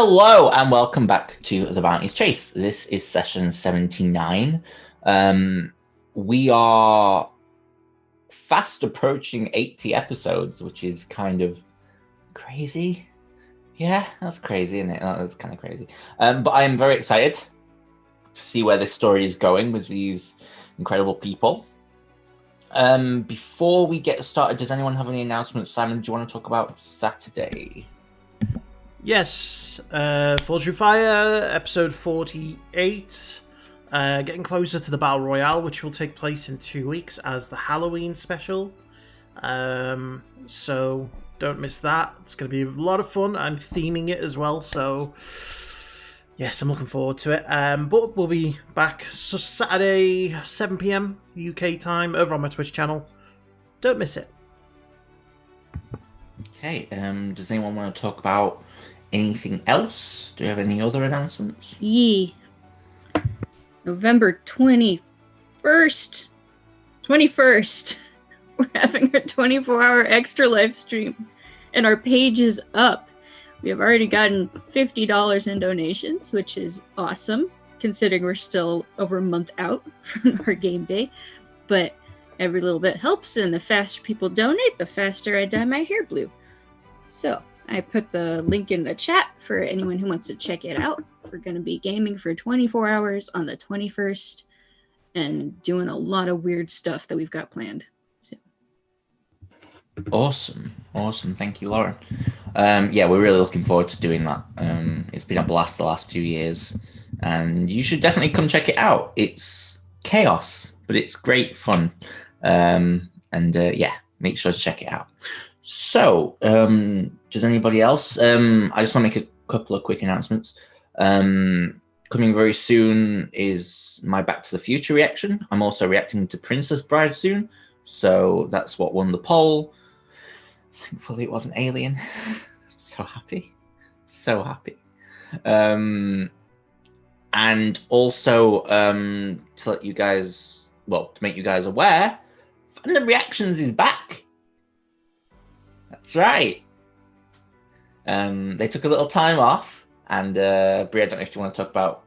Hello and welcome back to the Bounties Chase. This is session 79. We are fast approaching 80 episodes, which is kind of crazy. Yeah, that's crazy, isn't it? That's kind of crazy. But I am very excited to see where this story is going with these incredible people. Before we get started, does anyone have any announcements? Simon, do you want to talk about Saturday? Yes, Forge Through Fire, episode 48. Getting closer to the Battle Royale, which will take place in 2 weeks as the Halloween special. So don't miss that. It's going to be a lot of fun. I'm theming it as well, so yes, I'm looking forward to it. But we'll be back Saturday, 7 p.m. UK time, over on my Twitch channel. Don't miss it. Okay, does anyone want to talk about anything else? Do you have any other announcements? November 21st, we're having our 24-hour extra live stream, and our page is up. We have already gotten $50 in donations, which is awesome, considering we're still over a month out from our game day. But every little bit helps, and the faster people donate, the faster I dye my hair blue. So I put the link in the chat for anyone who wants to check it out. We're going to be gaming for 24 hours on the 21st and doing a lot of weird stuff that we've got planned. So. Awesome. Thank you, Lauren. Yeah, we're really looking forward to doing that. It's been a blast the last 2 years, and you should definitely come check it out. It's chaos, but it's great fun. Yeah, make sure to check it out. So, does anybody else? I just want to make a couple of quick announcements. Coming very soon is my Back to the Future reaction. I'm also reacting to Princess Bride soon, so that's what won the poll. Thankfully, it wasn't Alien. So happy. And also, to let you guys, to make you guys aware, Fandom Reactions is back. That's right. They took a little time off, and Brie, I don't know if you want to talk about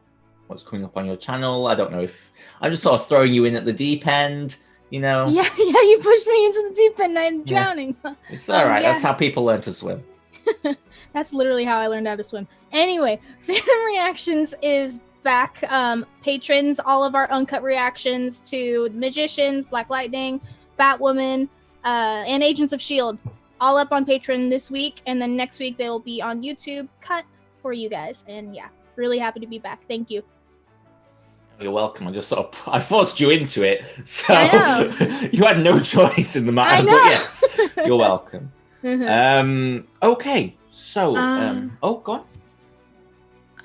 what's coming up on your channel. I don't know if I'm just sort of throwing you in at the deep end, you know. Yeah, you pushed me into the deep end. I'm drowning. It's all right. Yeah. That's how people learn to swim. That's literally how I learned how to swim. Anyway, Fandom Reactions is back. Patrons, all of our uncut reactions to Magicians, Black Lightning, Batwoman, and Agents of S.H.I.E.L.D. all up on Patreon this week, and then next week they will be on YouTube cut for you guys. And yeah, really happy to be back. Thank you. You're welcome. I forced you into it, so you had no choice in the matter. But yes, you're welcome. Okay, so go on.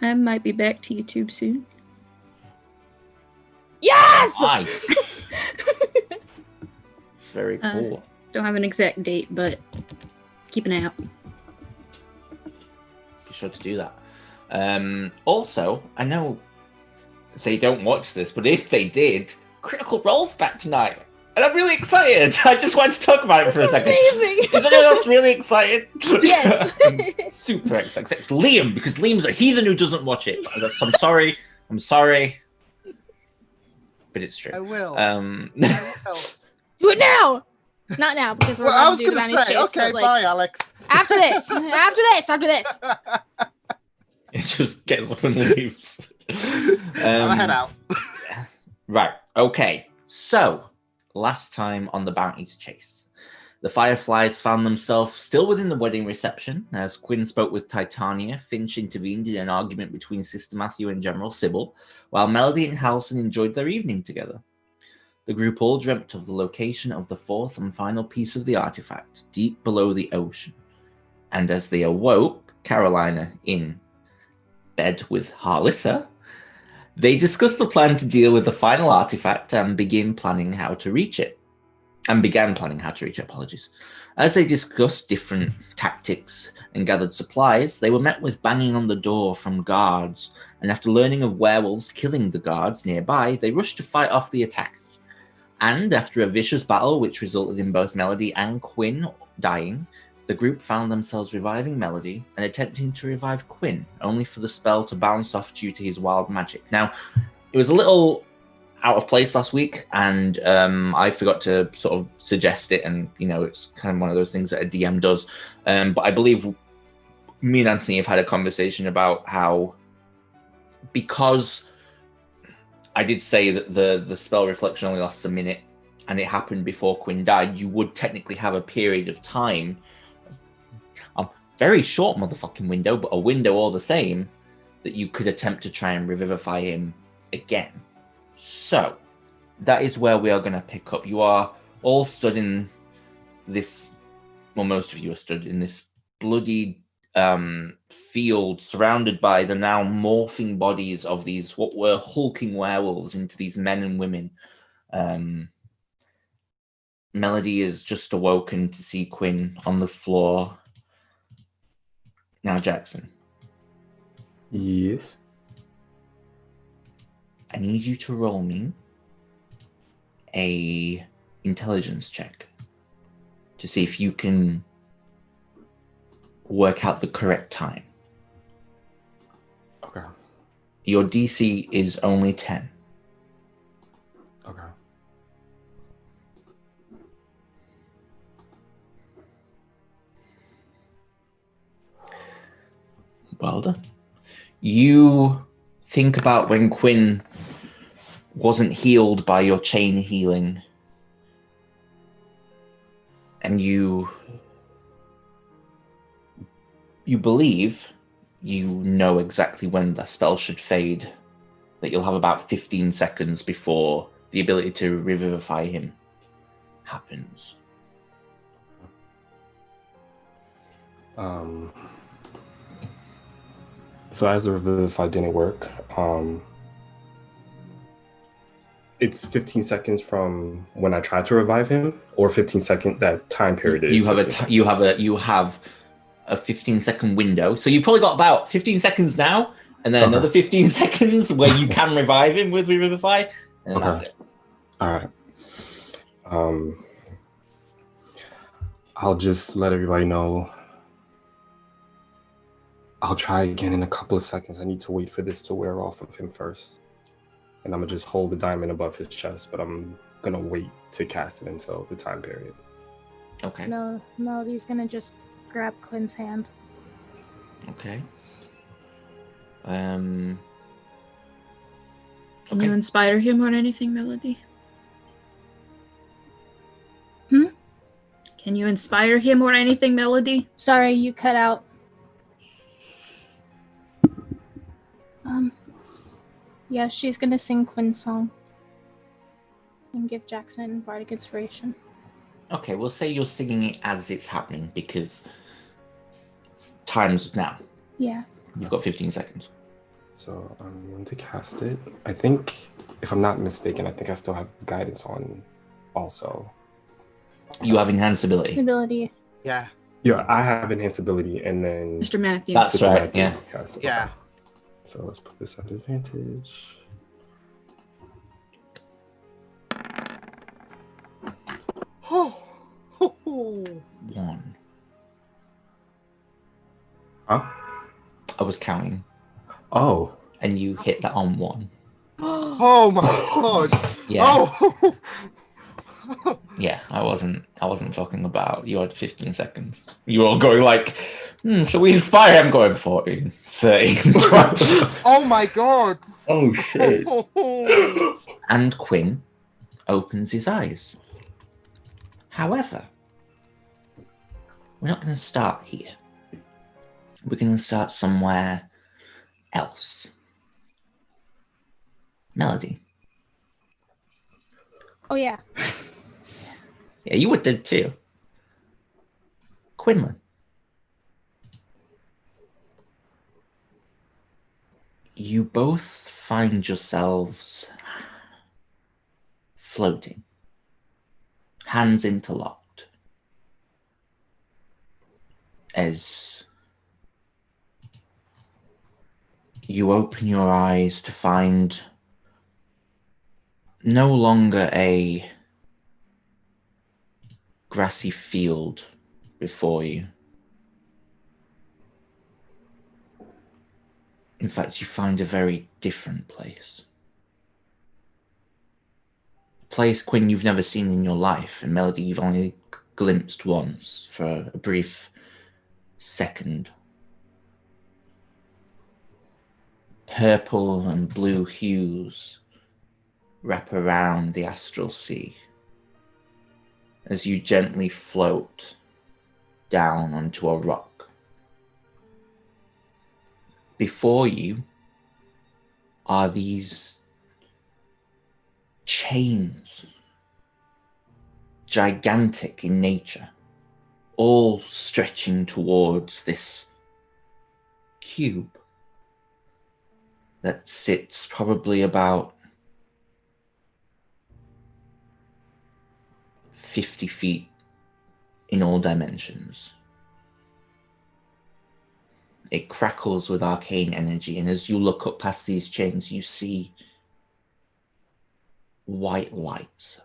I might be back to YouTube soon. Yes! Nice. It's very cool. Don't have an exact date, but keep an eye out. Be sure to do that. Also, I know they don't watch this, but if they did, Critical Role's back tonight. And I'm really excited. I just wanted to talk about it for a second. Amazing. Is anyone else really excited? Yes. Super excited. Except Liam, because Liam's a heathen who doesn't watch it. I'm sorry. But it's true. I will. Do it now! Not now, because we're I about was to do going the to say, Bounties Chase, okay, bye, Alex. After this. It just gets up and leaves. I'll head out. Right, okay. So, last time on the Bounties Chase, the Fireflies found themselves still within the wedding reception. As Quinn spoke with Titania, Finch intervened in an argument between Sister Matthew and General Sybil, while Melody and Halson enjoyed their evening together. The group all dreamt of the location of the fourth and final piece of the artifact, deep below the ocean. And as they awoke, Carolina in bed with Harlissa, they discussed the plan to deal with the final artifact and began planning how to reach it. Apologies. As they discussed different tactics and gathered supplies, they were met with banging on the door from guards, and after learning of werewolves killing the guards nearby, they rushed to fight off the attackers. And after a vicious battle which resulted in both Melody and Quinn dying, the group found themselves reviving Melody and attempting to revive Quinn, only for the spell to bounce off due to his wild magic. Now, it was a little out of place last week, and I forgot to sort of suggest it, and it's kind of one of those things that a DM does. But I believe me and Anthony have had a conversation about how, because I did say that the spell reflection only lasts a minute, and it happened before Quinn died, you would technically have a period of time, a very short motherfucking window, but a window all the same, that you could attempt to try and revivify him again. So, that is where we are going to pick up. You are all stood in this, well, most of you are stood in this bloody field, surrounded by the now morphing bodies of these, what were hulking werewolves, into these men and women. Melody is just awoken to see Quinn on the floor. Now, Jackson. Yes. I need you to roll me a intelligence check to see if you can work out the correct time. Okay. Your DC is only 10. Okay. Well done. You think about when Quinn wasn't healed by your chain healing, and you believe you know exactly when the spell should fade, that you'll have about 15 seconds before the ability to revivify him happens. So as the revivify didn't work, it's 15 seconds from when I tried to revive him, or 15 second that time period is. You have you have a 15-second window, so you've probably got about 15 seconds now, and then another 15 seconds where you can revive him with revivify, and then that's it. All right. I'll just let everybody know. I'll try again in a couple of seconds. I need to wait for this to wear off of him first. And I'm going to just hold the diamond above his chest, but I'm going to wait to cast it until the time period. Okay. No, Melody's gonna just grab Quinn's hand. Okay. Can you inspire him or anything, Melody? Can you inspire him or anything, Melody? Sorry, you cut out. Yeah, she's gonna sing Quinn's song and give Jackson bardic inspiration. Okay, we'll say you're singing it as it's happening, because time's now. Yeah. You've got 15 seconds. So I'm going to cast it. I think, if I'm not mistaken, I think I still have guidance on also. You have enhanced ability. Ability. Yeah. Yeah, I have enhanced ability, and then Mr. Matthews. That's Sister right, Matthew yeah. has it. Yeah. So let's put this at advantage. One. Huh? I was counting, Oh. and you hit that on one. Oh my god. Yeah. Oh. Yeah, I wasn't talking about you had 15 seconds. You were all going like, shall we inspire? I'm going 14, 30, 20. Oh my god. Oh shit. And Quinn opens his eyes. However, we're not going to start here. We're going to start somewhere else. Melody. Oh yeah. Yeah, you would did too. Quinlan. You both find yourselves floating, hands interlocked, as you open your eyes to find no longer a grassy field before you, In fact, you find a very different place. A place, Quinn, you've never seen in your life, and Melody you've only glimpsed once for a brief second. Purple and blue hues wrap around the astral sea as you gently float down onto a rock. Before you are these chains, gigantic in nature, all stretching towards this cube that sits probably about 50 feet in all dimensions. It crackles with arcane energy, and as you look up past these chains, you see white lights.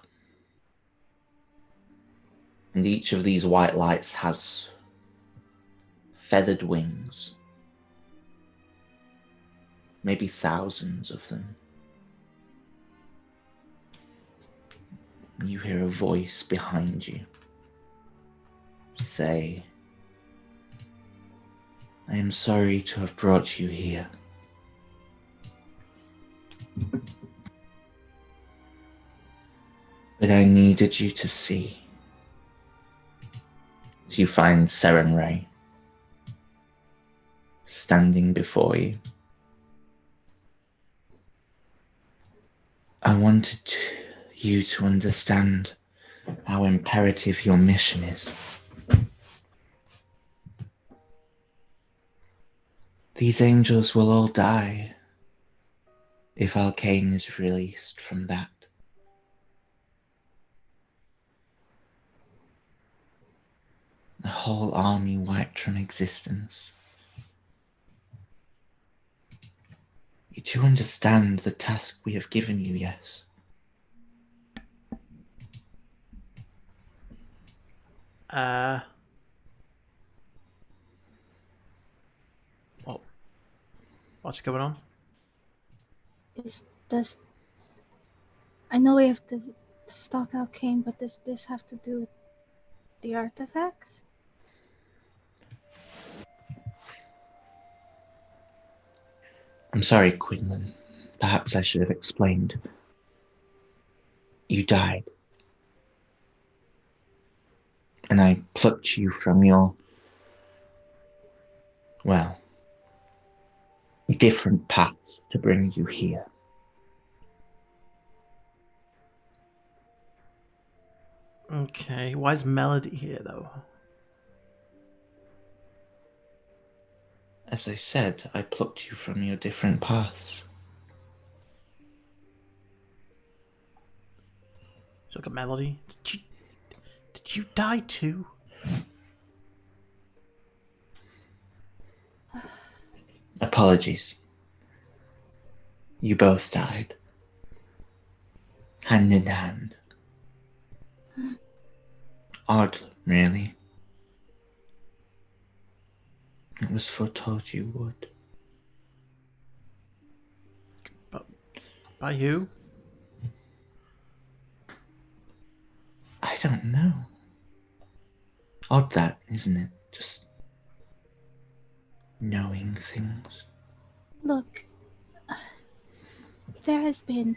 And each of these white lights has feathered wings. Maybe thousands of them. You hear a voice behind you say, "I am sorry to have brought you here. But I needed you to see." As you find Seren Ray standing before you. "I wanted you to understand how imperative your mission is. These angels will all die if Arcane is released from that. The whole army wiped from existence. You do understand the task we have given you, yes?" What's going on? I know we have to stalk Alkane, but does this have to do with the artifacts? I'm sorry, Quinlan. Perhaps I should have explained. You died. And I plucked you from your, well, different paths to bring you here. Okay, why is Melody here though? As I said, I plucked you from your different paths. Look at Melody. Did you die too? Apologies. You both died. Hand in hand. Odd, really. It was foretold you would. By who? I don't know. Odd that, isn't it? Just knowing things. Look, there has been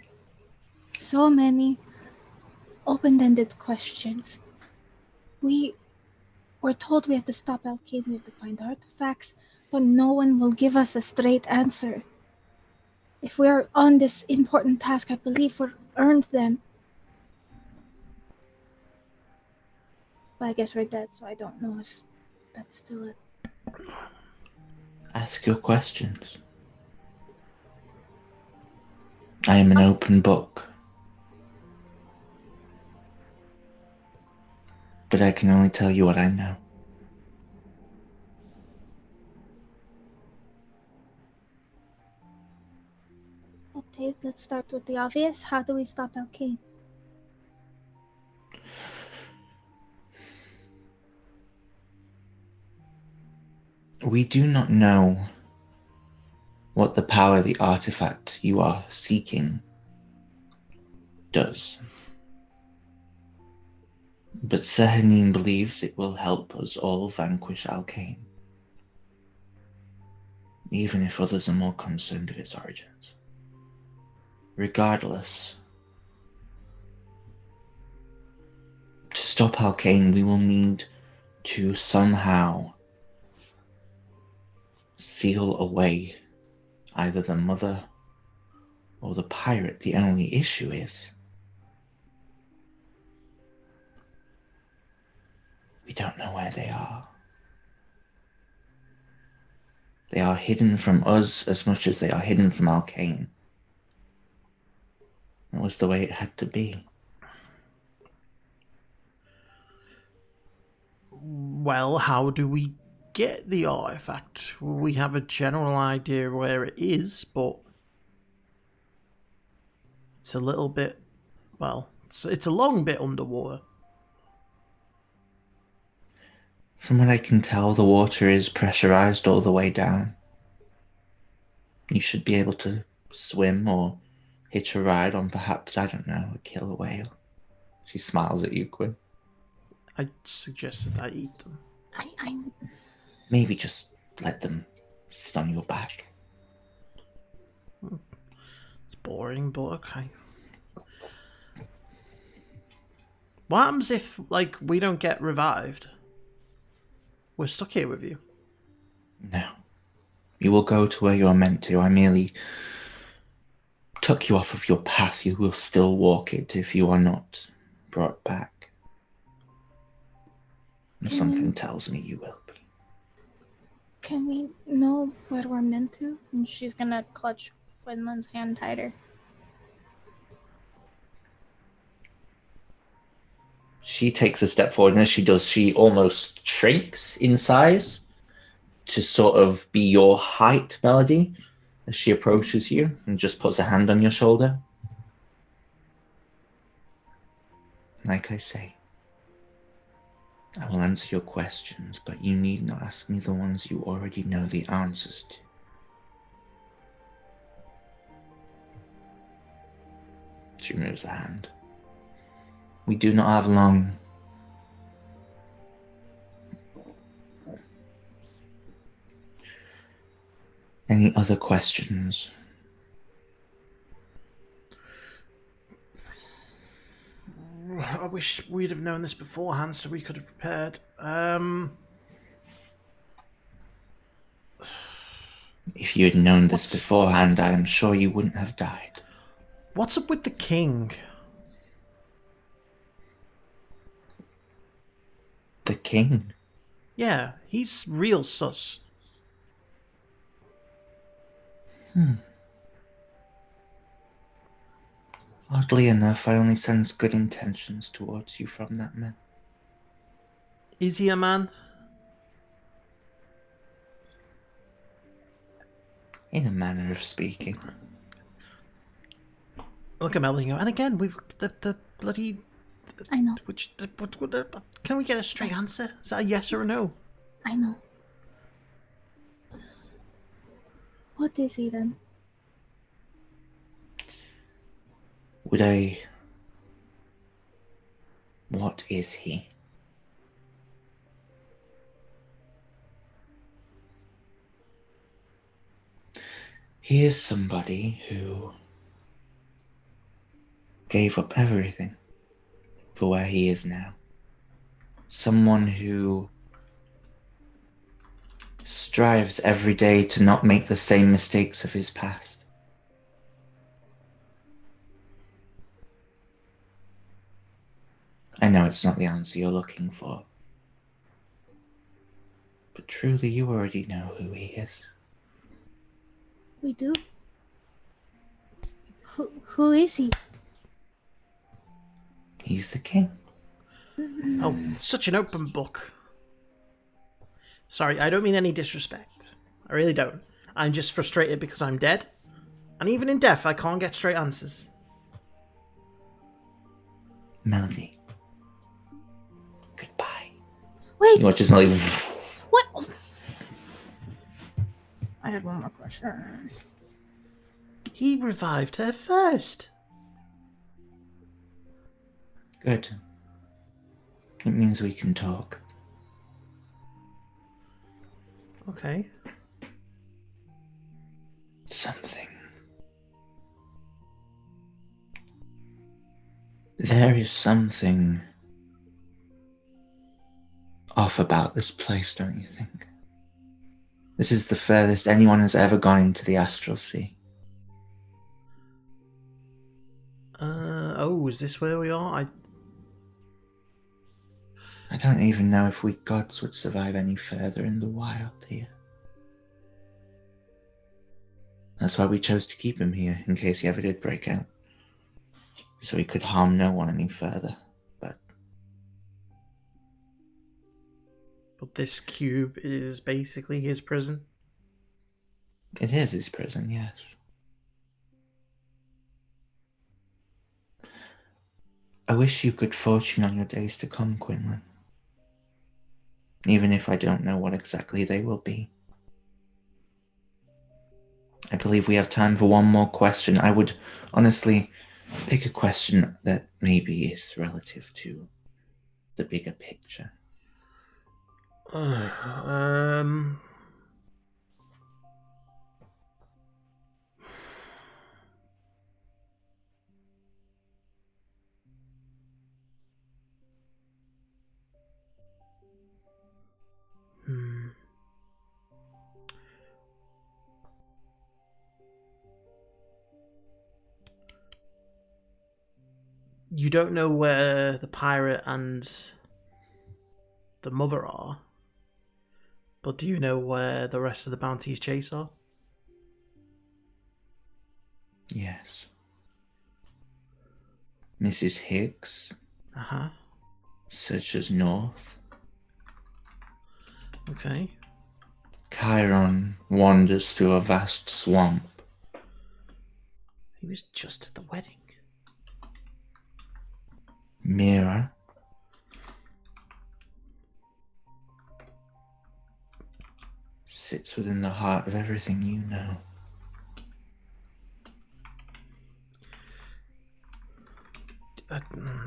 so many open-ended questions. We were told we have to stop Alkane, we have to find artifacts, but no one will give us a straight answer. If we are on this important task, I believe we've earned them. But I guess we're dead, so I don't know if that's still it. Ask your questions. I am an open book. But I can only tell you what I know. Okay, let's start with the obvious. How do we stop Alkane? We do not know what the power of the artifact you are seeking does. But Sehanine believes it will help us all vanquish Alkane, even if others are more concerned with its origins. Regardless, to stop Alkane, we will need to somehow seal away either the mother or the pirate. The only issue is we don't know where they are. They are hidden from us as much as they are hidden from Alkane. That was the way it had to be. Well, how do we get the artifact? We have a general idea where it is, but it's a little bit, well, it's a long bit underwater. From what I can tell, the water is pressurized all the way down. You should be able to swim or hitch a ride on perhaps, I don't know, a killer whale. She smiles at you, Quinn. I suggested I eat them. I Maybe just let them sit on your back. It's boring, but okay. What happens if, like, we don't get revived? We're stuck here with you. No. You will go to where you are meant to. I merely took you off of your path. You will still walk it if you are not brought back. And something tells me you will be. Can we know where we're meant to? And she's gonna clutch Quinlan's hand tighter. She takes a step forward, and as she does, she almost shrinks in size to sort of be your height, Melody, as she approaches you and just puts a hand on your shoulder. Like I say, I will answer your questions, but you need not ask me the ones you already know the answers to. She moves the hand. We do not have long. Any other questions? I wish we'd have known this beforehand so we could have prepared. If you had known this beforehand, I am sure you wouldn't have died. What's up with the king? The king? Yeah, he's real sus. Oddly enough, I only sense good intentions towards you from that man. Is he a man? In a manner of speaking. Look at Melanie. And again, the bloody. I know. Can we get a straight answer? Is that a yes or a no? I know. What is he then? What is he? He is somebody who gave up everything for where he is now. Someone who strives every day to not make the same mistakes of his past. I know it's not the answer you're looking for, but truly you already know who he is. We do? Who is he? He's the king. Oh, such an open book. Sorry, I don't mean any disrespect. I really don't. I'm just frustrated because I'm dead. And even in death, I can't get straight answers. Melody. Goodbye. Wait, You watch Melody. what? had one more question. He revived her first. Good. It means we can talk. Okay. Something. There is something off about this place, don't you think? This is the furthest anyone has ever gone into the astral sea. Oh, is this where we are? I don't even know if we gods would survive any further in the wild here. That's why we chose to keep him here, in case he ever did break out. So he could harm no one any further. But this cube is basically his prison. It is his prison, yes. I wish you good fortune on your days to come, Quinlan. Even if I don't know what exactly they will be. I believe we have time for one more question. I would honestly pick a question that maybe is relative to the bigger picture. You don't know where the pirate and the mother are, but do you know where the rest of the Bounties chase are? Yes. Mrs. Higgs searches north. Okay. Chiron wanders through a vast swamp. He was just at the wedding. Mira sits within the heart of everything you know.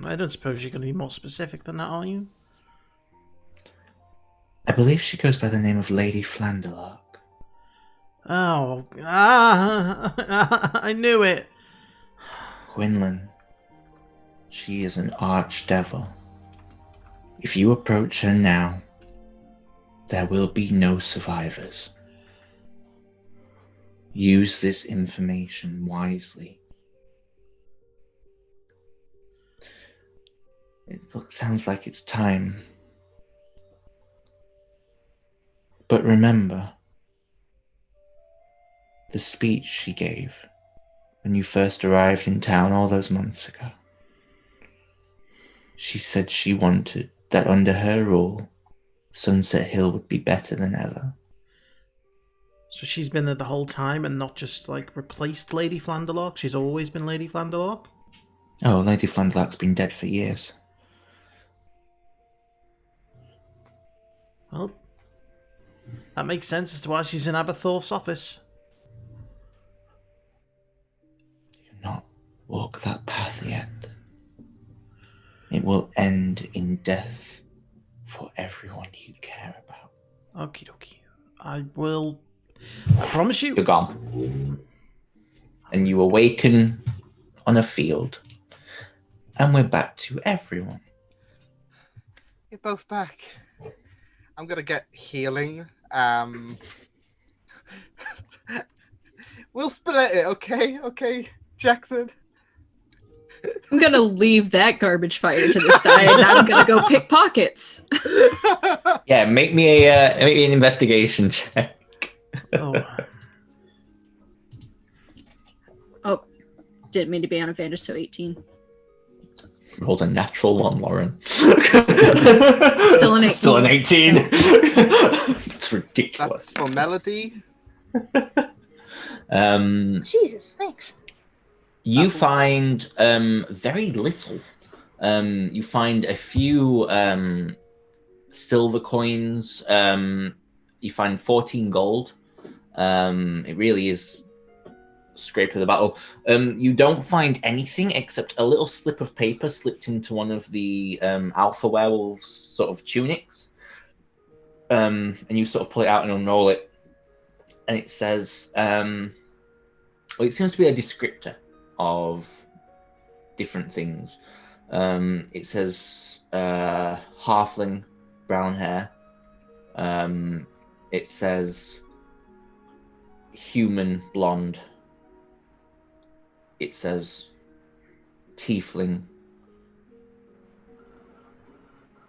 I don't suppose you're going to be more specific than that, are you? I believe she goes by the name of Lady Flanderlark. Oh, I knew it. Quinlan. She is an archdevil. If you approach her now, there will be no survivors. Use this information wisely. It sounds like it's time. But remember the speech she gave when you first arrived in town all those months ago. She said she wanted that under her rule, Sunset Hill would be better than ever. So she's been there the whole time and not just, like, replaced Lady Flanderlark? She's always been Lady Flanderlark? Oh, Lady Flanderlark's been dead for years. Well, that makes sense as to why she's in Aberthorpe's office. Do not walk that path yet. It will end in death for everyone you care about. Okie dokie. I will. I promise you. You're gone. And you awaken on a field. And we're back to everyone. You're both back. I'm gonna get healing. We'll split it, okay? Okay, Jackson. I'm gonna leave that garbage fire to the side and I'm gonna go pick pockets. Yeah, make me an investigation check. Oh, didn't mean to be on advantage, so 18. Rolled a natural one, Lauren. Still an 18. Still an 18. It's ridiculous. That's for Melody. Jesus, thanks. You find very little. You find a few silver coins. You find 14 gold. It really is scrape of the battle. You don't find anything except a little slip of paper slipped into one of the alpha werewolves' sort of tunics. And you sort of pull it out and unroll it. And it says, well, it seems to be a descriptor of different things. It says halfling, brown hair. It says human, blonde. It says tiefling.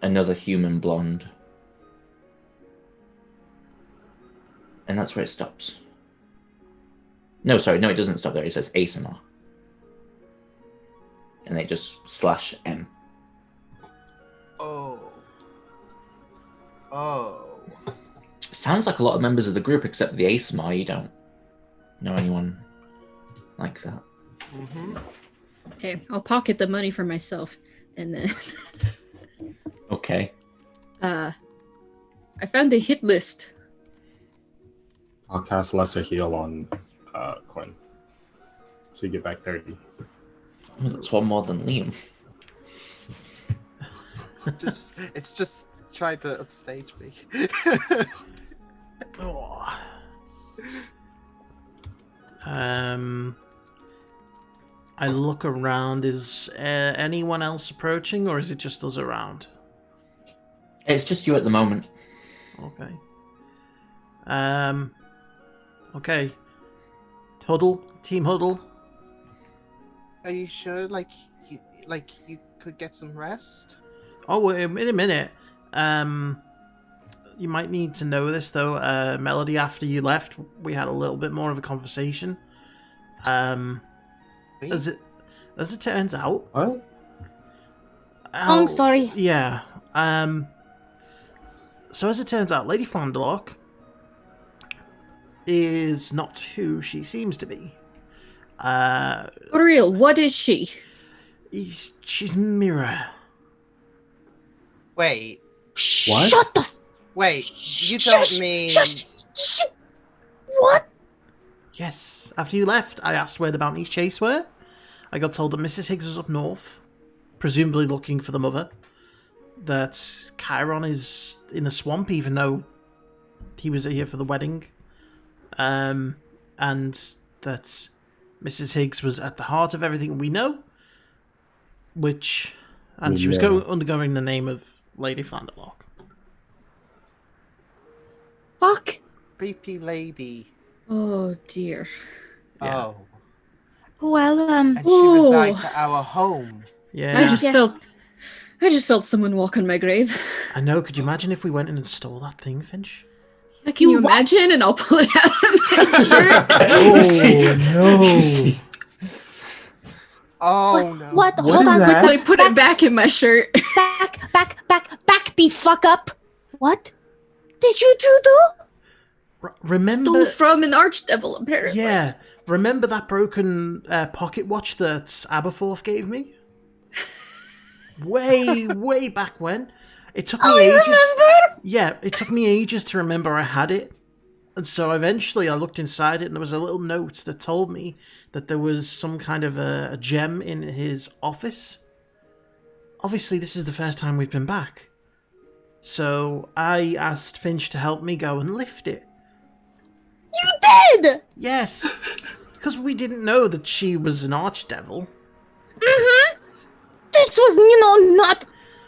Another human, blonde. And that's where it stops. No, sorry, no, it doesn't stop there. It says ASMR. And they just /M. Oh. Sounds like a lot of members of the group, except the ASMR. You don't know anyone like that. Mm-hmm. Okay, I'll pocket the money for myself, and then Okay. I found a hit list. I'll cast Lesser Heal on Quinn. So you get back 30. Oh, that's one more than Liam. It's just trying to upstage me. Oh. I look around. Is anyone else approaching, or is it just us around? It's just you at the moment. Okay. Okay. Huddle, team huddle. Are you sure? Like you could get some rest? Oh, in a minute. You might need to know this though. Melody, after you left, we had a little bit more of a conversation. As it turns out. What? Long story. Yeah. So as it turns out, Lady Flanderlock is not who she seems to be. For real, what is she? She's Mirror. Wait. What? Shut the. Wait. You don't mean? What? Yes. After you left, I asked where the Bounties chase were. I got told that Mrs. Higgs was up north, presumably looking for the mother. That Chiron is in the swamp, even though he was here for the wedding. And that Mrs. Higgs was at the heart of everything we know. And she was undergoing the name of Lady Flanderlock. Fuck. Creepy lady. Oh dear. Yeah. Oh. Well, And she resides at our home. Yeah. I just felt someone walk on my grave. I know. Could you imagine if we went in and stole that thing, Finch? Can you imagine? And I'll pull it out of my shirt. Oh, no. Oh no. What? What Hold is on. that? Quickly put it back in my shirt. Back the fuck up. What did you do? Remember? Stole from an archdevil, apparently. Yeah. Remember that broken pocket watch that Aberforth gave me? Way back when. It took me ages. Remember? Yeah, it took me ages to remember I had it. And so eventually I looked inside it and there was a little note that told me that there was some kind of a gem in his office. Obviously, this is the first time we've been back. So I asked Finch to help me go and lift it. You did. Yes, because we didn't know that she was an archdevil. Mm-hmm. This was, not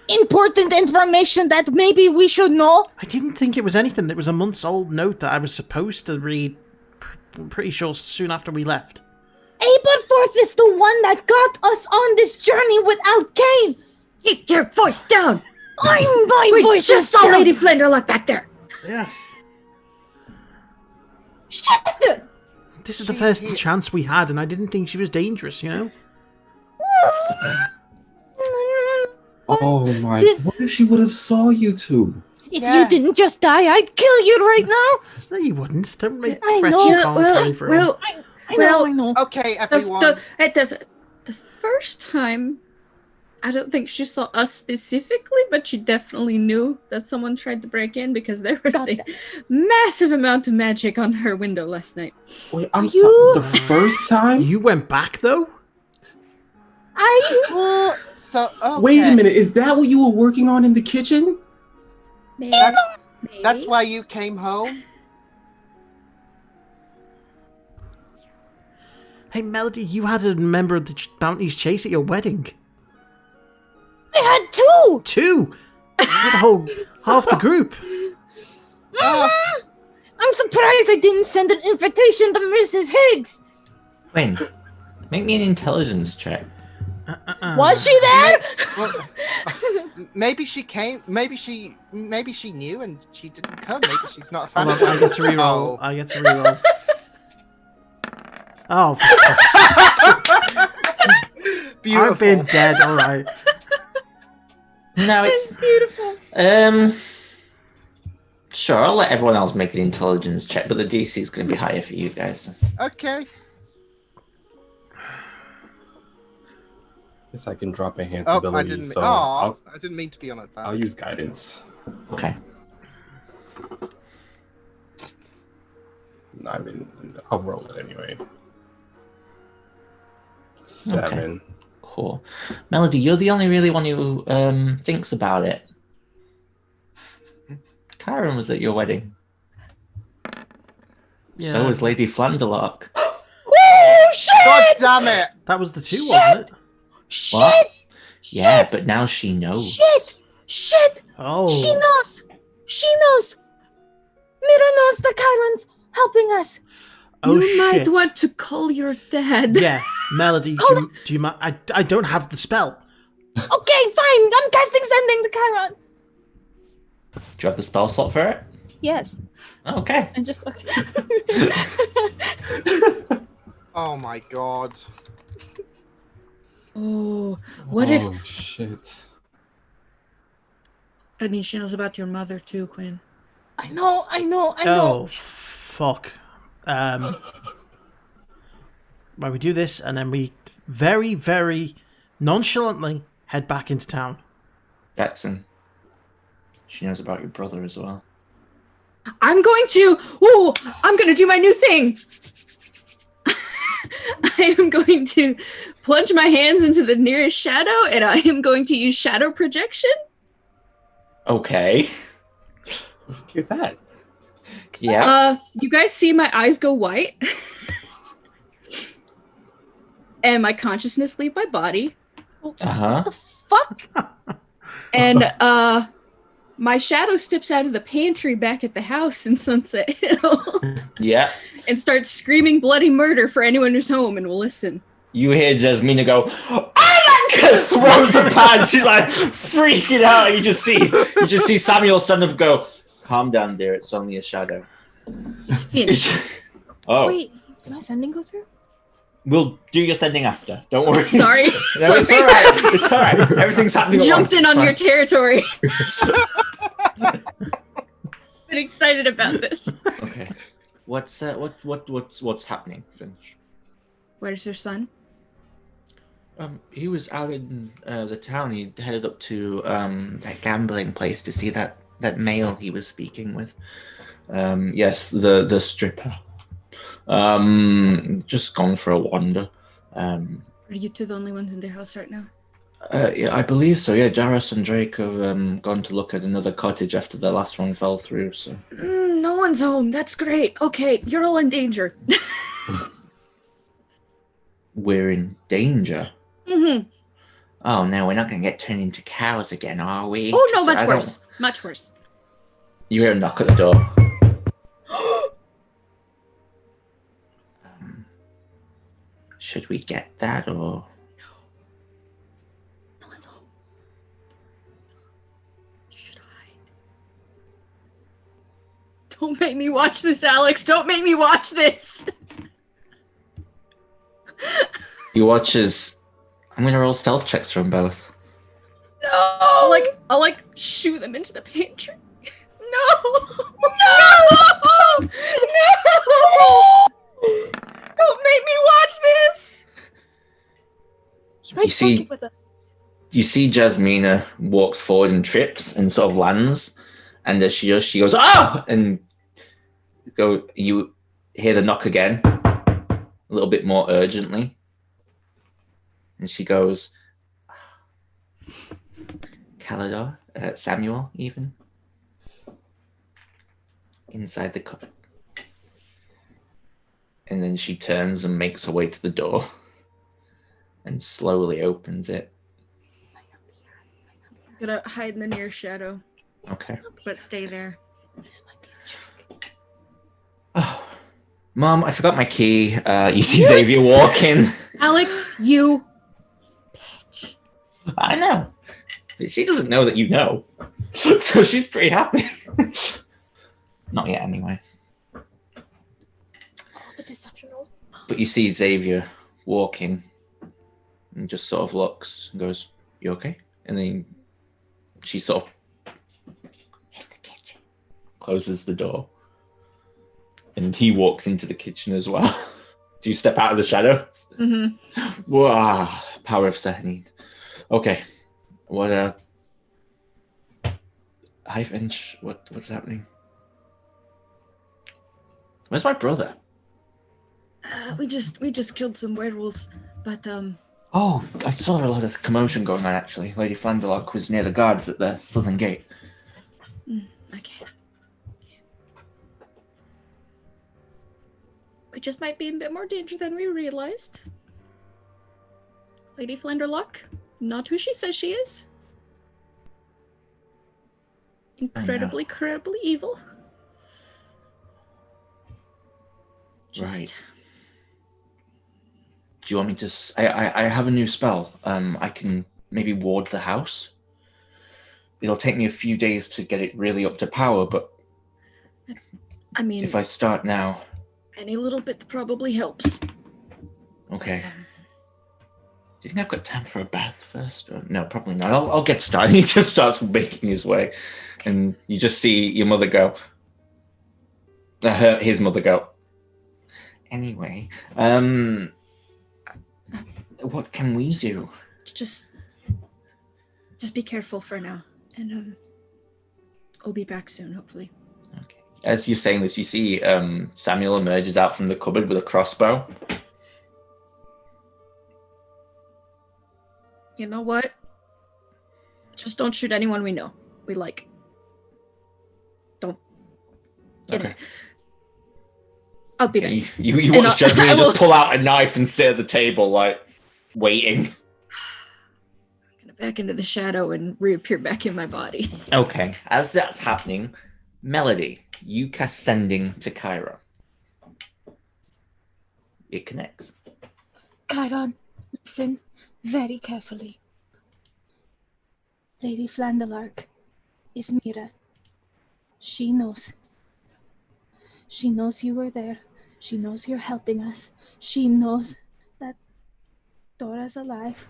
important information that maybe we should know. I didn't think it was anything. It was a months-old note that I was supposed to read, pretty sure soon after we left. Aberforth is the one that got us on this journey without Kane. Keep your voice down. My voice just is saw down. Lady Flanderlock back there. Yes. Shit! This is the first chance we had, and I didn't think she was dangerous, you know? Oh my! What if she would have saw you two? If you didn't just die, I'd kill you right now. No, you wouldn't. Don't make I threats know. you can't carry through. I know. Okay, everyone. The first time I don't think she saw us specifically, but she definitely knew that someone tried to break in because there was Got a that. massive amount of magic on her window last night. Wait, I'm You- sorry. The first time? You went back though? Well, so okay. Wait a minute. Is that what you were working on in the kitchen? Maybe. That's why you came home. Hey, Melody, you had a member of the Bounties chase at your wedding. I had two. Two. You had a whole half the group. Ah. I'm surprised I didn't send an invitation to Mrs. Higgs. Quinn, make me an intelligence check. Was she there? Well, maybe she came. Maybe she knew and she didn't come. Maybe she's not a fan. Hold on, I get to reroll. Oh. I get to reroll. Oh, Beautiful. I've been dead. All right. No, It's it's beautiful. sure. I'll let everyone else make an intelligence check, but the DC is going to be higher for you guys. Okay. Guess I can drop enhance Oh, ability. I didn't. So I didn't mean to be on it. I'll use guidance. Okay. I mean, I'll roll it anyway. 7. Cool. Melody, you're the only really one who thinks about it. Karen was at your wedding. Yeah. So was Lady Flanderlock. Oh shit! God damn it! That was the two, wasn't it? Shit! What? Yeah, but now she knows. Shit! Shit! Oh. She knows! She knows! Mira knows the Chiron's helping us! Oh, You shit. might want to call your dad. Yeah, Melody, do you mind? I don't have the spell. Okay, fine! I'm casting Sending the Chiron! Do you have the spell slot for it? Yes. Okay. I just looked. Oh my god. Oh, what if... Oh, shit. That means she knows about your mother too, Quinn. I know. Oh, fuck. Right, we do this, and then we very, very nonchalantly head back into town. Jackson. She knows about your brother as well. I'm going to do my new thing. I am going to plunge my hands into the nearest shadow, and I am going to use shadow projection. Okay. What is that? Yeah. You guys see my eyes go white, and my consciousness leave my body, Uh-huh. Fuck! and my shadow steps out of the pantry back at the house in Sunset Hill Yeah. and starts screaming bloody murder for anyone who's home and will listen. You hear Jasmina go, "Oh my God!" throws a pan. She's like freaking out. And you just see Samuel son of go, "Calm down, dear. It's only a shadow." It's finished. Oh, Wait, did my sending go through? we'll do your sending after. Don't worry. Sorry. No, it's all right. It's all right. Everything's happening. at Jumped once. in It's on your fine. territory. Been excited about this. Okay. What's happening, Finch? Where's your son? He was out in the town. He headed up to that gambling place to see that male he was speaking with. Yes, the stripper. Just gone for a wander. Are you two the only ones in the house right now? Yeah, I believe so. Yeah, Jaros and Drake have gone to look at another cottage after the last one fell through. So No one's home. That's great. Okay, you're all in danger. we're in danger. Mm-hmm. Oh no, we're not going to get turned into cows again, are we? Oh no, 'Cause much I don't- worse. Much worse. You hear a knock at the door. Should we get that or? No one's home. You should hide. Don't make me watch this, Alex. Don't make me watch this. You watch as I'm going to roll stealth checks from both. No! I'll shoot them into the pantry. No! No! Don't make me watch this! Right, You see- keep with us. You see Jasmina walks forward and trips and sort of lands, and as she does, she goes, "Oh!" and you hear the knock again, a little bit more urgently, and she goes, "Calidor, Samuel, even inside the cupboard." And then she turns and makes her way to the door and slowly opens it. Gonna hide in the near shadow. Okay. But stay there. This might be a trick. Oh, Mom, I forgot my key. You see Xavier walk in. Alex, you bitch. I know. But she doesn't know that you know. So she's pretty happy. Not yet, anyway. The deception rolls. But you see Xavier walking and just sort of looks and goes, "You okay?" And then she sort of in the kitchen, closes the door, and he walks into the kitchen as well. Do you step out of the shadows? Mm-hmm. Wow, power of Sahanid. Okay, what? Hi, Finch. What's happening? Where's my brother? We just killed some werewolves, but Oh, I saw a lot of commotion going on, actually. Lady Flanderlock was near the guards at the southern gate. Okay. We just might be in a bit more danger than we realized. Lady Flanderlock, not who she says she is. Incredibly evil. Right. Do you want me to... I have a new spell. I can maybe ward the house. It'll take me a few days to get it really up to power, but... I mean... if I start now... any little bit probably helps. Okay. Do you think I've got time for a bath first? Or... no, probably not. I'll get started. He just starts making his way. And you just see your mother go... his mother go... anyway, what can we do? Just be careful for now, and I'll be back soon, hopefully. Okay. As you're saying this, you see Samuel emerges out from the cupboard with a crossbow. You know what? Just don't shoot anyone we know. We like. Don't. Okay. I'll be Okay. back. You watch Jasmine just pull out a knife and sit at the table, like, waiting. I'm gonna back into the shadow and reappear back in my body. Okay. As that's happening, Melody, you cast Sending to Cairo. It connects. Chiron, listen very carefully. Lady Flandelark is Mira. She knows. She knows you were there. She knows you're helping us. She knows that Dora's alive.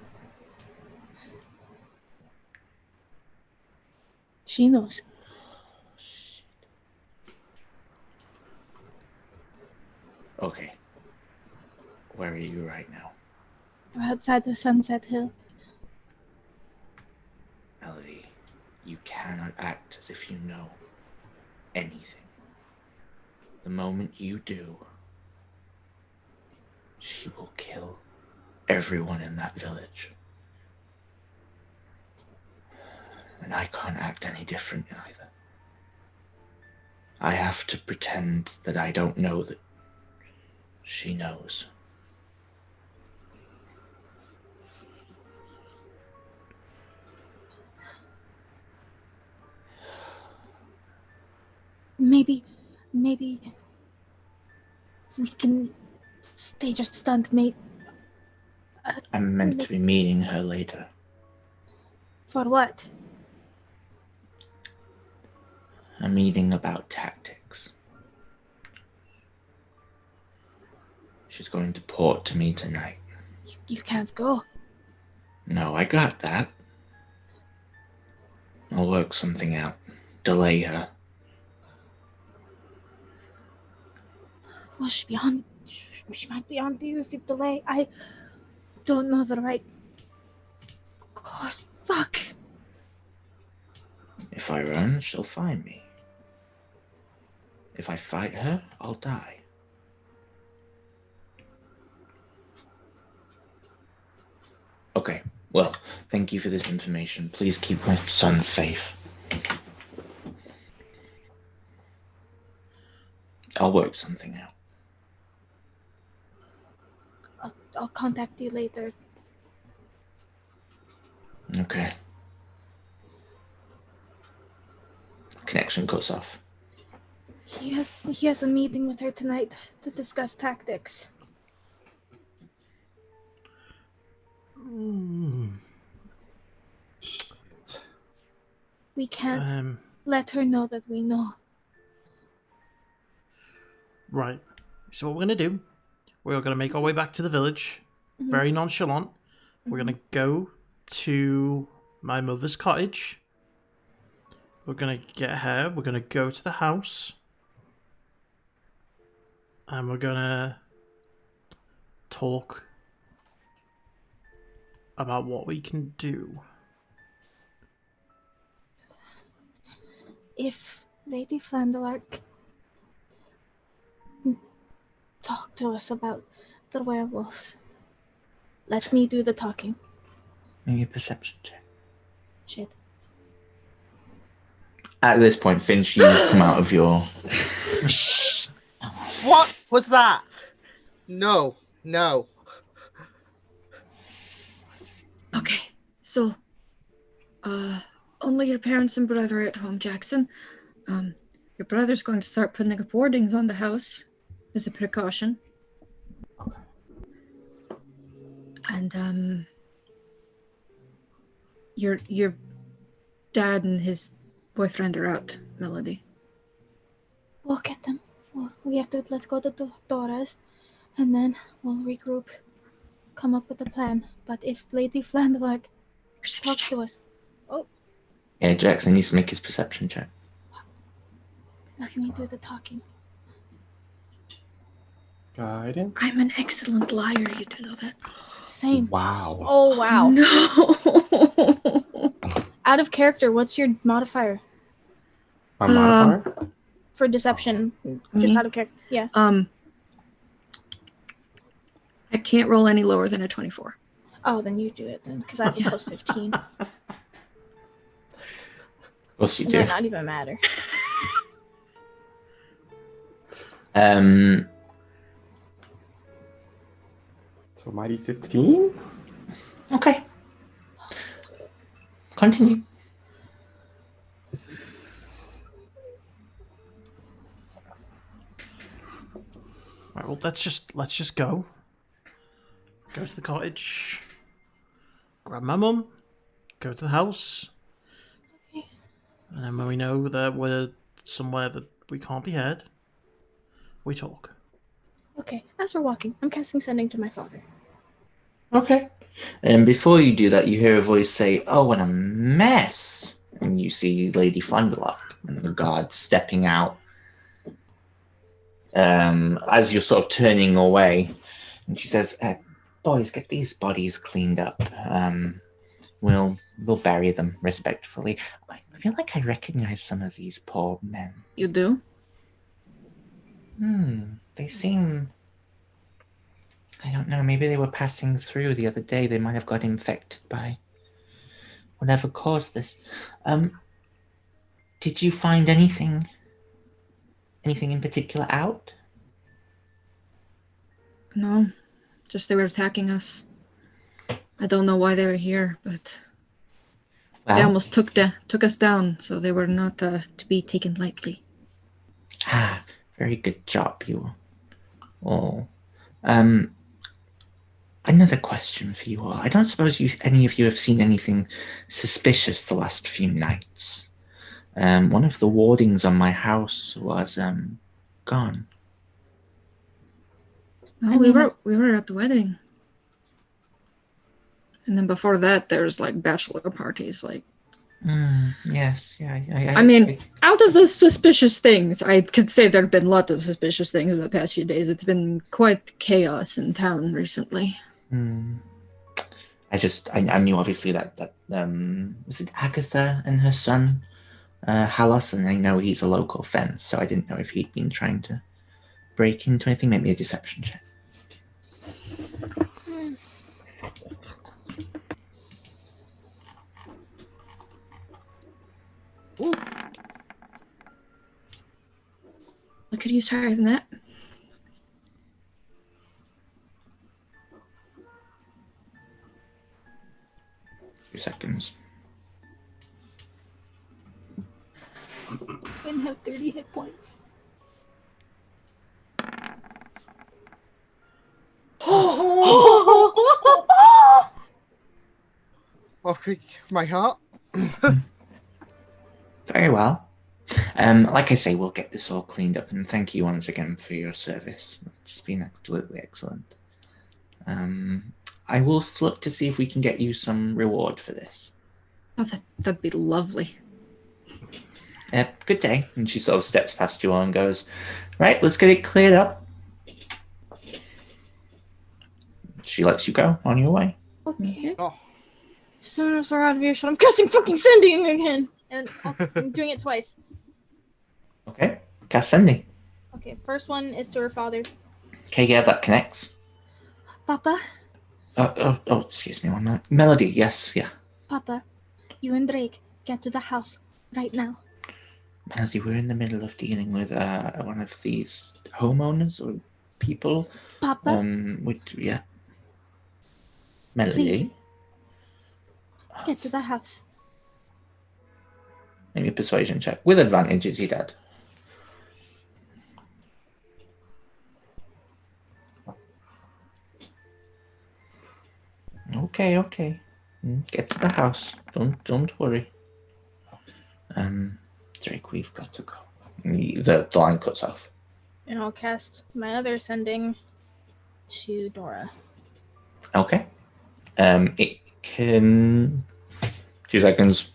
She knows. Okay. Where are you right now? We're outside the Sunset Hill. Melody, you cannot act as if you know anything. The moment you do, she will kill everyone in that village. And I can't act any different either. I have to pretend that I don't know that she knows. Maybe we can stage a stunt, I'm meant to be meeting her later. For what? A meeting about tactics. She's going to port to me tonight. You can't go. No, I got that. I'll work something out. Delay her. Well, she might be on to you if you delay. I don't know the right course. Fuck. If I run, she'll find me. If I fight her, I'll die. Okay, well, thank you for this information. Please keep my son safe. I'll work something out. I'll contact you later. Okay. Connection goes off. He has a meeting with her tonight to discuss tactics. We can't let her know that we know. Right. So what we're going to do, we're going to make our way back to the village, very nonchalant. We're going to go to my mother's cottage. We're going to get her. We're going to go to the house. And we're going to talk about what we can do. If Lady Flandelark talk to us about the werewolves, let me do the talking. Maybe a perception check. Shit. At this point, Finch, you come out of your... What was that? No. Okay, so, only your parents and brother are at home, Jackson. Your brother's going to start putting up wardings on the house as a precaution. Okay. And, your dad and his boyfriend are out, Melody. We'll get them. Let's go to Dora's, and then we'll regroup, come up with a plan. But if Lady Flandelark talks to us... Yeah, Jackson needs to make his perception check. Let me do the talking. Guidance. I'm an excellent liar, you do know that. Same. Wow. Oh, wow. No! Out of character, what's your modifier My modifier? for deception? Just out of character. Yeah. I can't roll any lower than a 24. Oh, then you do it then, because I have a plus 15. Of course you It do. might not even matter. So mighty 15? Okay. Continue. Right, well, let's just go. Go to the cottage. Grab my mum. Go to the house. And then when we know that we're somewhere that we can't be heard, we talk. Okay, as we're walking, I'm casting Sending to my father. Okay. And before you do that, you hear a voice say, "Oh, what a mess!" And you see Lady Flandelark and the guard stepping out. As you're sort of turning away, and she says, "Boys, get these bodies cleaned up. We'll bury them respectfully. I feel like I recognize some of these poor men. You do? They seem... I don't know, maybe they were passing through the other day. They might have got infected by whatever caused this. Did you find anything in particular out?" No, just they were attacking us. I don't know why they were here, but they almost took us down, so they were not to be taken lightly. Very good job, you all. Another question for you all. I don't suppose any of you have seen anything suspicious the last few nights. One of the wardings on my house was gone. No, we were at the wedding. And then before that, there's like bachelor parties. Like, yes, yeah. I mean, out of the suspicious things, I could say there have been a lot of suspicious things in the past few days. It's been quite chaos in town recently. I knew obviously that was it Agatha and her son, Halos, and I know he's a local fence, so I didn't know if he'd been trying to break into anything. Maybe a deception check. Ooh. I could use higher than that. Few seconds. Didn't have 30 hit points. Okay, my heart. Very well. Like I say, we'll get this all cleaned up, and thank you once again for your service. It's been absolutely excellent. I will look to see if we can get you some reward for this. Oh, that'd be lovely. Good day. And she sort of steps past you all and goes, right, let's get it cleared up. She lets you go on your way. Okay. Oh, As soon as we're out of earshot, I'm casting fucking sending again. And I'm doing it twice. Okay, cast sending. Okay, first one is to her father. Okay, yeah, that connects. Papa, Oh, excuse me one minute. Melody, yes, yeah. Papa, you and Drake get to the house right now. Melody, we're in the middle of dealing with one of these homeowners or people. Papa, Yeah. Melody. please get to the house. Maybe a persuasion check. With advantage, is your dad. Okay. Get to the house. Don't worry. Drake, we've got to go. The line cuts off. And I'll cast my other sending to Dora. Okay. It can 2 seconds.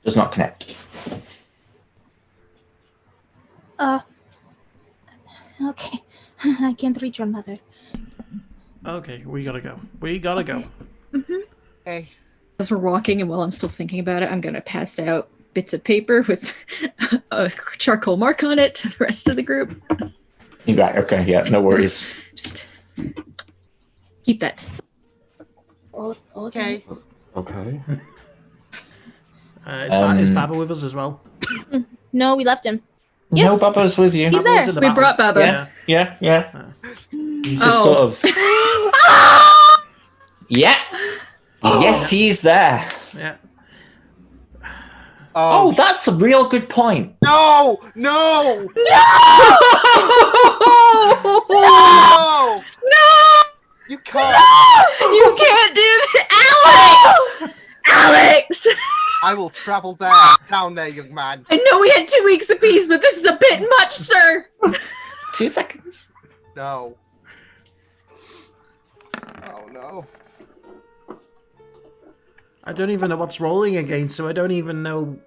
Does not connect. Okay. I can't reach your mother. Okay, we gotta go. We gotta go. hey. As we're walking, and while I'm still thinking about it, I'm gonna pass out bits of paper with a charcoal mark on it to the rest of the group. Right, okay, yeah, no worries. Just keep that. Oh, Okay. Okay. Is Baba with us as well? No, we left him. No, Yes. Baba's with you. He's Baba was there. in the We battle. brought Baba. Yeah. He's just Oh. sort of. Yeah. Yes, he's there. Yeah. Oh, that's a real good point. No! No! No! No! You can't. You can't do that, Alex! Alex! I will travel down there, young man. I know we had 2 weeks apiece, but this is a bit much, sir. 2 seconds. No. Oh no. I don't even know what's rolling against, so I don't even know.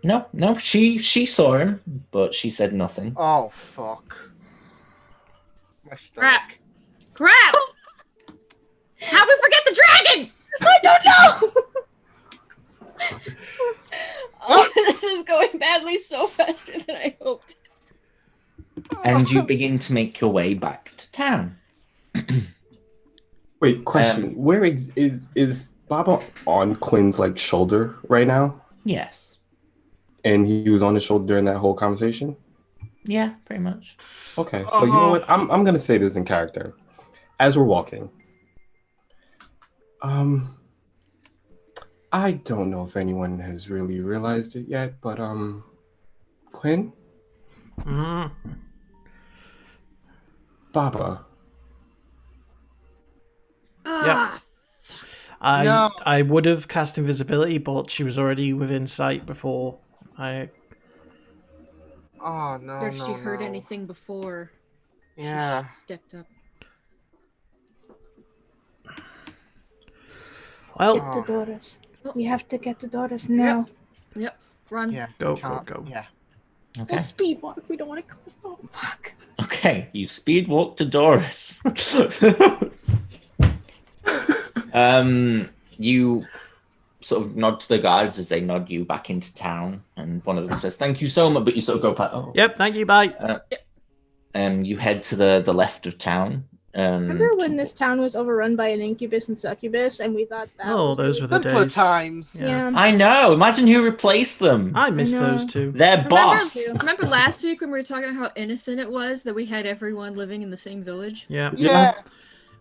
No, she saw him, but she said nothing. Oh fuck. My stomach. Crap! How'd we forget the dragon? I don't know! Oh, this is going badly so faster than I hoped. And you begin to make your way back to town. Wait, question. Where is Baba on Quinn's like shoulder right now? Yes. And he was on his shoulder during that whole conversation? Yeah, pretty much. Okay, so you know what? I'm gonna say this in character. As we're walking. I don't know if anyone has really realized it yet, but Quinn? Baba. Yeah. I would have cast invisibility, but she was already within sight before I. Oh no. Or if she no, heard no. anything before Yeah. she stepped up. Well, Get to Dora's. We have to get to Dora's now. Yep. Run. Yeah. Go. Yeah. Okay. We'll speed walk. We don't want to close. Oh, fuck. Okay, you speed walk to Doris. You sort of nod to the guards as they nod you back into town, and one of them says, "Thank you so much," but you sort of go back. Oh. Yep, thank you, bye. You head to the left of town. Remember when this town was overrun by an incubus and succubus, and we thought that was those were the Simpler days. times. Yeah. I know. Imagine who replaced them. I miss I know. those two. Their boss. Remember last week when we were talking about how innocent it was that we had everyone living in the same village? Yeah. Yeah.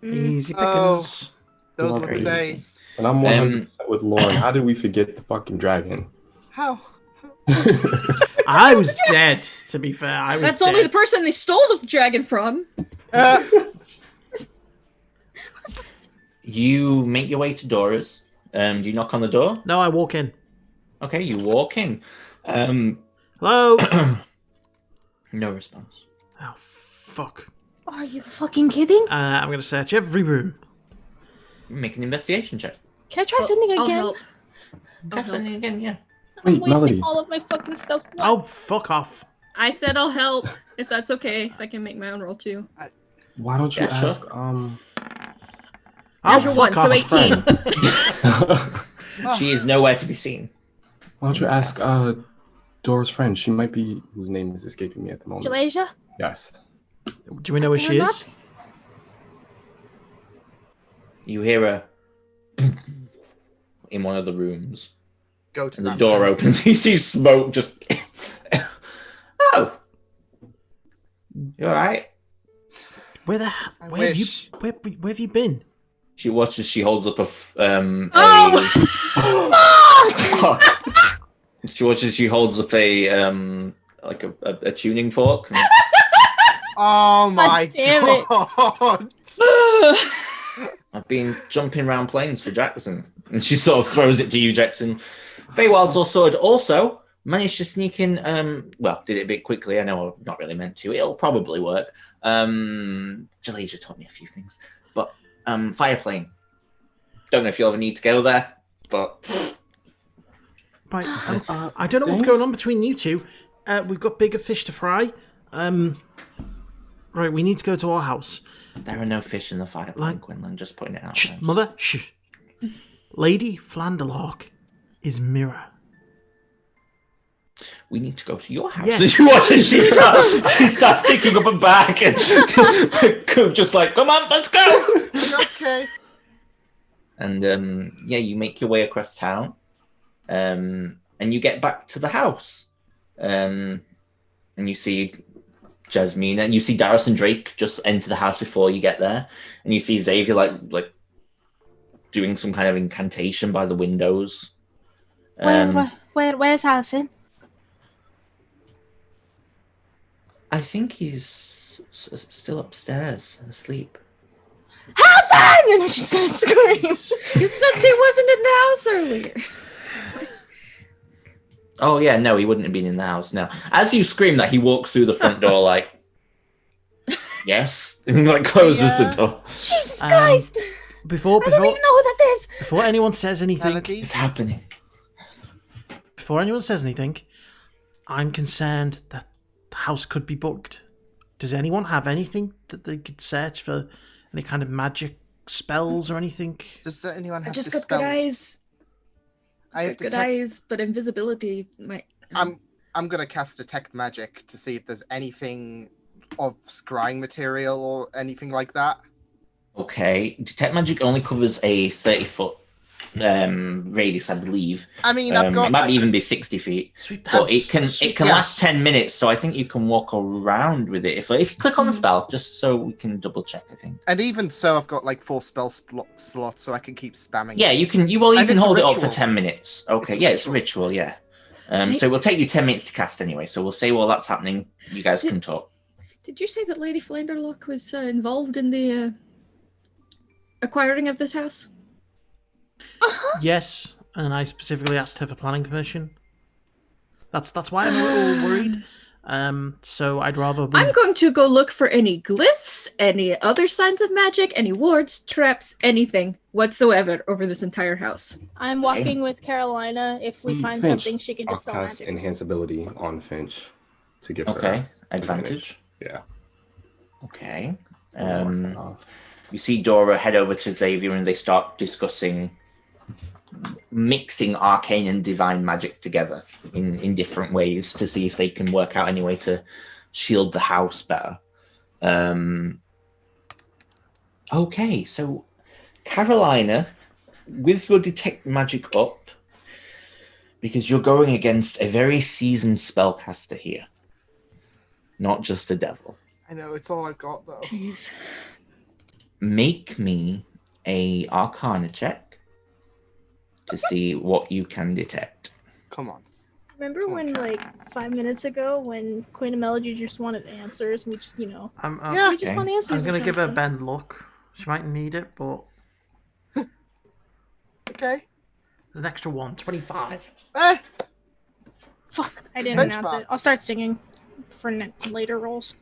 Easy Oh. pickings. Those were the Crazy. days. And I'm 100% with Lauren. How did we forget the fucking dragon? How? I was dead, to be fair. I was That's dead. only the person they stole the dragon from. You make your way to Dora's. Do you knock on the door? No, I walk in. Okay, you walk in. Hello? No response. Oh, fuck. Are you fucking kidding? I'm going to search every room. Make an investigation check. Can I try sending I'll again? help. Press something again, yeah. I'm Wait, wasting Melody. all of my fucking spells. Oh, fuck off. I said I'll help, if that's okay. If I can make my own roll too. Why don't you Yeah, sure. ask, Natural fuck one, so off. 18. She is nowhere to be seen. why don't you ask, Dora's friend? She might be, whose name is escaping me at the moment. Jalasia? Yes. Do we know where she Or is? not? You hear her in one of the rooms. Go to And the that door room. opens. You see smoke just. Oh! You alright? Where the I where have you wish. where have you been? She watches, she holds up a. She watches, she holds up a. Like a tuning fork. And Oh my damn it. god! I've been jumping around planes for Jackson. And she sort of throws it to you, Jackson. Feywild's also managed to sneak in, did it a bit quickly. I know I'm not really meant to. It'll probably work. Jalasia taught me a few things. But Fireplane. Don't know if you'll ever need to go there, but Right, I don't know what's going on between you two. We've got bigger fish to fry. Right, we need to go to our house. there are no fish in the Fireplane, Like- Quinlan. Just pointing it out. Shh, there. mother, shh. Lady Flanderlark is Mirror. We need to go to your house. Yes. And you watch as she starts picking up a bag and Coop just like, come on, let's go. Okay. And you make your way across town, and you get back to the house, and you see Jasmine, and you see Darius and Drake just enter the house before you get there, and you see Xavier like doing some kind of incantation by the windows. Where's Harrison? I think he's still upstairs asleep. Harrison! And she's gonna scream. You said he wasn't in the house earlier. Oh yeah, no, he wouldn't have been in the house. No, as you scream that, he walks through the front door like, yes, and like closes the door. Jesus Christ! Before I don't even know who that is. before anyone says anything, Melody? It's happening. I'm concerned that the house could be bugged. Does anyone have anything that they could search for? Any kind of magic spells or anything? Does anyone I have just to got good spell? eyes. I have Got good detect- eyes, but invisibility might. I'm gonna cast detect magic to see if there's anything of scrying material or anything like that. Okay, detect magic only covers a 30-foot radius, I believe. I mean, I've got. It might even be 60 feet, Sweep but that. it can Sweep yeah. last 10 minutes. So I think you can walk around with it if you click on the spell, just so we can double check. I think. And even so, I've got like 4 spell slots, so I can keep spamming. Yeah, you can. You And can it's a hold it up for ritual. 10 minutes. Okay, It's a yeah, it's a ritual. ritual. Yeah. So it will take you 10 minutes to cast anyway. So we'll say while that's happening, you guys can talk. Did you say that Lady Flanderlock was involved in the acquiring of this house? Yes, and I specifically asked her for planning permission. That's why I'm a little worried. So I'd rather be... I'm going to go look for any glyphs, any other signs of magic, any wards, traps, anything whatsoever over this entire house. I'm walking with Carolina. If we find Finch, something, she can I'll dispel cast magic. enhanceability on Finch. to give her Okay, advantage. Yeah. Okay. I'll mark that off. You see Dora head over to Xavier and they start discussing mixing arcane and divine magic together in different ways to see if they can work out any way to shield the house better. Okay, so Carolina, with your detect magic up, because you're going against a very seasoned spellcaster here, not just a devil. I know, it's all I've got, though. Jeez. Make me a Arcana check to see what you can detect. Come on. Remember when, like, 5 minutes ago, when Queen and Melody just wanted answers, and we just, Yeah. we just want answers. I'm going to give her a something. bend look. She might need it, but Okay. there's an extra one. 25. Eh, Fuck, I didn't Benchmark. announce it. I'll start singing for later rolls.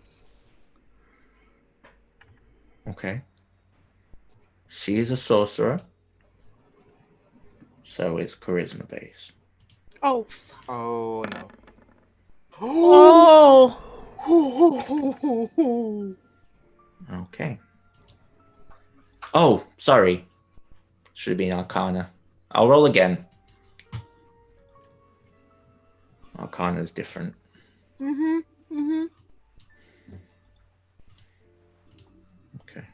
Okay. She is a sorcerer, so it's charisma based. Oh. oh no. Oh. Okay. Oh, sorry. Should have been Arcana. I'll roll again. Arcana's different. Okay.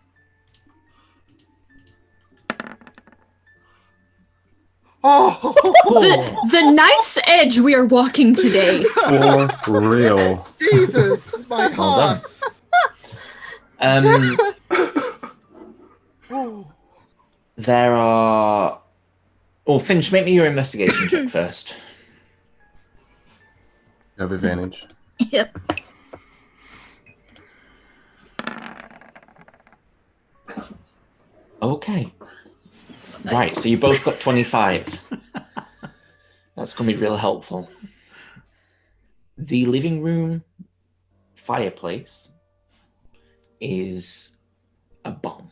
Oh, The knife's edge we are walking today. For real. Jesus, my Well heart. There are... Oh, Finch, make me your investigation check first. You have advantage. Yep. Okay. Right, so you both got 25. That's going to be real helpful. The living room fireplace is a bomb.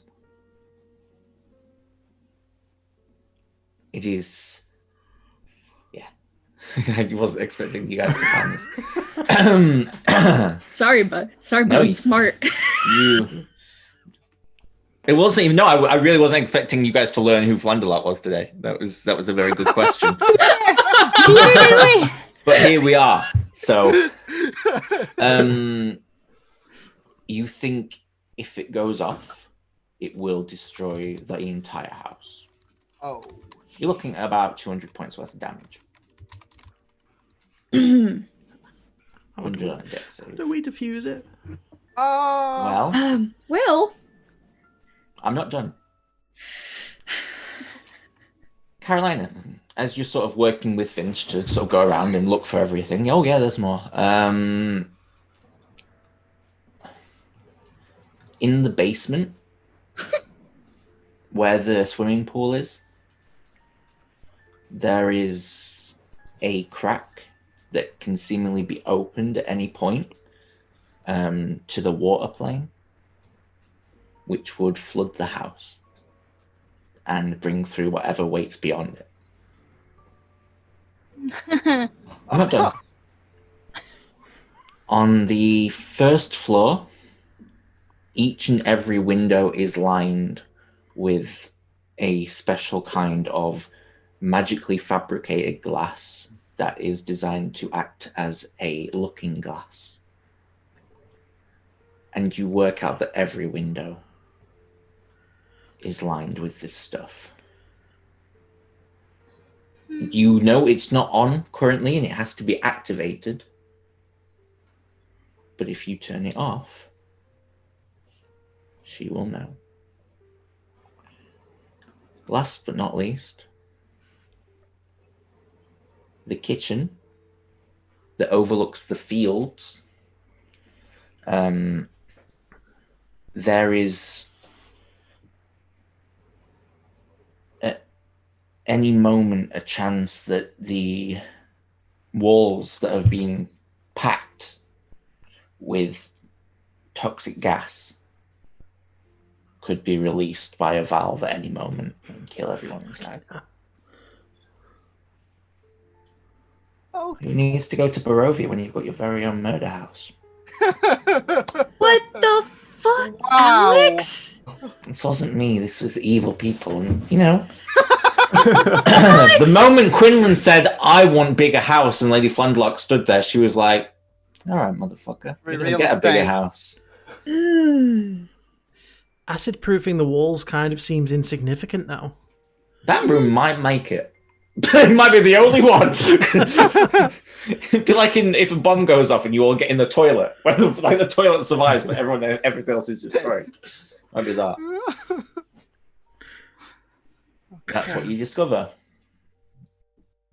It is... Yeah. I wasn't expecting you guys to find this. Sorry, bud. Sorry, No, but I'm you- smart. It wasn't even... No, I really wasn't expecting you guys to learn who Flandelot was today. That was a very good question. But here we are. So, you think if it goes off, it will destroy the entire house. Oh. You're looking at about 200 points worth of damage. How would 100 on a deck save. do we defuse it? Oh. Well, Well, I'm not done. Carolina, as you're sort of working with Finch to sort of go around and look for everything. Oh yeah, there's more. In the basement, where the swimming pool is, there is a crack that can seemingly be opened at any point to the water plane, which would flood the house and bring through whatever waits beyond it. I'm not done. On the first floor, each and every window is lined with a special kind of magically fabricated glass that is designed to act as a looking glass. And you work out that every window is lined with this stuff. You know it's not on currently and it has to be activated. But if you turn it off, she will know. Last but not least, the kitchen that overlooks the fields. There is at any moment a chance that the walls that have been packed with toxic gas could be released by a valve at any moment and kill everyone inside. Oh. Who needs to go to Barovia when you've got your very own murder house? What the fuck, Wow. Alex? This wasn't me. This was evil people, and the moment Quinlan said, "I want bigger house," and Lady Flandlock stood there, she was like, "All right, motherfucker, you're gonna Real get a bigger estate. house." Acid proofing the walls kind of seems insignificant now. That room might make it. It might be the only one. It'd be like if a bomb goes off and you all get in the toilet, where the toilet survives, but everything else is destroyed. Might be that. That's what you discover.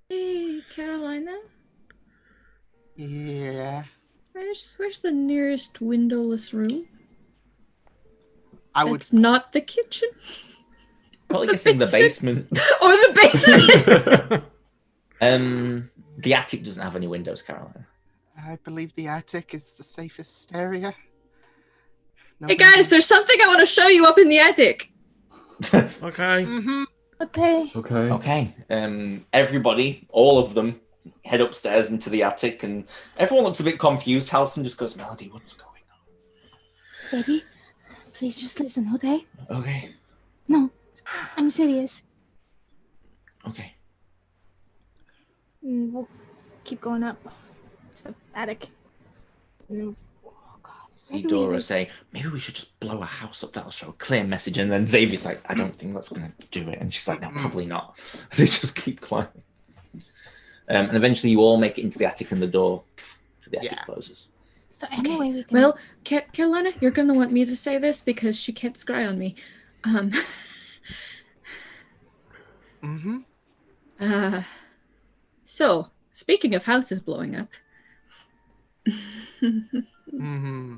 Hey, Carolina. Yeah. Where's the nearest windowless room? I would. It's not the kitchen. Probably guessing the basement. Or the basement. The attic doesn't have any windows, Caroline. I believe the attic is the safest area. Hey guys, there's something I want to show you up in the attic. Okay. Mm-hmm. Okay. Okay. Everybody, all of them, head upstairs into the attic, and everyone looks a bit confused. Halson just goes, "Melody, what's going on?" Baby, please just listen, okay? Okay. No, I'm serious. Okay. We'll keep going up to the attic. Oh, God. Where do we Eudora even- say, "Maybe we should just blow a house up. That'll show a clear message." And then Xavier's like, "I don't think that's going to do it." And she's like, "No, probably not." They just keep climbing. And eventually you all make it into the attic and the door to the attic closes. Is there any way we can... Well, Carolina, you're gonna want me to say this because she can't scry on me. So, speaking of houses blowing up. Mm-hmm.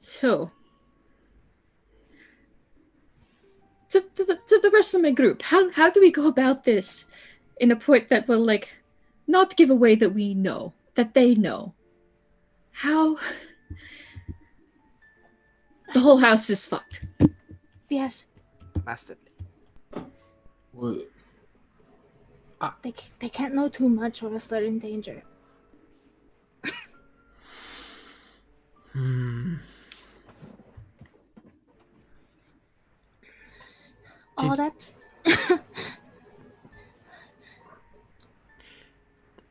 So, to the rest of my group, how do we go about this in a point that will, not give away that we know, that they know? How? The whole house is fucked. Yes, Massively. they can't know too much or else they're in danger. Oh, that's...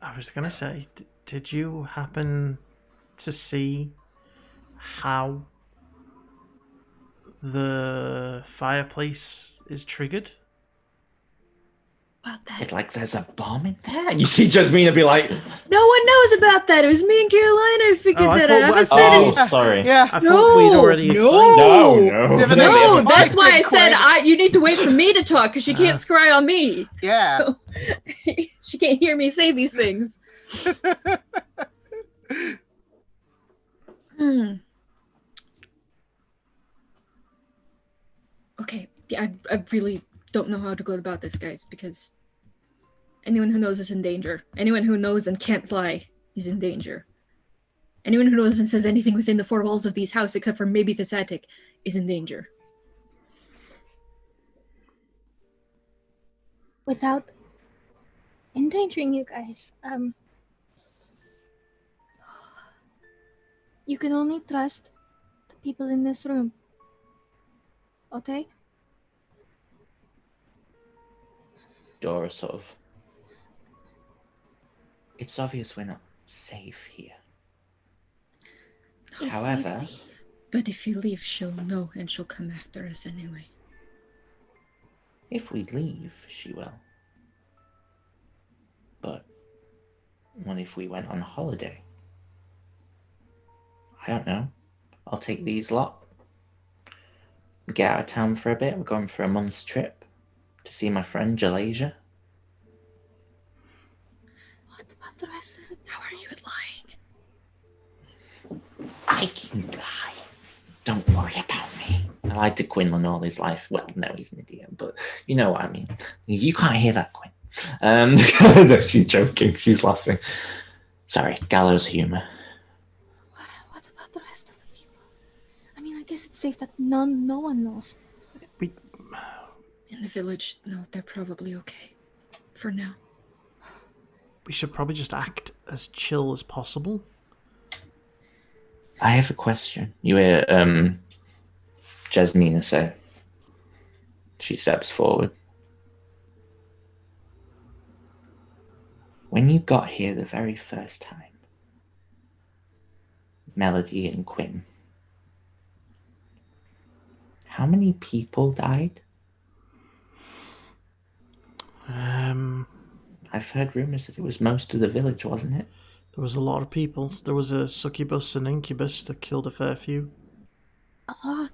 I was gonna say, did you happen to see how the fireplace is triggered? About that. It's like there's a bomb in there. You see Jasmina be like, No one knows about that. It was me and Carolina who figured Oh, I that thought- out. I I said thought- it. sorry. Yeah. I thought we'd already explained it. No. Yeah, but No, it's that's why I big said quick. you need to wait for me to talk because she can't scry on me. Yeah. She can't hear me say these things. Okay, yeah, I really don't know how to go about this, guys, because anyone who knows is in danger. Anyone who knows and can't lie is in danger. Anyone who knows and says anything within the four walls of these houses, except for maybe this attic, is in danger. Without endangering you guys, you can only trust the people in this room. Okay? Dora sort of. It's obvious we're not safe here. If we However, leave- But if you leave, she'll know and she'll come after us anyway. if we leave, she will. But what if we went on holiday? I don't know. I'll take these lot. We get out of town for a bit. We're going for a month's trip to see my friend Jalasia. What about the rest of the... How are you at lying? I can lie. Don't worry about me. I lied to Quinlan all his life. Well, no, he's an idiot, but you know what I mean. You can't hear that, Quinn. No, she's joking. She's laughing. Sorry, gallows humor. What about the rest of the people? I mean, I guess it's safe that no one knows. We, In the village, no, they're probably okay. For now. we should probably just act as chill as possible. I have a question. You hear Jasmina say. She steps forward. When you got here the very first time, Melody and Quinn, how many people died? I've heard rumors that it was most of the village, wasn't it? There was a lot of people. There was a succubus and incubus that killed a fair few. A lot.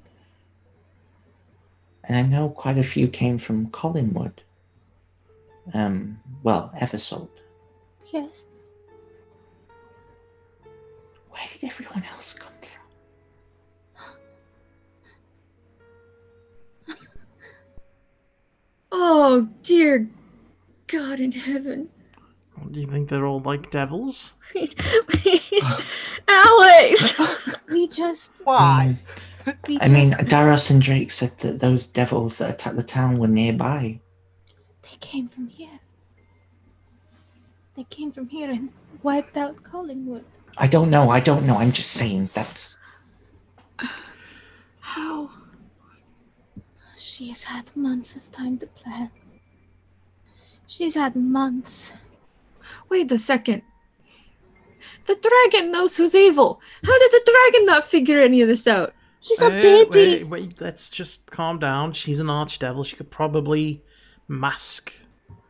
And I know quite a few came from Collinwood. Well, Eversalt. Yes. Where did everyone else come from? Oh, dear God in heaven. Do you think they're all like devils? Alex! We just. Why? I mean, Daros and Drake said that those devils that attacked the town were nearby. They came from here. They came from here and wiped out Collingwood. I don't know. I'm just saying that's... How? She has had months of time to plan. She's had months. Wait a second. The dragon knows who's evil. How did the dragon not figure any of this out? He's a baby. Wait, let's just calm down. She's an archdevil. She could probably mask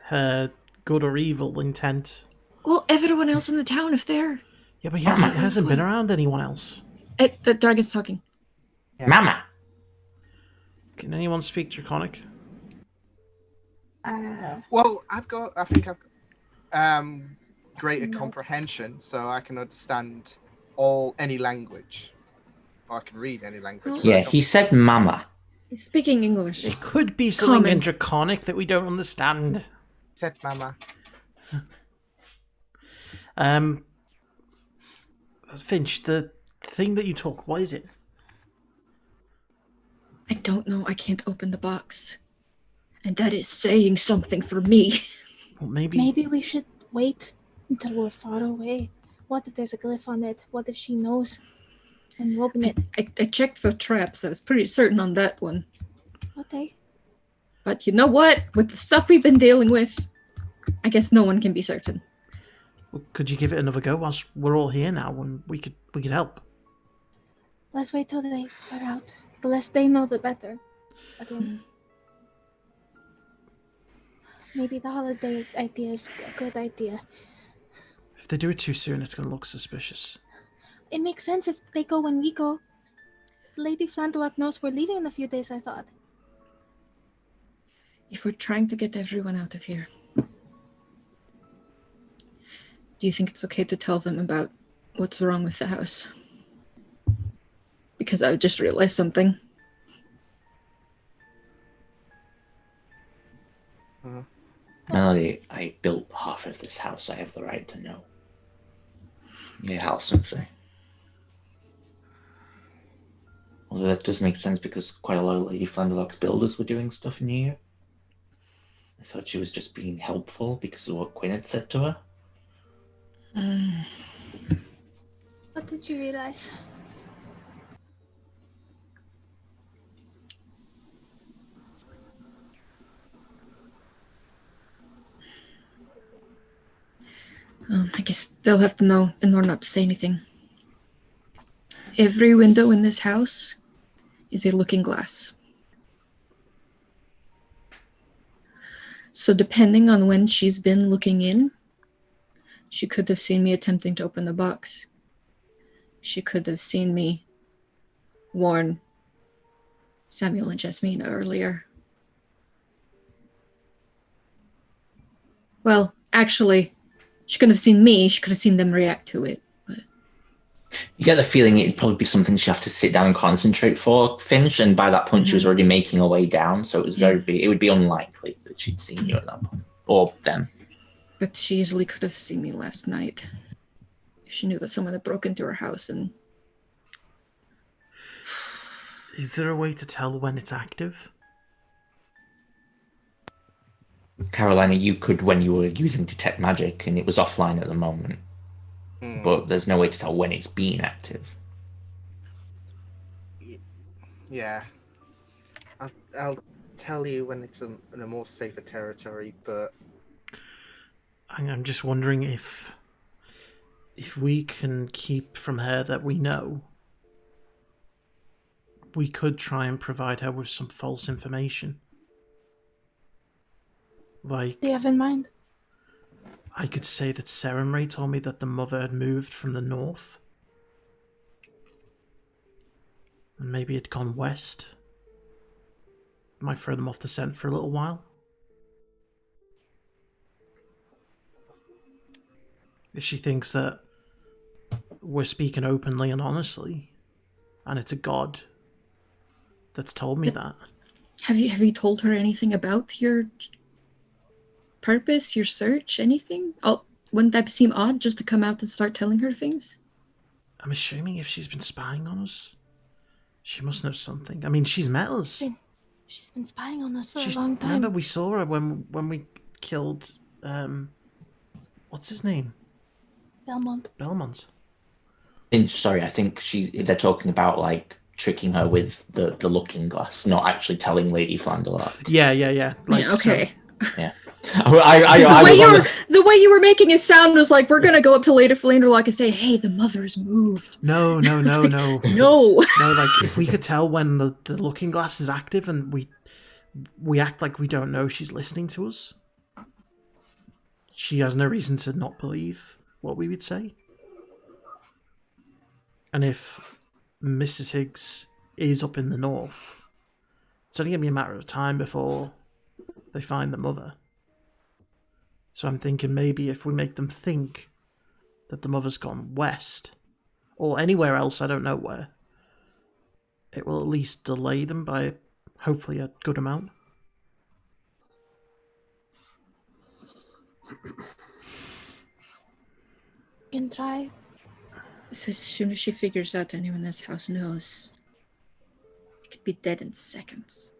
her good or evil intent. Well, everyone else in the town, if they're... Yeah, but he hasn't been around anyone else. The dragon's talking. Yeah. Mama! Can anyone speak Draconic? Well, I think I've got greater comprehension, so I can understand any language. Or I can read any language. Yeah, he said mama. He's speaking English. It could be something in Draconic that we don't understand. Said mama. Finch, the thing that you took, what is it? I don't know. I can't open the box. And that is saying something for me. Well, maybe we should wait until we're far away. What if there's a glyph on it? What if she knows when you open it? I checked for traps. I was pretty certain on that one. Okay. But you know what? With the stuff we've been dealing with, I guess no one can be certain. Well, could you give it another go whilst we're all here now and we could help? Let's wait till they are out. The less they know, the better. Again. Maybe the holiday idea is a good idea. If they do it too soon, it's going to look suspicious. It makes sense if they go when we go. Lady Flandelock knows we're leaving in a few days, I thought. If we're trying to get everyone out of here, do you think it's okay to tell them about what's wrong with the house? Because I just realized something. Melody, I built half of this house. I have the right to know. Yeah, how sensei. Although that does make sense because quite a lot of Lady Flandelock's builders were doing stuff in here. I thought she was just being helpful because of what Quinn had said to her. What did you realize? I guess they'll have to know in order not to say anything. Every window in this house is a looking glass. So depending on when she's been looking in, she could have seen me attempting to open the box. She could have seen me warn Samuel and Jasmina earlier. Well, actually, she could have seen me. She could have seen them react to it. But You get the feeling it'd probably be something she'd have to sit down and concentrate for, Finch, and by that point she was already making her way down, so it was it would be unlikely that she'd seen you at that point. Or them. But she easily could have seen me last night. If she knew that someone had broken into her house and... Is there a way to tell when it's active? Carolina, you could when you were using detect magic, and it was offline at the moment. But there's no way to tell when it's being active. Yeah. I'll tell you when it's in a more safer territory, but I'm just wondering if we can keep from her that we know, we could try and provide her with some false information. Like, Do you have in mind? I could say that Serenray told me that the mother had moved from the north. And maybe had gone west. Might throw them off the scent for a little while. If she thinks that we're speaking openly and honestly, and it's a god that's told me that. Have you told her anything about your purpose, your search, anything? Oh, wouldn't that seem odd just to come out and start telling her things? I'm assuming if she's been spying on us, she must know something. I mean, she's met us. She's been spying on us for a long time. Remember, we saw her when we killed, what's his name? Belmont. Sorry, I think they're talking about like tricking her with the looking glass, not actually telling Lady Flandelark. Yeah. Like, yeah, okay. So, yeah. The way you were making it sound was like, we're gonna go up to Lady Flandelark and say, hey, the mother's moved. No. No. No, like, if we could tell when the looking glass is active and we act like we don't know she's listening to us, she has no reason to not believe what we would say. And if Mrs. Higgs is up in the north, it's only going to be a matter of time before they find the mother. So I'm thinking maybe if we make them think that the mother's gone west, or anywhere else, I don't know where, it will at least delay them by hopefully a good amount. Can try. So as soon as she figures out anyone in this house knows, it could be dead in seconds.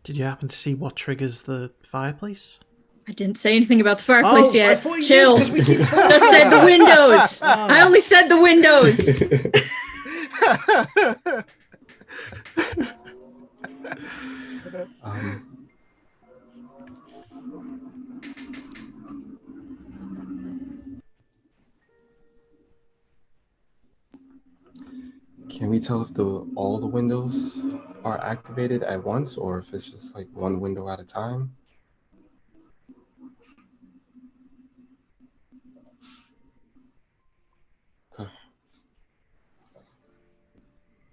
Did you happen to see what triggers the fireplace? I didn't say anything about the fireplace yet. I thought you Chill. did, 'cause we keep Just said the windows. I only said the windows. Can we tell if all the windows are activated at once, or if it's just like one window at a time? Okay.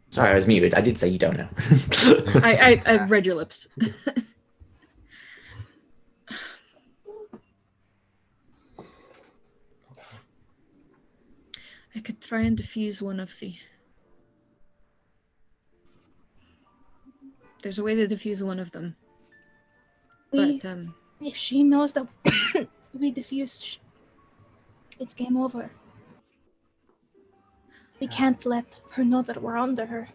Sorry, I was muted. I did say you don't know. I read your lips. I could try and defuse one of the... There's a way to defuse one of them. But, if she knows that we defuse, it's game over. We can't let her know that we're under her.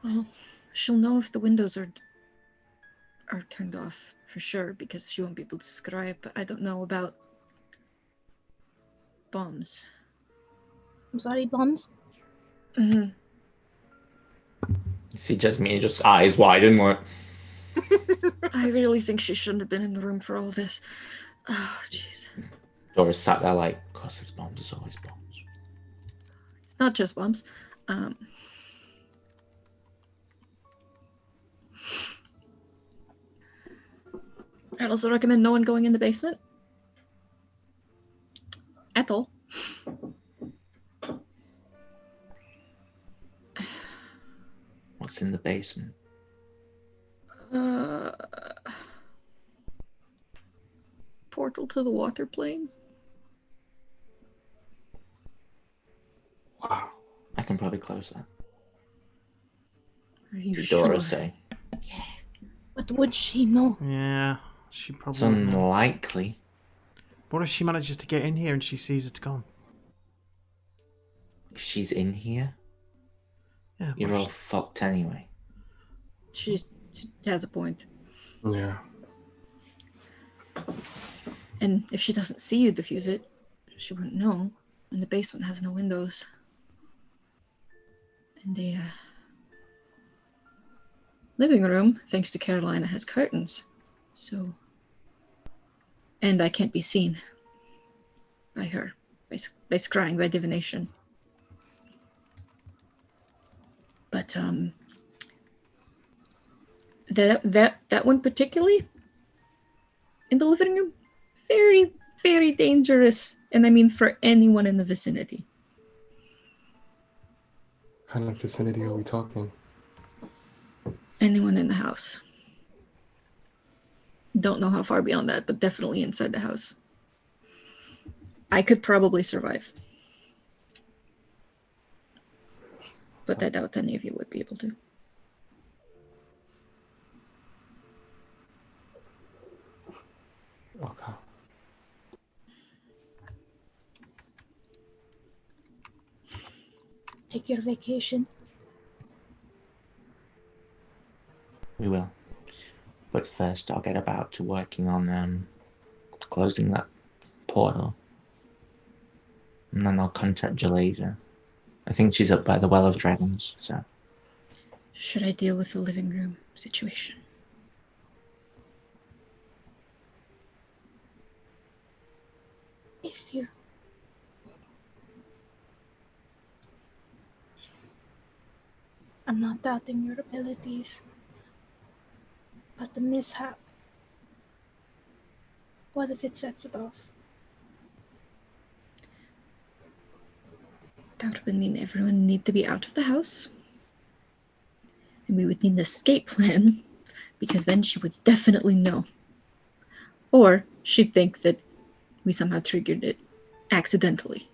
Well, she'll know if the windows are turned off for sure, because she won't be able to describe, but I don't know about bombs. I'm sorry, bombs? Mm-hmm. See Jasmine just eyes wide and like... I really think she shouldn't have been in the room for all this. Oh, jeez. Doris sat there like, of course there's bombs, there's always bombs. It's not just bombs. I'd also recommend no one going in the basement. At all. What's in the basement? Portal to the water plane. Wow. I can probably close that. Are you Did sure? Dora say? But would she know? Yeah, she probably It's wouldn't know. unlikely. What if she manages to get in here and she sees it's gone? If she's in here, Yeah, you're well, all fucked anyway. She has a point. Yeah. And if she doesn't see you defuse it, she wouldn't know. And the basement has no windows. And the living room, thanks to Carolina, has curtains. So... And I can't be seen by her, by scrying, by divination. But that one particularly in the living room, very, very dangerous. And I mean for anyone in the vicinity. What kind of vicinity are we talking? Anyone in the house. Don't know how far beyond that, but definitely inside the house. I could probably survive. But I doubt any of you would be able to. Okay. Take your vacation. We will. But first, I'll get about to working on closing that portal. And then I'll contact Jalasia. I think she's up by the Well of Dragons, so... Should I deal with the living room situation? If you... I'm not doubting your abilities. But the mishap... What if it sets it off? That would mean everyone would need to be out of the house. And we would need an escape plan, because then she would definitely know. Or she'd think that we somehow triggered it accidentally.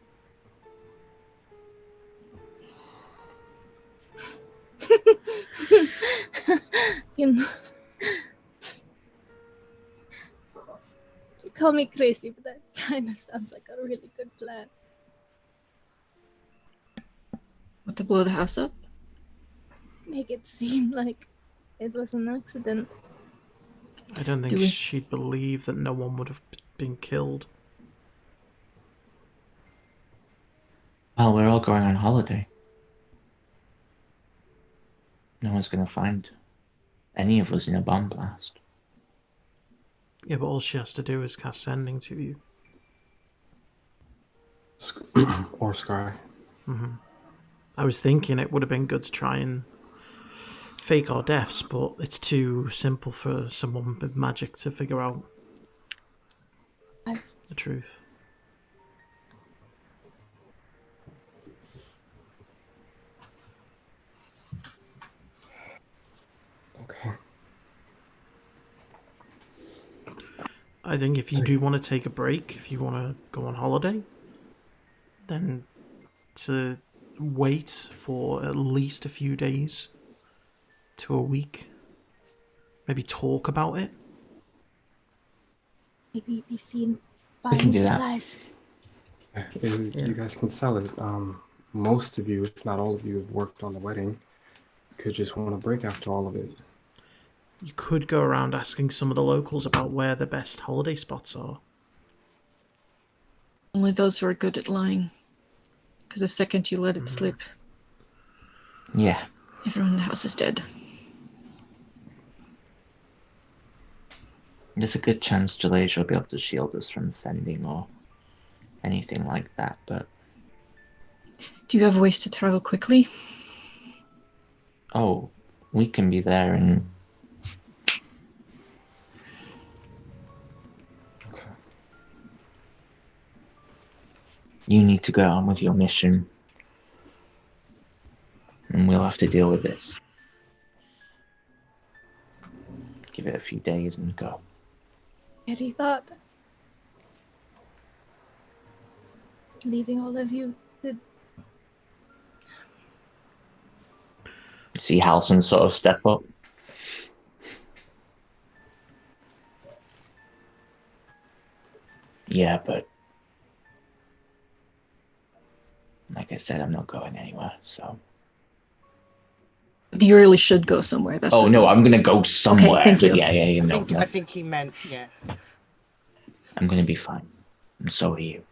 You know... You call me crazy, but that kind of sounds like a really good plan. What, to blow the house up? Make it seem like it was an accident. I don't think Do we- she'd believe that no one would have been killed. Well, we're all going on holiday. No one's going to find any of us in a bomb blast. Yeah, but all she has to do is cast sending to you. Or Scry. I was thinking it would have been good to try and fake our deaths, but it's too simple for someone with magic to figure out the truth. Okay. I think if you do want to take a break, if you want to go on holiday, then to wait for at least a few days to a week. Maybe talk about it. Maybe be seen We buying can do that. supplies. You guys can sell it. Most of you, if not all of you, have worked on the wedding. Could just want a break after all of it. You could go around asking some of the locals about where the best holiday spots are. Only those who are good at lying. Because the second you let it slip, Yeah. everyone in the house is dead. There's a good chance Jalasia will be able to shield us from sending or anything like that, but... Do you have ways to travel quickly? Oh, we can be there in... Okay. You need to go on with your mission. And we'll have to deal with this. Give it a few days and go. Scary thought. Leaving all of you. See Halson sort of step up. Yeah, but... like I said, I'm not going anywhere. So. You really should go somewhere. That's Oh no, I'm gonna go somewhere. thank you. But yeah, I think he meant, yeah. I'm gonna be fine, and so are you.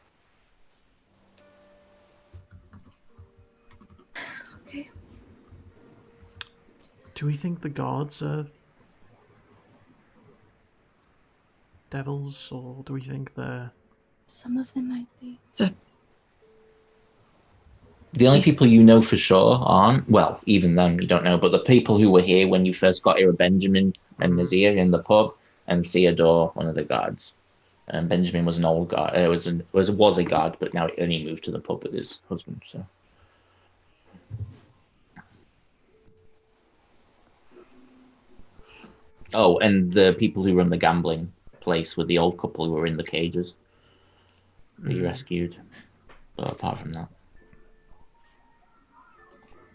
Okay. Do we think the guards are devils, or do we think they're... Some of them might be. The only people you know for sure aren't, well, even them you don't know, but the people who were here when you first got here are Benjamin and Nazir in the pub, and Theodore, one of the guards. And Benjamin was an old guard. Was a guard, but now he moved to the pub with his husband. So. Oh, and the people who run the gambling place were the old couple who were in the cages that you rescued. But apart from that,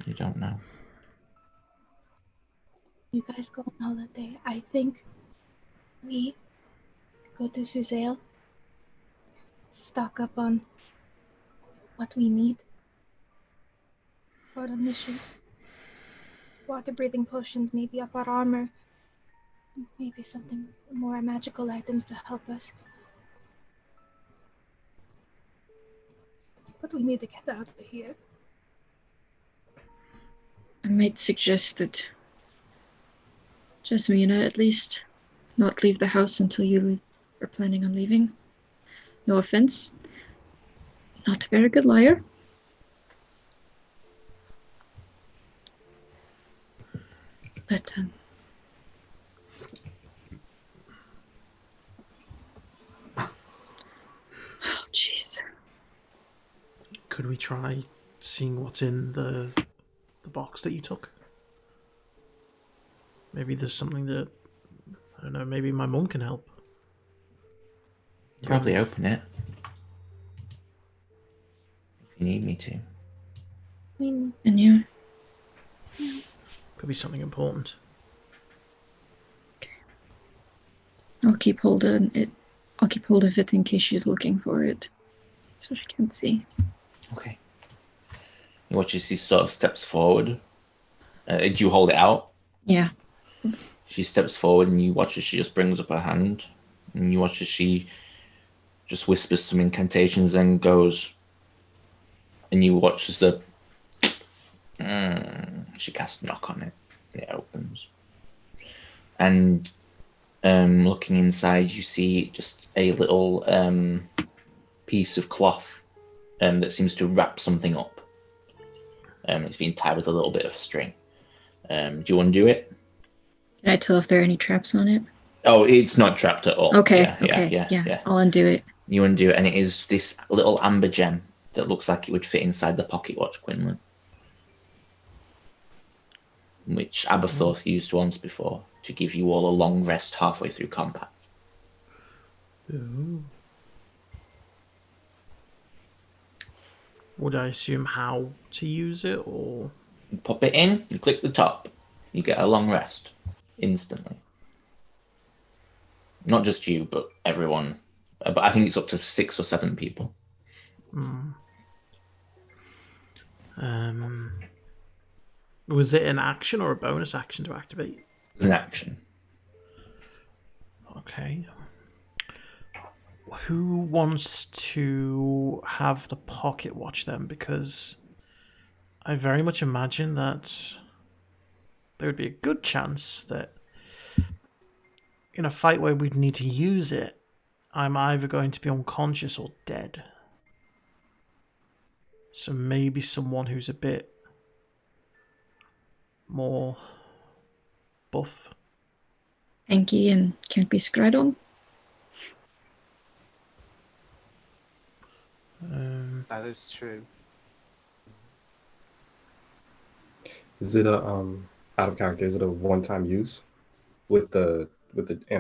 you don't know. You guys go on holiday. I think we go to Suzail, stock up on what we need for the mission. Water breathing potions, maybe up our armor, maybe something more magical items to help us. But we need to get out of here. I might suggest that Jasmina at least not leave the house until you are planning on leaving. No offense. Not a very good liar. But, oh, jeez. Could we try seeing what's in the box that you took? Maybe there's something that, I don't know, maybe my mum can help. Probably open it. If you need me to. I mean, And you? Could be something important. I'll keep hold of it. I'll keep hold of it in case she's looking for it, so she can't see. Okay. You watch as she sort of steps forward. Do you hold it out? Yeah. She steps forward, and you watch as she just brings up her hand, and you watch as she just whispers some incantations, and goes. And you watch as she casts knock on it. It opens, and looking inside, you see just a little piece of cloth that seems to wrap something up. It's been tied with a little bit of string. Do you undo it? Can I tell if there are any traps on it? Oh, it's not trapped at all. Okay. Yeah. I'll undo it. You undo it, and it is this little amber gem that looks like it would fit inside the pocket watch Quinlan, which Aberforth used once before to give you all a long rest halfway through combat. Ooh. Would I assume how to use it, or...? You pop it in, you click the top, you get a long rest instantly. Not just you, but everyone. But I think it's up to 6 or 7 people. Was it an action or a bonus action to activate? It's an action. Okay. Who wants to have the pocket watch then? Because I very much imagine that there would be a good chance that in a fight where we'd need to use it, I'm either going to be unconscious or dead. So maybe someone who's a bit more buff. Hanky and can't be scryed on. That is true. Is it a out of character? Is it a one-time use with the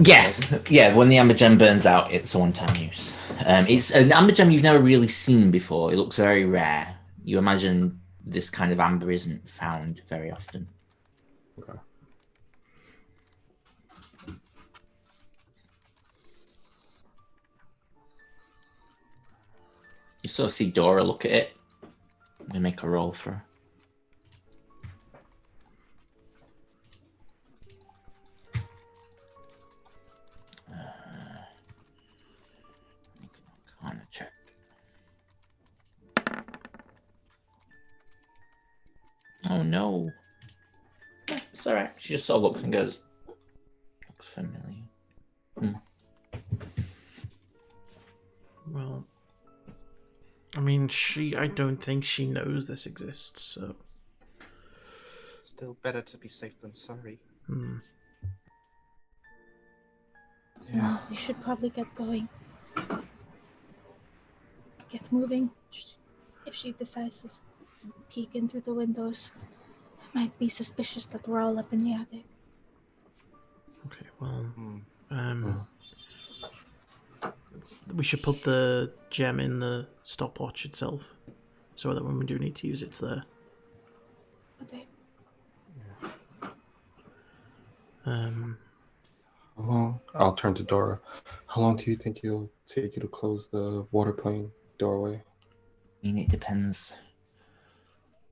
Yeah, yeah. When the amber gem burns out, it's a one-time use. It's an amber gem you've never really seen before. It looks very rare. You imagine this kind of amber isn't found very often. Okay. You sort of see Dora look at it, gonna make a roll for. Kind of check. Oh no. It's alright. She just sort of looks and goes, looks familiar. Well, I mean, I don't think she knows this exists, so. Still better to be safe than sorry. No, we should probably get going. Get moving. If she decides to peek in through the windows, it might be suspicious that we're all up in the attic. Okay, well, we should put the gem in the stopwatch itself, so that when we do need to use it, it's there. Okay. Well, I'll turn to Dora. How long do you think it'll take you to close the water plane doorway? I mean, it depends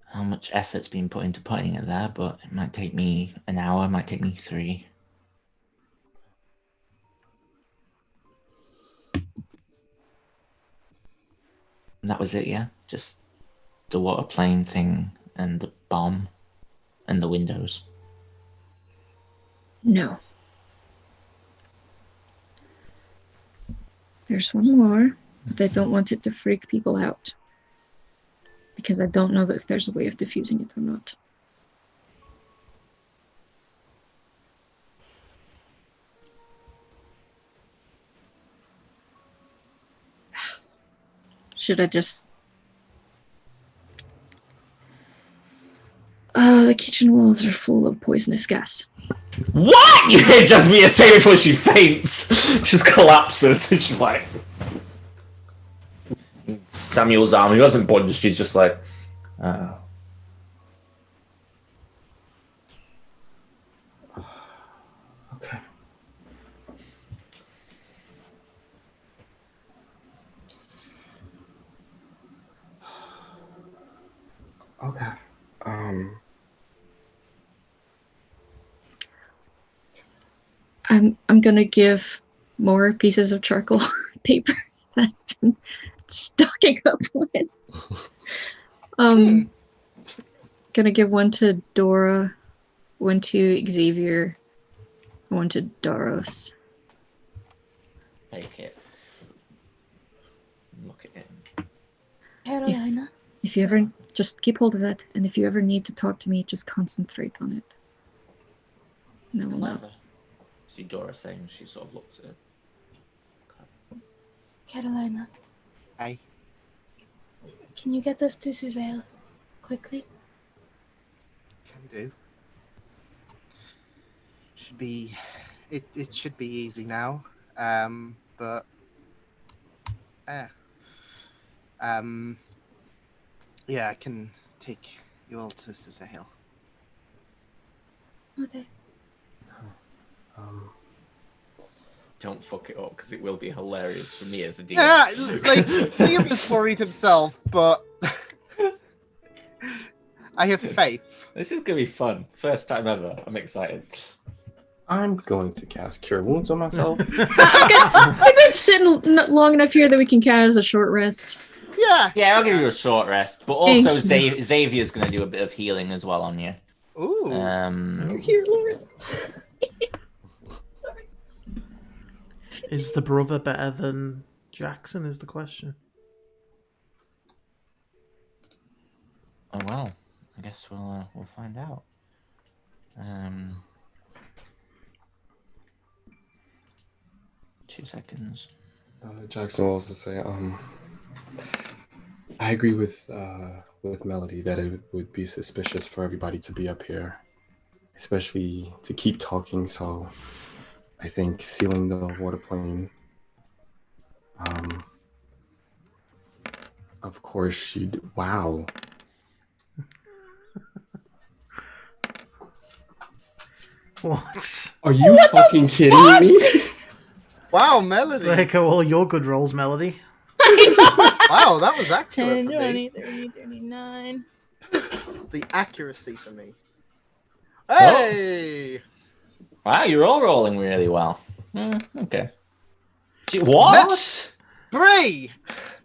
how much effort's been put into putting it there, but it might take me an hour, it might take me 3. And that was it, yeah? Just the water plane thing and the bomb and the windows. No. There's one more, but I don't want it to freak people out. Because I don't know if there's a way of diffusing it or not. Should I just... Oh, the kitchen walls are full of poisonous gas. What? You hear Jasmine say before she faints. She just collapses. She's like... Samuel's arm, he wasn't bunched, he's just like... Okay. Okay. I'm gonna give more pieces of charcoal paper that I've been stocking up with. Gonna give one to Dora, one to Xavier, one to Doros. Take it. Look at it. Carolina? If you ever, just keep hold of that, and if you ever need to talk to me, just concentrate on it. And I will know. See Dora saying, she sort of looks at it. Carolina, Hey. can you get us to Suzail quickly? Can do. Should be... It should be easy now. But... Yeah, I can take you all to Suzail. Okay. Don't fuck it up, because it will be hilarious for me as a DM. Yeah, like, Liam has worried himself, but... I have faith. This is going to be fun. First time ever. I'm excited. I'm going to cast Cure Wounds on myself. I've been sitting long enough here that we can count as a short rest. Yeah. Yeah, I'll give you a short rest. But also, Thank Xavier's going to do a bit of healing as well on you. Ooh. You're here, Laura. Is the brother better than Jackson, is the question. Oh, well. I guess we'll find out. 2 seconds. Jackson will also say, I agree with Melody that it would be suspicious for everybody to be up here, especially to keep talking. So I think sealing the water plane. Of course you'd. Wow. What? Are you fucking kidding me? Wow, Melody. There go all your good rolls, Melody. Wow, that was accurate 10, for 20, me. 30, 39. The accuracy for me. Hey! Wow, you're all rolling really well. Okay. What? Bree!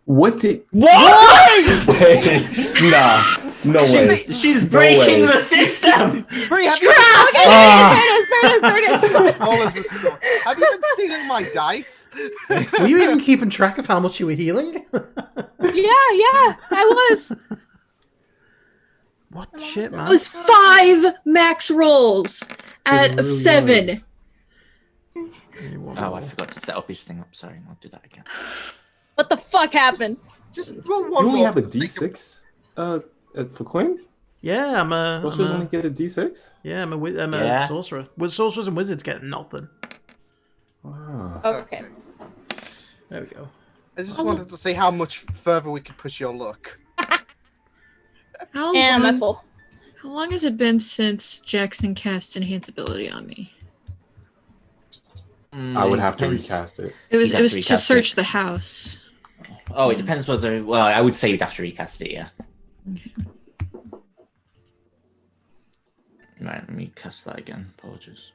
What did? What? Wait, nah, no way. She's No breaking way. the system. Bree, have you There it is. all is restored. Have you been stealing my dice? Were you even keeping track of how much you were healing? Yeah, I was. What the shit, man? It was 5 max rolls out really of 7. was. Oh, I forgot to set up his thing up. Sorry, I'll do that again. What the fuck happened? Just roll one You only more have a for the sake of- D6 for Queen? Yeah, I'm a. Sorcerers only get a D6? Yeah, I'm a Yeah. sorcerer. With sorcerers and wizards get nothing. Wow. Okay. There we go. I just wanted to see how much further we could push your luck. How And my long, full. how long has it been since Jackson cast Enhance ability on me? I would have to Depends. recast it. It was You'd have to to recast search it. the house. Oh, it depends whether. Well, I would say you'd have to recast it. Yeah. Okay. Right. Let me cast that again. Apologies.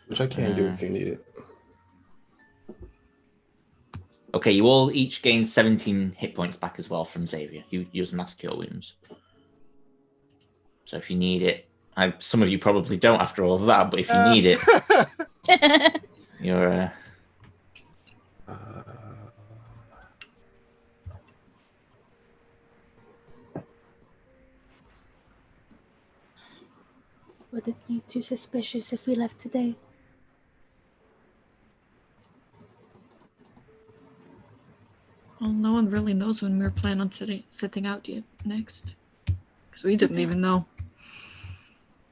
Which I can do if you need it. Okay, you all each gain 17 hit points back as well from Xavier. You use Mass Cure Wounds. So if you need it, some of you probably don't after all of that, but if you need it, you're. Would it be too suspicious if we left today? Well, no one really knows when we're planning on setting out yet next. Because we didn't even know.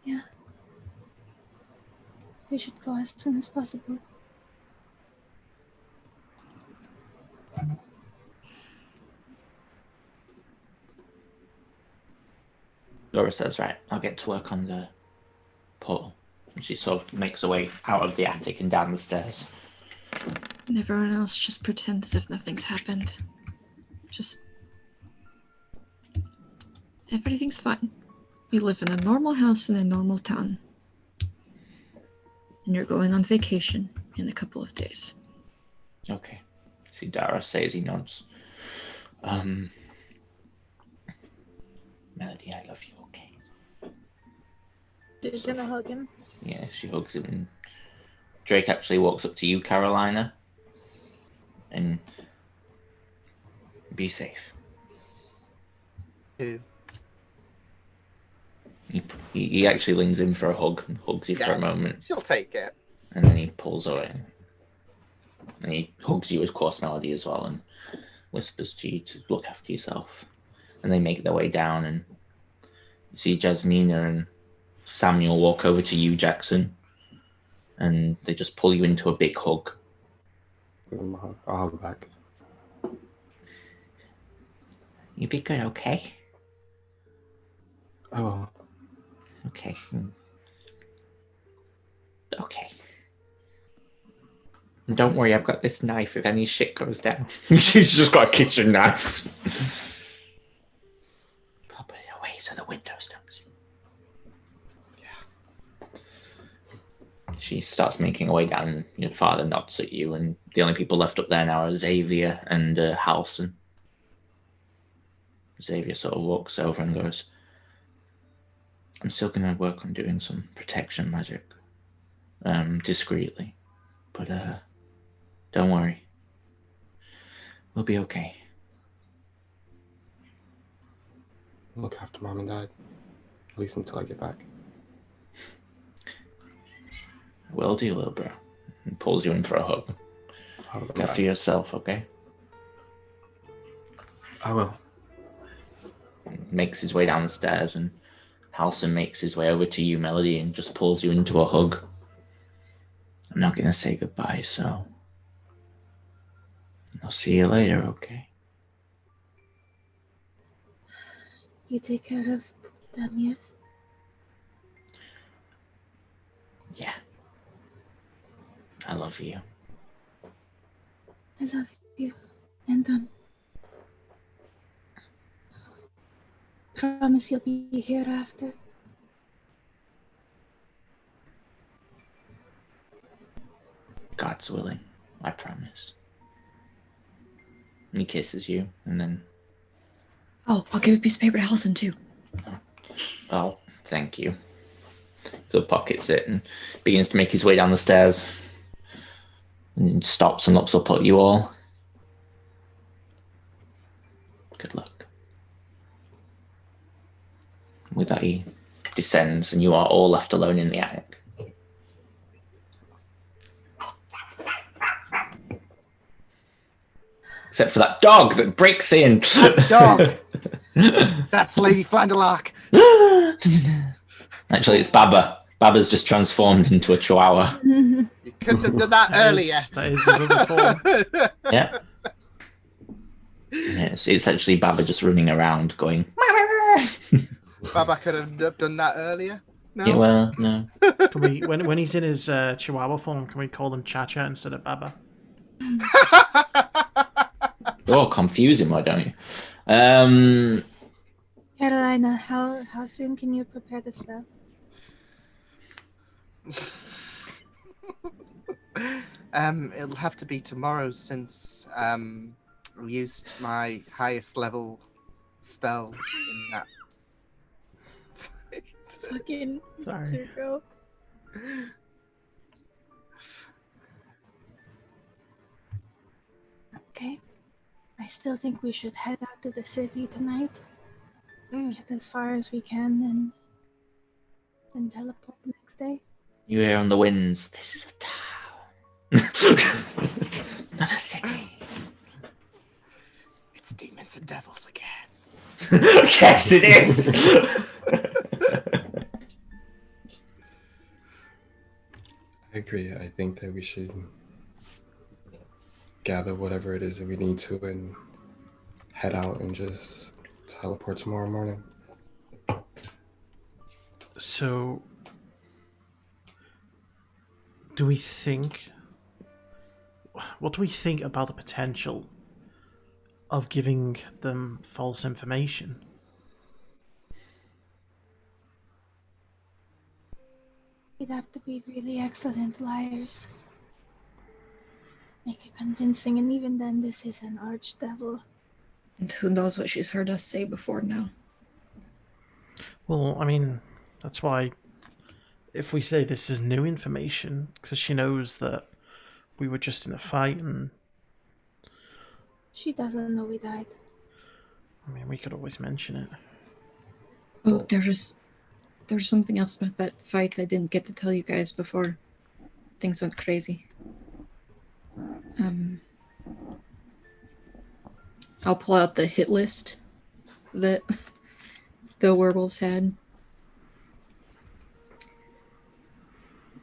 Yeah. We should go as soon as possible. Laura says, right, I'll get to work on the portal. And she sort of makes her way out of the attic and down the stairs. And everyone else just pretend as if nothing's happened. Just... everything's fine. You live in a normal house in a normal town. And you're going on vacation in a couple of days. Okay. See Dara says he nods. Melody, I love you, okay? She's gonna hug him. Yeah, she hugs him. And Drake actually walks up to you, Carolina. And be safe. Who? He actually leans in for a hug and hugs you for Yeah. a moment. She'll take it. And then he pulls away. And he hugs you, of course, Melody, as well, and whispers to you to look after yourself. And they make their way down, and you see Jasmina and Samuel walk over to you, Jackson, and they just pull you into a big hug. I'll hug back. You be good, okay? I will. Okay. Okay. And don't worry, I've got this knife if any shit goes down. She's just got a kitchen knife. I'll put it away so the windows don't see. Yeah. She starts making her way down, and your father nods at you, and the only people left up there now are Xavier and Halson. Xavier sort of walks over and goes, I'm still going to work on doing some protection magic. Discreetly. But, don't worry. We'll be okay. Look after Mom and Dad. At least until I get back. Will do, little bro. And pulls you in for a hug. I'll Look go after back. yourself, okay? I will. Makes his way down the stairs, and Halson makes his way over to you, Melody, and just pulls you into a hug. I'm not going to say goodbye, so I'll see you later, okay? You take care of them, yes? Yeah. I love you. I love you. And promise you'll be here after. God's willing, I promise. And he kisses you, and then, Oh, I'll give a piece of paper to Allison too. oh, thank you. So pockets it and begins to make his way down the stairs. And stops and looks up at you all. Good luck. With that, he descends, and you are all left alone in the attic. Except for that dog that breaks in. Dog. That's Lady Flanderlark. Actually, it's Baba. Baba's just transformed into a chihuahua. You couldn't have done that earlier. That is his other form. Yeah. Yes, it's actually Baba just running around going. Baba could have done that earlier. No. Yeah, well, no. Can we, when he's in his chihuahua form, can we call him Cha-Cha instead of Baba? Oh, confuse him, why don't you? Carolina, how soon can you prepare the stuff? It'll have to be tomorrow since I used my highest level spell in that fight. Fucking Sorry. Zuko. Okay. I still think we should head out to the city tonight. Get as far as we can and then teleport the next day. You hear on the winds, this is a town. Not a city. It's demons and devils again. Yes, it is. I agree. I think that we should gather whatever it is that we need to and head out and just teleport tomorrow morning. So, what do we think about the potential of giving them false information? We'd have to be really excellent liars. Make it convincing, and even then, this is an archdevil. And who knows what she's heard us say before now. Well, I mean, that's why if we say this is new information, because she knows that we were just in a fight, and She doesn't know we died. I mean, we could always mention it. Oh, there's something else about that fight I didn't get to tell you guys before things went crazy. I'll pull out the hit list that the werewolves had.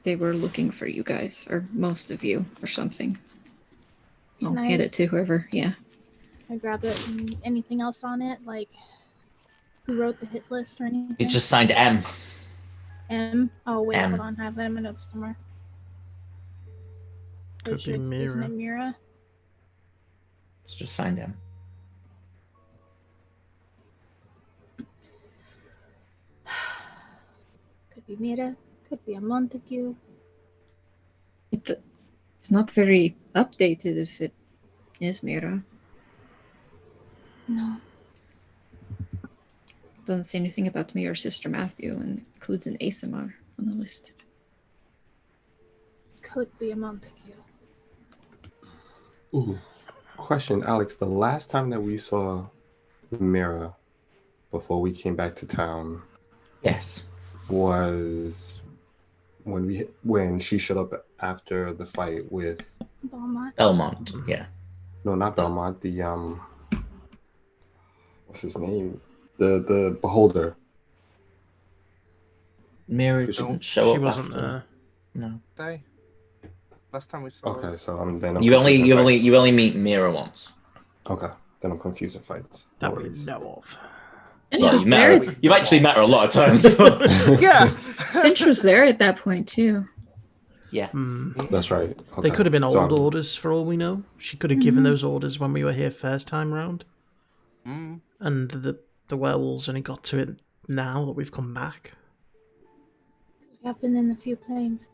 They were looking for you guys, or most of you, or something. I'll Can I- hand it to whoever, yeah. I grab it. And anything else on it? Like, who wrote the hit list or anything? It just signed M. M. Oh wait, M. hold on. I have that in my notes somewhere. Could be Isn't Mira. it Mira? It's just signed M. Could be Mira. Could be a Montague. It's not very updated if it is Mira. No. Doesn't say anything about me or Sister Matthew, and includes an ASMR on the list. Could be a Montague. Ooh. Question, Alex. The last time that we saw Mira before we came back to town Yes. was when she showed up after the fight with Belmont, yeah. no, not Belmont, the what's his name? The beholder. Mira didn't show up. She wasn't after. there. No. Say. Last time we saw her. Okay, so I'm then I'm You confusing fights. only meet Mira once. Okay, then I'm confusing fights. No That we worries. know of. Well, Intra's you've actually met her a lot of times. Yeah. Intra's there at that point too. Yeah. That's right. They Okay. could have been So old I'm- orders for all we know. She could have given those orders when we were here first time round. Mm. And the the werewolves only got to it now that we've come back? We have been in a few planes.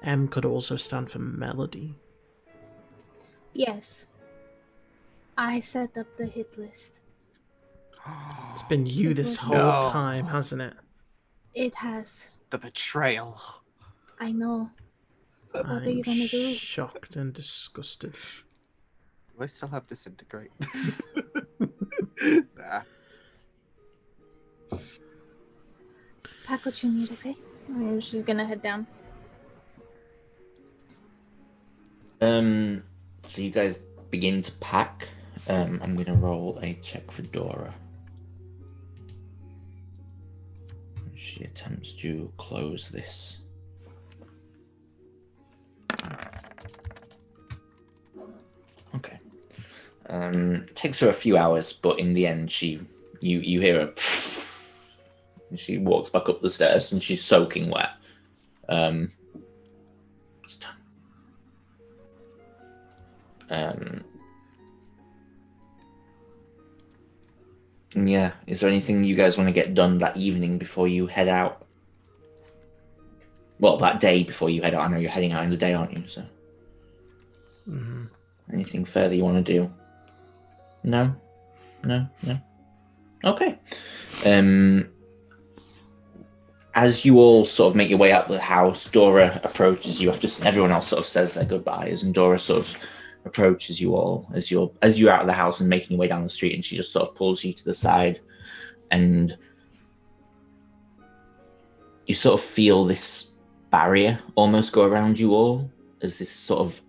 M could also stand for melody. Yes. I set up the hit list. It's been you It this was whole No. time, hasn't it? It has. The betrayal. I know. What are you gonna do? Shocked and disgusted. Do I still have disintegrate? Nah. Pack what you need, okay? And she's gonna head down. So you guys begin to pack. I'm gonna roll a check for Dora. She attempts to close this. Okay. Takes her a few hours, but in the end, you hear her. And she walks back up the stairs, and she's soaking wet. It's done. Yeah, is there anything you guys want to get done that evening before you head out? Well, that day before you head out. I know you're heading out in the day, aren't you? So, anything further you want to do? No. Okay. As you all sort of make your way out of the house, Dora approaches you after everyone else sort of says their goodbyes, and Dora sort of approaches you all as you're out of the house and making your way down the street, and she just sort of pulls you to the side, and you sort of feel this barrier almost go around you all as this sort of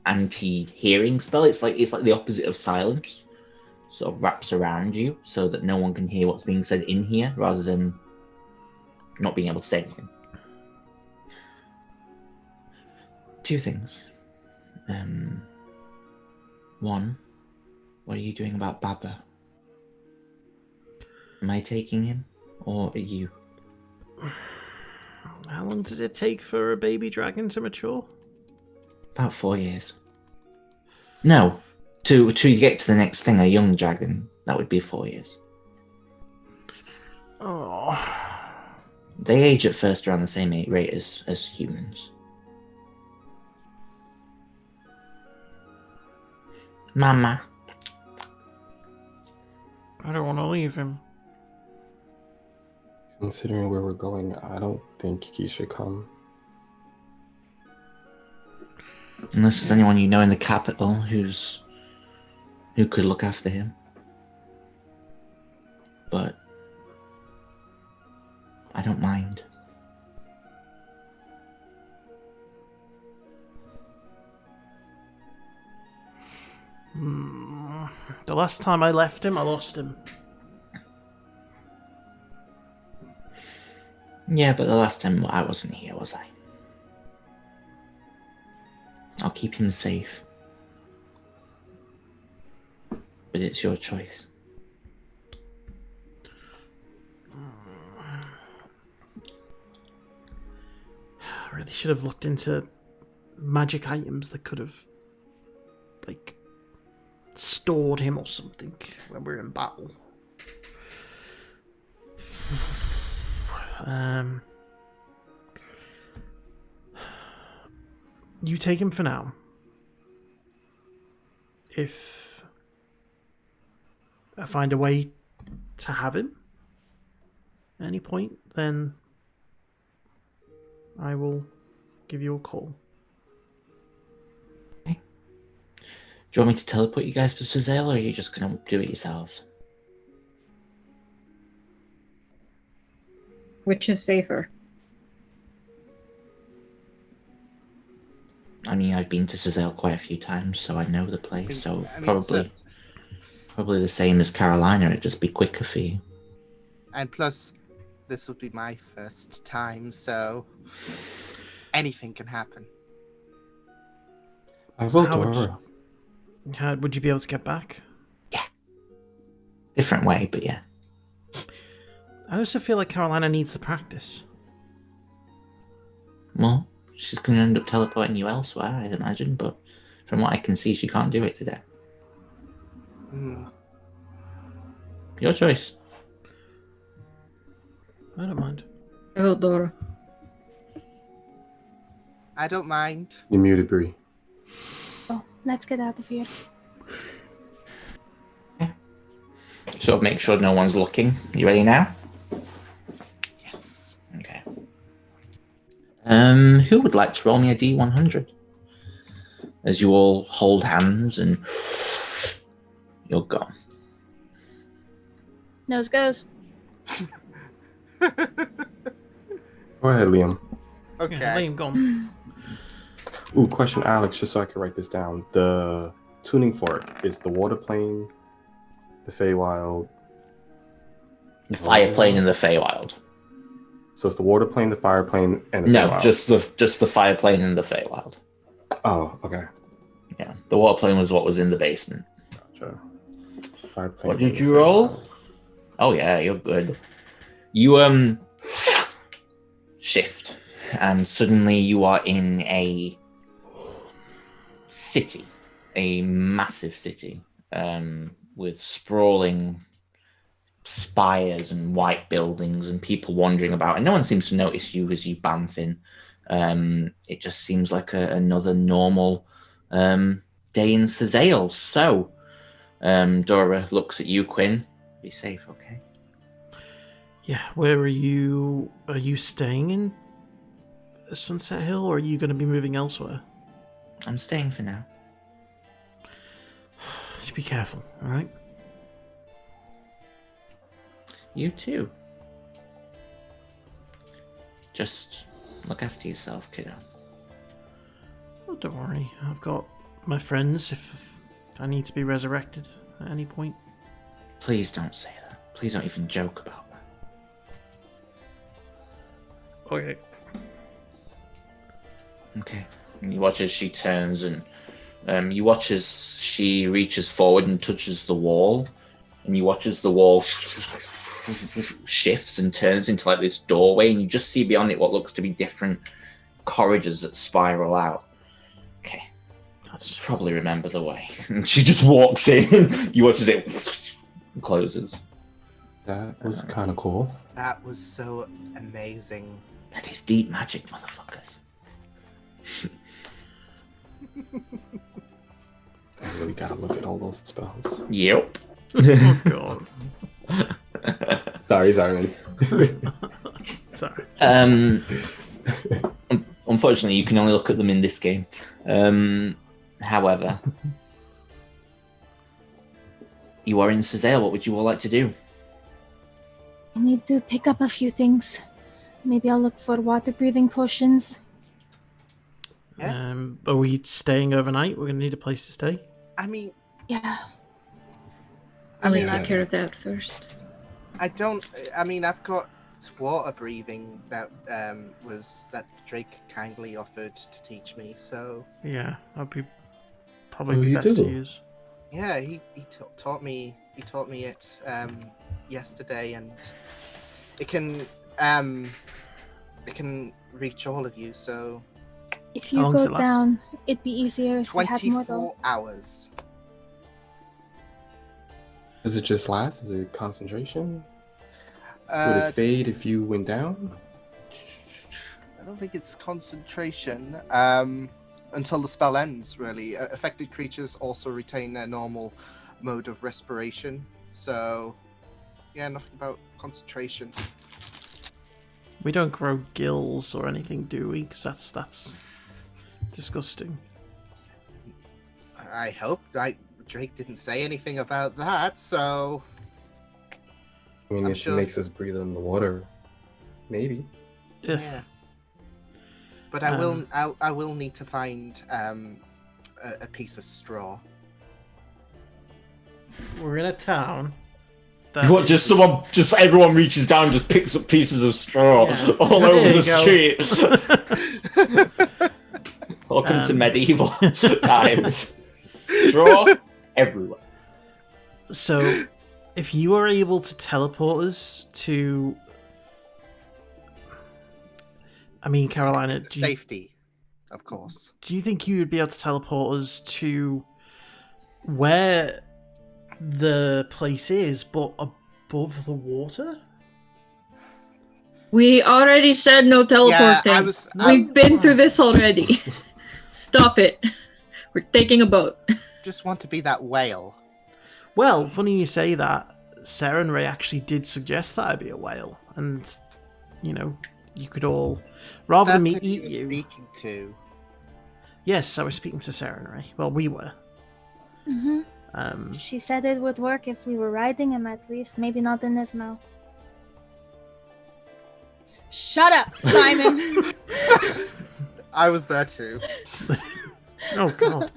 anti-hearing spell. It's like the opposite of silence, sort of wraps around you so that no one can hear what's being said in here, rather than not being able to say anything. Two things. One, what are you doing about Baba? Am I taking him, or are you? How long does it take for a baby dragon to mature? About 4 years. No, to get to the next thing, a young dragon, that would be 4 years. Oh. They age at first around the same rate as humans. Mama. I don't want to leave him. Considering where we're going, I don't think he should come. Unless there's anyone you know in the capital who could look after him. But I don't mind. The last time I left him, I lost him. Yeah, but the last time I wasn't here, was I? I'll keep him safe. But it's your choice. I really should have looked into magic items that could have, like, stored him or something when we're in battle. You take him for now. If I find a way to have him at any point, then I will give you a call. Okay. Do you want me to teleport you guys to Suzail, or are you just going to do it yourselves? Which is safer? I mean, I've been to Suzail quite a few times, so I know the place. So I mean, probably the same as Carolina. It'd just be quicker for you. And plus, this would be my first time, so anything can happen. I vote How would Dora. How would you be able to get back? Different way, but yeah. I also feel like Carolina needs the practice. Well, she's going to end up teleporting you elsewhere, I'd imagine, but from what I can see, she can't do it today. Hmm. Your choice. I don't mind. I vote Dora. I don't mind. You muted, Bree. Oh, let's get out of here. Sort of make sure no one's looking. You ready now? Yes. Okay. Who would like to roll me a D100? As you all hold hands and you're gone. Nose goes. Go ahead, Liam. Okay. Yeah, Liam, go on. Ooh, question, Alex, just so I can write this down. The tuning fork is the water plane, the Feywild. The fire plane and the Feywild. So it's the water plane, the fire plane, and the No, Feywild. just the fire plane and the Feywild. Oh, okay. Yeah, the water plane was what was in the basement. Gotcha. Fire plane. What did and the you roll? Feywild. Oh yeah, you're good. You shift, and suddenly you are in a city, a massive city, with sprawling spires and white buildings and people wandering about, and no one seems to notice you as you bamf in. It just seems like another normal day in Sazale. So, Dora looks at you, Quinn. Be safe, okay? Yeah, where are you? Are you staying in Sunset Hill, or are you going to be moving elsewhere? I'm staying for now. Just be careful, all right? You too. Just look after yourself, kiddo. Oh, don't worry, I've got my friends if I need to be resurrected at any point. Please don't say that. Please don't even joke about that. Okay. Okay. And you watch as she turns, and you watch as she reaches forward and touches the wall, and you watch as the wall shifts and turns into like this doorway, and you just see beyond it what looks to be different corridors that spiral out. Okay. That's Probably remember the way. And she just walks in. You watch as it closes. That was kind of cool. That was so amazing. That is deep magic, motherfuckers. I really gotta look at all those spells. Yep. oh god. Sorry, Simon. Sorry. Unfortunately, you can only look at them in this game. However, you are in Sazale. What would you all like to do? I need to pick up a few things. Maybe I'll look for water-breathing potions. Yeah. Are we staying overnight? We're going to need a place to stay. I mean, Yeah. I'll mean, take care of that first. I've got water breathing that Drake kindly offered to teach me. So Yeah, that'd be probably Oh, be you best to do? use. yeah, he taught me. He taught me it yesterday, and it can reach all of you. So If How you long does go it last? down, it'd be easier if we had more 24 though. hours. Does it just last? Is it concentration? Would Uh, it fade if you went down? I don't think it's concentration. Until the spell ends, really. Affected creatures also retain their normal mode of respiration. So, yeah, nothing about concentration. We don't grow gills or anything, do we? Because that's disgusting. I hope. Drake didn't say anything about that, so I mean, I'm if sure- it makes us breathe in the water, maybe. Ugh. yeah. But I will need to find a piece of straw. We're in a town. What? Just everyone reaches down and just picks up pieces of straw Yeah. all There over you the go. street. Welcome to Um, medieval times. Straw everywhere. So, if you are able to teleport us to, I mean, Carolina, do you, Safety, of course. do you think you would be able to teleport us to where the place is, but above the water? We already said no teleporting. We've been through this already. Stop it. We're taking a boat. Just want to be that whale. Well, funny you say that. Sarah and Ray actually did suggest that I be a whale, and you could all, rather than me That's who eat you were you. speaking to. Yes, I was speaking to Sarah and Ray. Well, we were. Mm-hmm. She said it would work if we were riding him at least. Maybe not in his mouth. Shut up, Simon. I was there too. Oh God.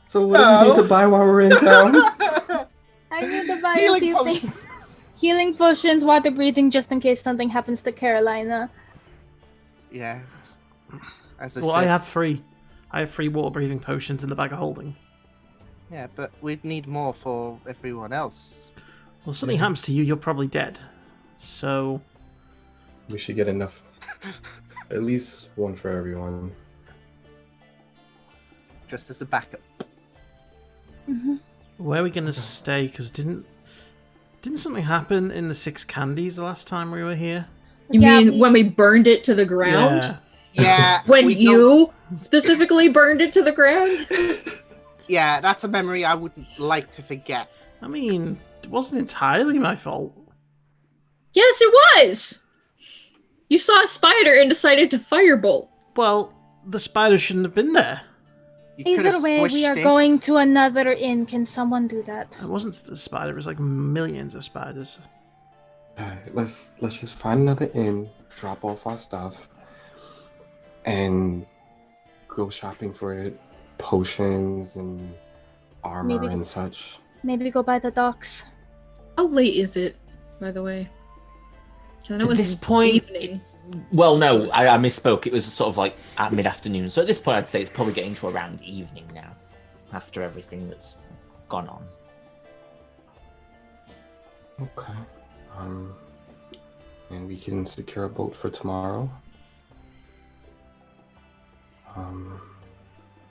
So what do we need to buy while we're in town? I need to buy Healing a few potions. things. Healing potions, water breathing, just in case something happens to Carolina. Yeah. As I Well, said. I have 3. I have 3 water breathing potions in the bag of holding. Yeah, but we'd need more for everyone else. Well, if something happens to you, you're probably dead. So We should get enough. At least one for everyone. Just as a backup. Mm-hmm. where are we gonna stay? Because didn't something happen in the 6 candies the last time we were here? You mean when we burned it to the ground? Yeah. Yeah. When we you specifically burned it to the ground? Yeah, that's a memory I wouldn't like to forget. I mean, it wasn't entirely my fault. Yes, it was! You saw a spider and decided to firebolt. Well, the spider shouldn't have been there. You could have Either way, we squished are it. going to another inn. Can someone do that? It wasn't the spider. It was like millions of spiders. Alright, let's just find another inn, drop off our stuff, and go shopping for potions and armor Maybe. and such. Maybe go by the docks. How late is it, by the way? 'Cause I know At it's this point, evening. well, no, I misspoke. It was sort of like at mid-afternoon. So at this point, I'd say it's probably getting to around evening now, after everything that's gone on. Okay. And we can secure a boat for tomorrow.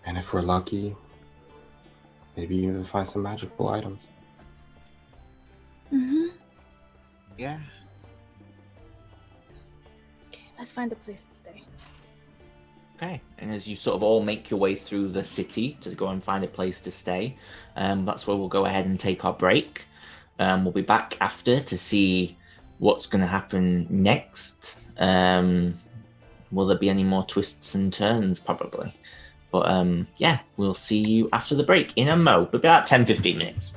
And if we're lucky, maybe even find some magical items. Mm-hmm. Yeah. Okay, let's find a place to stay. Okay, and as you sort of all make your way through the city to go and find a place to stay, that's where we'll go ahead and take our break. We'll be back after to see what's going to happen next. Will there be any more twists and turns? Probably. But yeah, we'll see you after the break in a mo. About 10-15 minutes.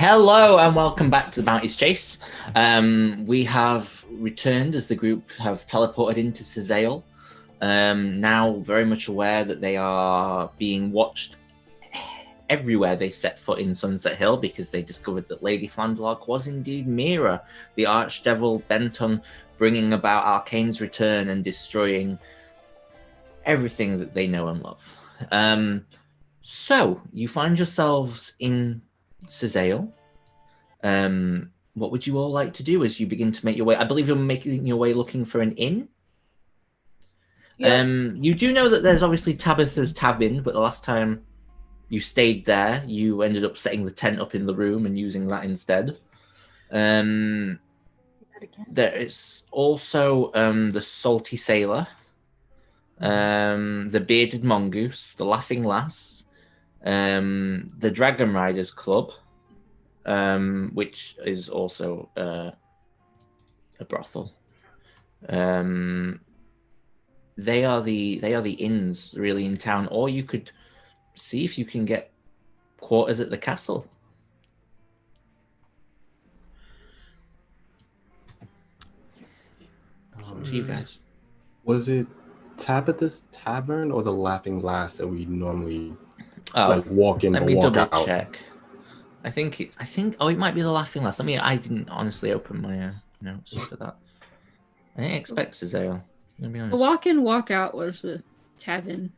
Hello and welcome back to the Bounties Chase. We have returned as the group have teleported into Cezale. Now very much aware that they are being watched everywhere they set foot in Sunset Hill because they discovered that Lady Flandlark was indeed Mira, the archdevil bent on bringing about Arcane's return and destroying everything that they know and love. So you find yourselves in Cezale. What would you all like to do as you begin to make your way? I believe you're making your way looking for an inn. Yep. You do know that there's obviously Tabitha's Tavern, but the last time you stayed there, you ended up setting the tent up in the room and using that instead. There is also the Salty Sailor, the Bearded Mongoose, the Laughing Lass, the Dragon Riders Club, which is also a brothel. They are the inns really in town, or you could see if you can get quarters at the castle. Up to you guys. Was it Tabitha's Tavern or the Laughing Lass that we normally walk in let or me walk double out? check. I think it might be the Laughing Lass. I didn't honestly open my notes for that. I didn't expect Cesare. To be The honest. walk in, walk out was the tavern.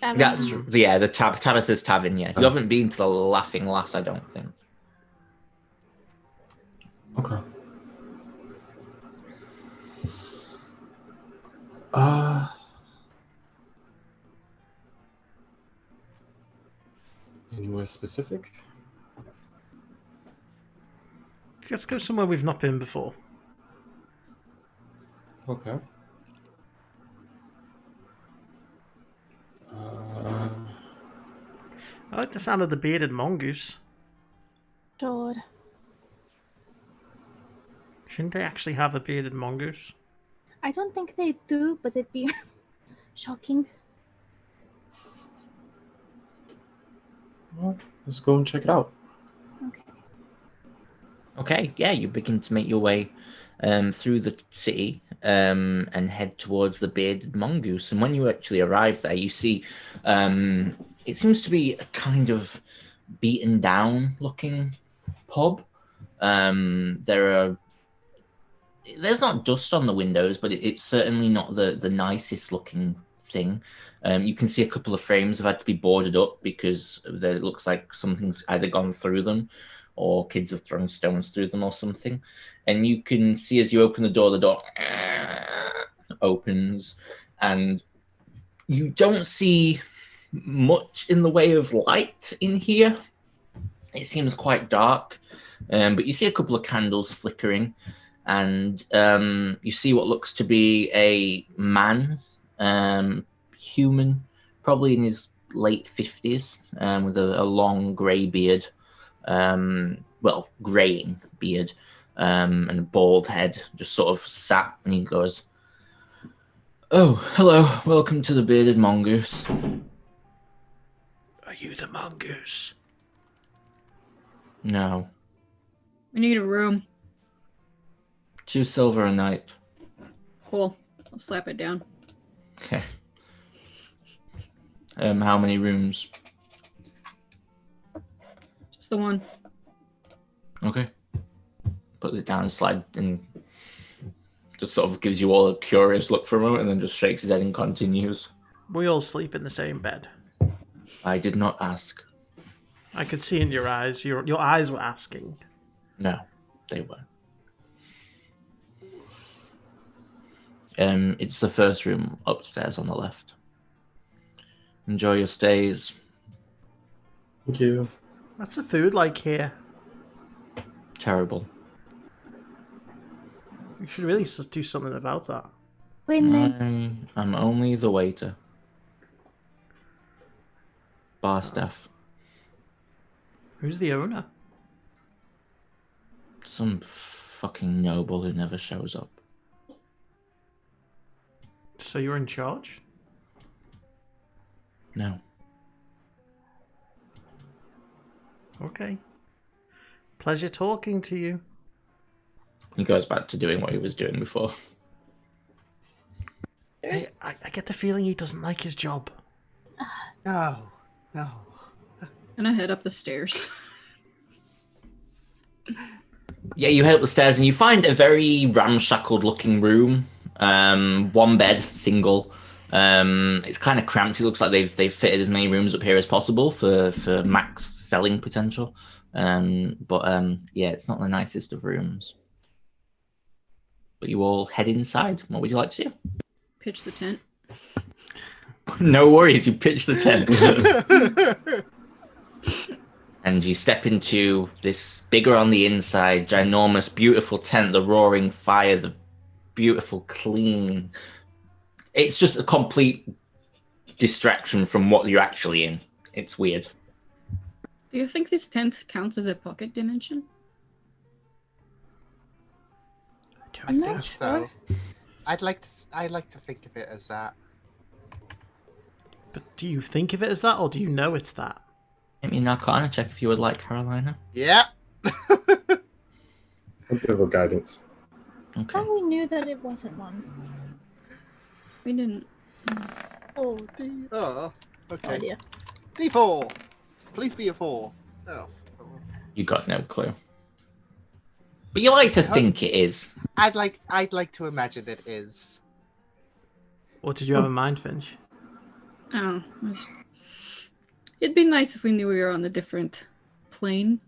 That's the Tabitha's Tavern. Yeah, you haven't been to the Laughing Lass, I don't think. Okay. Anywhere specific? Let's go somewhere we've not been before. Okay. I like the sound of the bearded mongoose. Sure. Shouldn't they actually have a bearded mongoose? I don't think they do, but it'd be shocking. Well, let's go and check it out. Okay. Okay, yeah, you begin to make your way through the city and head towards the bearded mongoose. And when you actually arrive there, you see it seems to be a kind of beaten down looking pub. There's not dust on the windows, but it's certainly not the nicest looking thing. You can see a couple of frames have had to be boarded up because it looks like something's either gone through them or kids have thrown stones through them or something. And you can see as you open the door opens, and you don't see much in the way of light in here. It seems quite dark, but you see a couple of candles flickering, and you see what looks to be a man, human, probably in his late 50s, with a long grey beard, greying beard, and a bald head, just sort of sat, and he goes, "Oh, hello, welcome to the Bearded Mongoose." Are you the mongoose? No. We need a room. 2 silver a night. Cool. I'll slap it down. Okay. How many rooms? Just the one. Okay. Put it down and slide, and just sort of gives you all a curious look for a moment, and then just shakes his head and continues. We all sleep in the same bed. I did not ask. I could see in your eyes. Your eyes were asking. No, they weren't. It's the first room upstairs on the left. Enjoy your stays. Thank you. What's the food like here? Terrible. We should really do something about that. When I'm only the waiter. Bar staff. Who's the owner? Some fucking noble who never shows up. So you're in charge? No. Okay. Pleasure talking to you. He goes back to doing what he was doing before. I get the feeling he doesn't like his job. No. And I head up the stairs. Yeah, you head up the stairs and you find a very ramshackled looking room. One bed, single. It's kind of cramped. It looks like they've fitted as many rooms up here as possible for max selling potential. Yeah, it's not the nicest of rooms. But you all head inside. What would you like to do? Pitch the tent. No worries, you pitch the tent. And you step into this bigger on the inside, ginormous, beautiful tent, the roaring fire, the beautiful, clean. It's just a complete distraction from what you're actually in. It's weird. Do you think this tent counts as a pocket dimension? I think so. I'd like to think of it as that. But do you think of it as that, or do you know it's that? Give me an Arcana check if you would like, Carolina. Yeah. A bit of a guidance. Okay. Oh, we knew that it wasn't one. We didn't. Oh, No okay. idea. D4. Please be a 4. Oh. You got no clue. But you like to think it is. I'd like to imagine it is. What did you have in mind, Finch? Oh, it'd be nice if we knew we were on a different plane,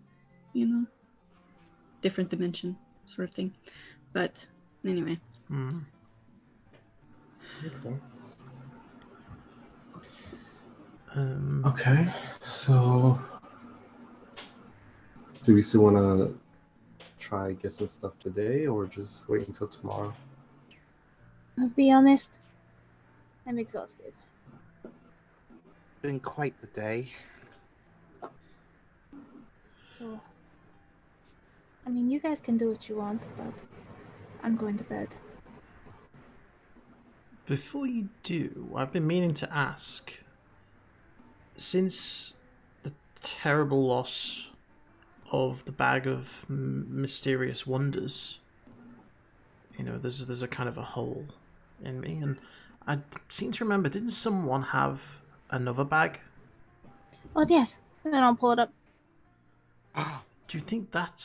you know, different dimension, sort of thing. But anyway. Hmm. Okay. Um, Okay, so do we still want to try get some stuff today, or just wait until tomorrow? I'll be honest. I'm exhausted. Been quite the day. So, I mean, you guys can do what you want, but I'm going to bed. Before you do, I've been meaning to ask. Since the terrible loss of the bag of mysterious wonders, you know, there's a kind of a hole in me, and I seem to remember, didn't someone have another bag? Oh, yes. And I'll pull it up. Do you think that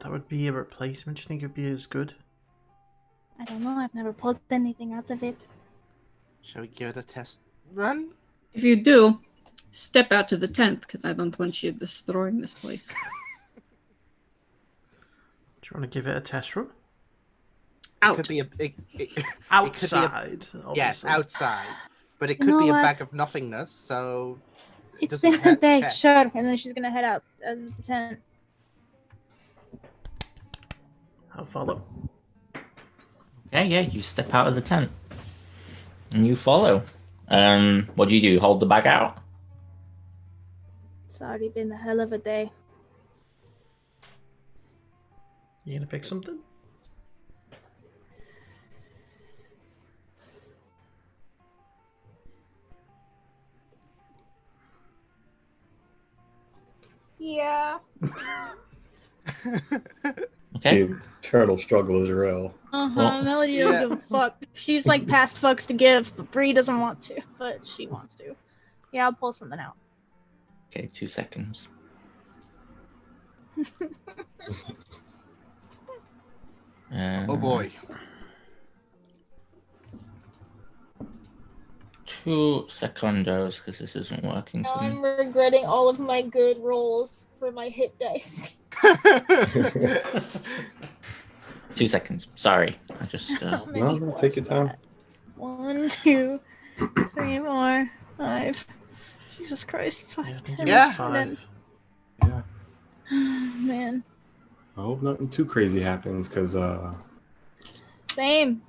would be a replacement? Do you think it would be as good? I don't know. I've never pulled anything out of it. Shall we give it a test run? If you do, step out to the tent, because I don't want you destroying this place. Do you want to give it a test run? Out. Could be a Outside. yes, obviously. outside. But it could You know be a what? bag of nothingness, so It's doesn't been a hurt to day, check. sure. And then she's gonna head out of the tent. I'll follow. Okay, yeah, you step out of the tent. And you follow. What do? Hold the bag out? It's already been a hell of a day. You gonna pick something? Yeah. Okay. The eternal struggle is real. Well, Melody yeah. don't give a fuck. She's like past fucks to give, but Bree doesn't want to, but she wants to. Yeah, I'll pull something out. Okay, 2 seconds. Oh boy. 2 secondos, because this isn't working for me. regretting all of my good rolls for my hit dice. 2 seconds. Sorry. I just... No, take your time. 1, 2, 3, 4, 5. Jesus Christ, 5. Yeah, I think 10, Yeah. it was 5. Yeah. Man, I hope nothing too crazy happens, because same.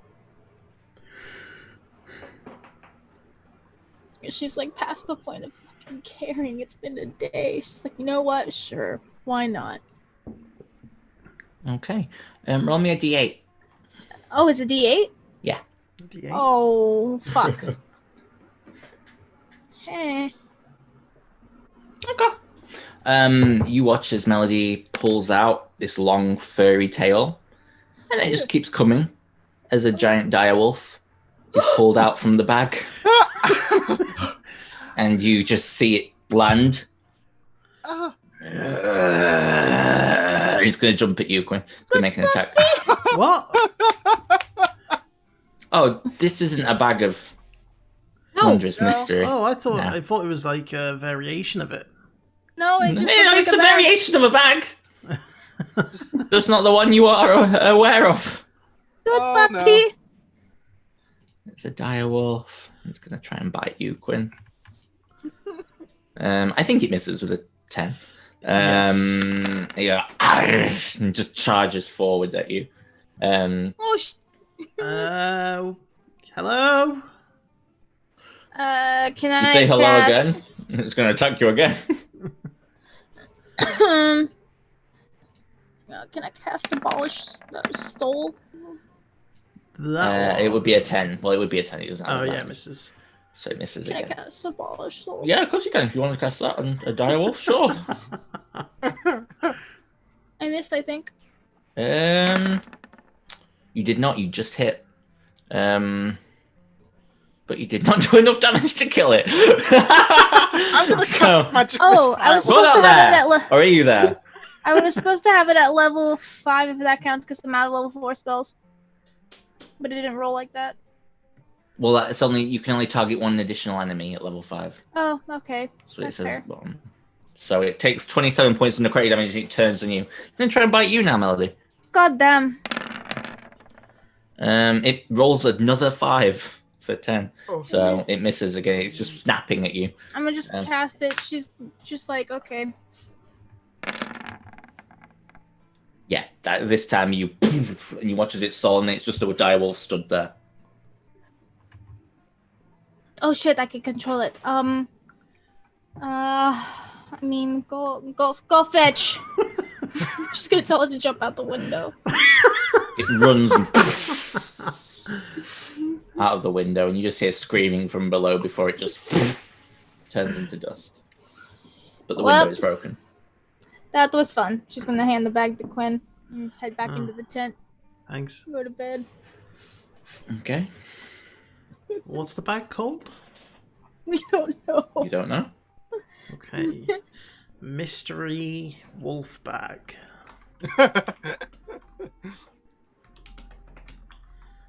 She's like past the point of fucking caring. It's been a day. She's like, you know what? Sure, why not? Okay. Roll me a d8. Oh, it's a D8. D8. Oh, fuck. Hey. You watch as Melody pulls out this long furry tail, and it just keeps coming as a giant direwolf is pulled out from the bag. And you just see it land. He's going to jump at you, Quinn. To make an attack. What? Oh, this isn't a bag of wondrous mystery. Oh, I thought No. it was like a variation of it. No, it just Yeah, looks it's like a bag. variation of a bag. That's not the one you are aware of. Good Oh, puppy. It's a dire wolf. It's going to try and bite you, Quinn. I think it misses with a 10. Yeah, and just charges forward at you. Oh, Hello? can You I say hello cast... again. It's going to attack you again. Can I cast Abolish Soul? That It one. would be a 10. Well, it would be a 10. It doesn't have Oh, a yeah, range, misses. so it misses Can I again. cast Abolish Soul? Yeah, of course you can. If you want to cast that on a direwolf, sure. I missed, I think. You did not. You just hit. But you did not do enough damage to kill it. I'm gonna cast magic. Oh, I was You're supposed not to have it there. at Or are you there? I was supposed to have it at level 5 if that counts, because I'm out of level 4 spells. But it didn't roll like that. Well, it's only you can only target one additional enemy at level 5. Oh, okay. That's what That's it says fair. at the bottom. So it takes 27 points of necrotic damage and it turns on you. Then try and bite you now, Melody. God damn. It rolls another 5 for 10. Oh. So it misses again. It's just snapping at you. I'm gonna just cast it. She's just like, okay. Yeah, this time you and you watch as it soul and it's just a direwolf stood there. Oh shit, I can control it. I mean, go fetch. I'm just gonna tell her to jump out the window. It runs and out of the window, and you just hear screaming from below before it just turns into dust. But the window is broken. That was fun. She's gonna hand the bag to Quinn and head back into the tent. Thanks. Go to bed. Okay. What's the bag called? We don't know. You don't know? Okay. Mystery wolf bag.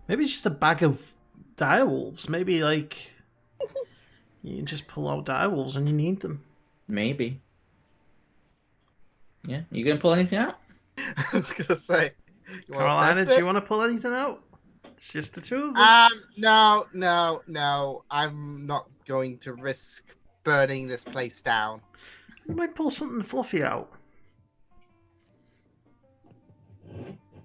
Maybe it's just a bag of direwolves. Maybe, like, you can just pull out direwolves when you need them. Maybe. Yeah. You gonna pull anything out? I was gonna say. You wanna Carolina, test do it? you want to pull anything out? It's just the two of us. No. I'm not going to risk burning this place down. You might pull something fluffy out.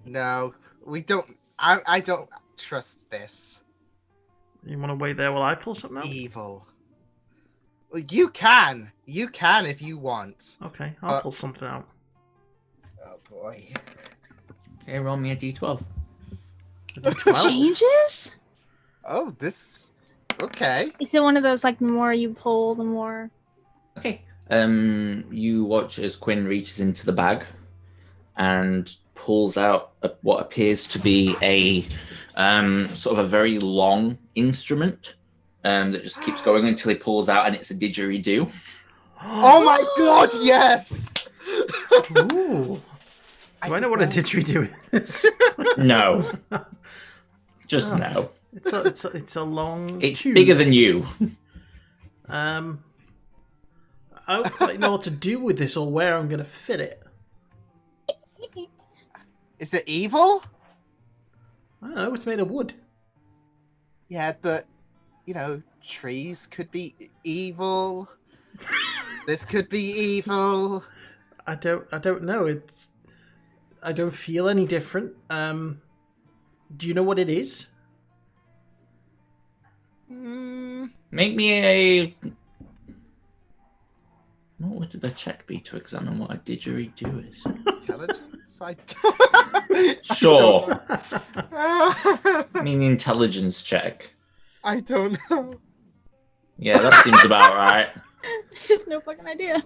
No, we don't. I don't trust this. You want to wait there while I pull something out? Evil. Well, you can if you want. Okay, I'll pull something out. Oh boy. Okay, roll me a d12. A D12? Changes? Oh, this. Okay. Is it one of those, like, the more you pull, the more... Okay. You watch as Quinn reaches into the bag and pulls out what appears to be a sort of a very long instrument that just keeps going until he pulls out, and it's a didgeridoo. Oh my god, yes! Ooh. Do I know what a didgeridoo is? No. Just no. It's a long. It's tube. bigger than you. I don't quite know what to do with this or where I'm going to fit it. Is it evil? I don't know. It's made of wood. Yeah, but trees could be evil. This could be evil. I don't know. I don't feel any different. Do you know what it is? Make me a... What would the check be to examine what a didgeridoo is? Intelligence? Sure. I mean, intelligence check. I don't know. Yeah, that seems about right. Just no fucking idea.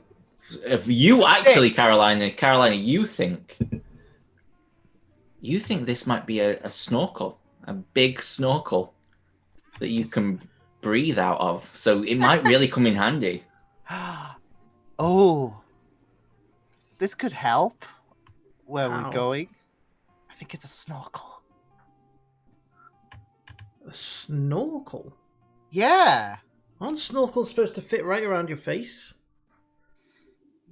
If you actually, Carolina, you think this might be a snorkel, a big snorkel that you can breathe out of. So it might really come in handy. Oh, this could help. Where How? we're going. I think it's a snorkel. A snorkel? Yeah. Aren't snorkels supposed to fit right around your face?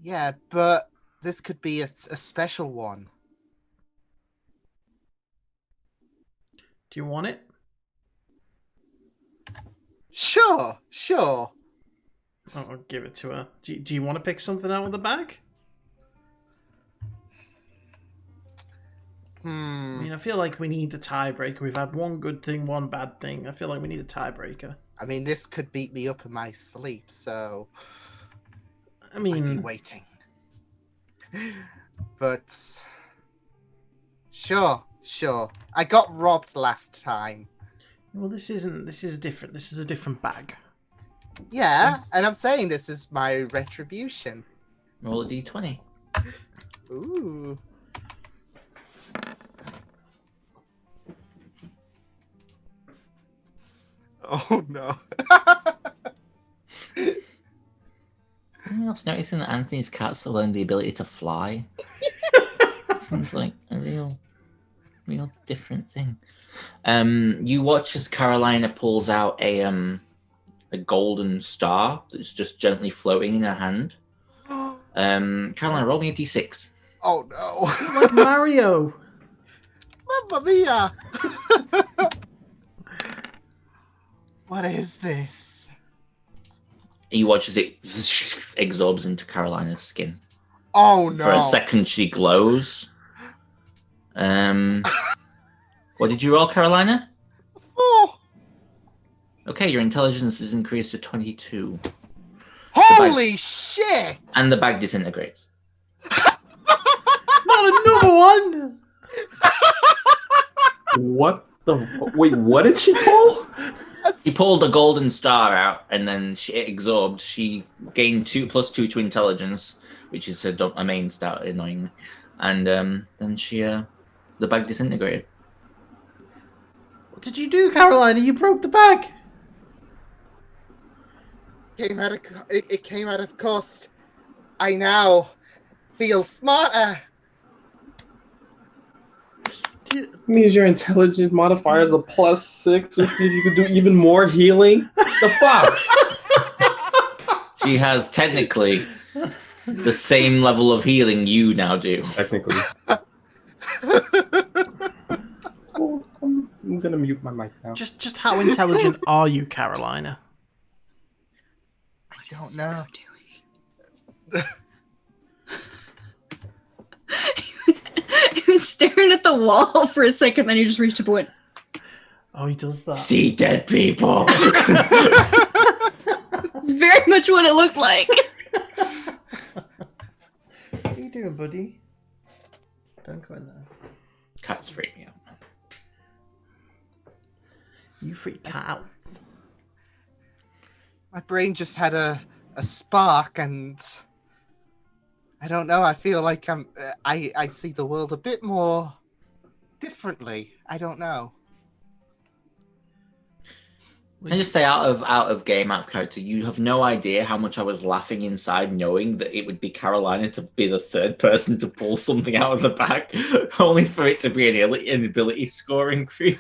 Yeah, but this could be a special one. Do you want it? Sure. I'll give it to her. Do you want to pick something out of the bag? I mean, I feel like we need a tiebreaker. We've had one good thing, one bad thing. I feel like we need a tiebreaker. I mean, this could beat me up in my sleep, so I I'd be mean, waiting. But sure. Sure. I got robbed last time. Well, this isn't. This is different. This is a different bag. Yeah, and I'm saying this is my retribution. Roll a d20. Ooh. Oh no. Anyone else noticing that Anthony's cat's learned the ability to fly? Seems like a real different thing. You watch as Carolina pulls out a golden star that's just gently floating in her hand. Carolina, roll me a d6. Oh no. Like Mario. Mamma mia. What is this? You watch as it absorbs into Carolina's skin. Oh no. For a second, she glows. What did you roll, Carolina? 4. Okay, your intelligence is increased to 22. Holy shit! And the bag disintegrates. Not another one. What the? Wait, what did she pull? He pulled a golden star out, and then it absorbed. She gained 2+2 to intelligence, which is her main stat, annoyingly. And then the bag disintegrated. What did you do, Carolina? You broke the bag. It came out of cost. I now feel smarter. Means your intelligence modifier is a +6, which means you can do even more healing. The fuck? She has technically the same level of healing you now do. Technically. Oh, I'm gonna mute my mic now. Just how intelligent are you, Carolina? I don't know. He was staring at the wall for a second, then he just reached up and went, Oh, he does that. See dead people. it's very much what it looked like. What are you doing, buddy? Don't go in there. Cats freak me out. You freak cat out. My brain just had a spark, and I don't know. I feel like I see the world a bit more differently. I don't know. Can I just say, out of game, out of character, you have no idea how much I was laughing inside, knowing that it would be Carolina to be the third person to pull something out of the bag, only for it to be an ability score increase.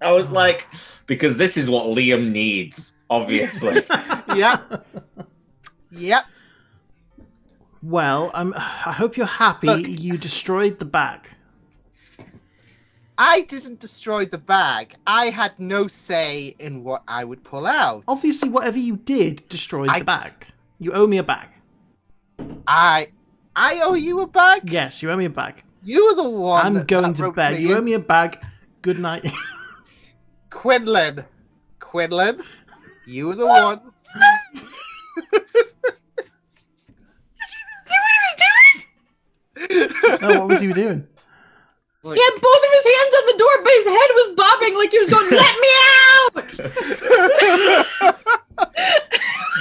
I was like, because this is what Liam needs, obviously. Yep. Yep. Well, I hope you're happy. Look. You destroyed the bag. I didn't destroy the bag. I had no say in what I would pull out. Obviously, whatever you did destroyed the bag. You owe me a bag. I owe you a bag? Yes, you owe me a bag. You were the one. I'm going to roped bed. You owe me a bag. Good night. Quinlan, you were the one. Oh, what was he doing? He had both of his hands on the door, but his head was bobbing like he was going, "Let me out!"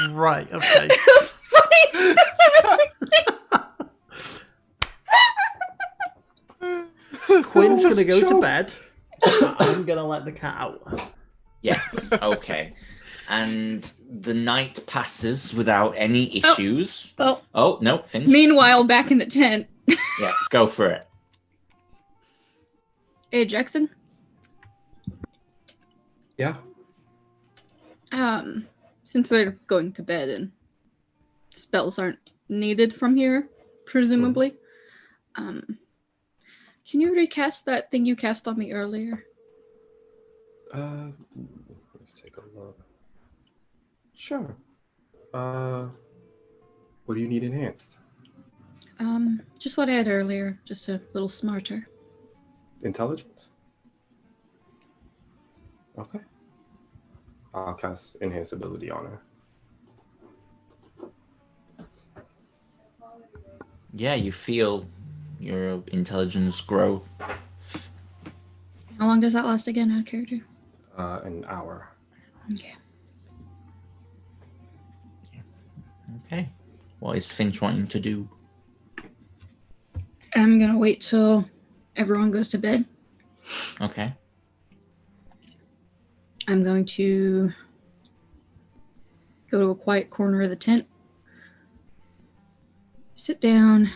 Right, okay. Quinn's going to go to bed. I'm going to let the cat out. Yes, okay. And the night passes without any issues. Oh, no, finish. Meanwhile, back in the tent. Yes, go for it. Hey, Jackson. Yeah. Since we're going to bed and spells aren't needed from here, presumably, can you recast that thing you cast on me earlier? Let's take a look. Sure. What do you need enhanced? Just what I had earlier, just a little smarter. Intelligence? Okay. I'll cast Enhance Ability on her. Yeah, you feel your intelligence grow. How long does that last again, out of character? An hour. Okay. Okay. What is Finch wanting to do? I'm gonna wait till everyone goes to bed. Okay. I'm going to go to a quiet corner of the tent, sit down,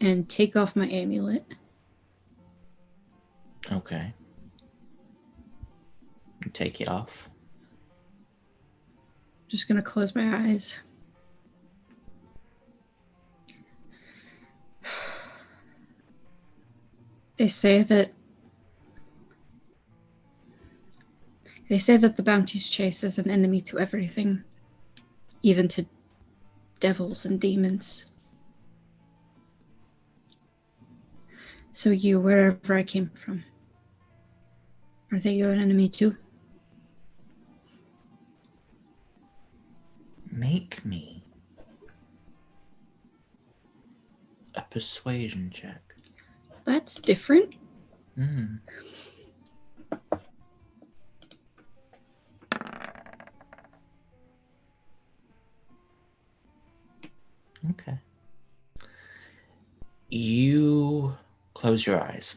and take off my amulet. Okay. You take it off. Just gonna close my eyes. They say that the Bounties chase is an enemy to everything, even to devils and demons. So you, wherever I came from, are they your enemy too? Make me a persuasion check. That's different. Hmm. Okay. You close your eyes.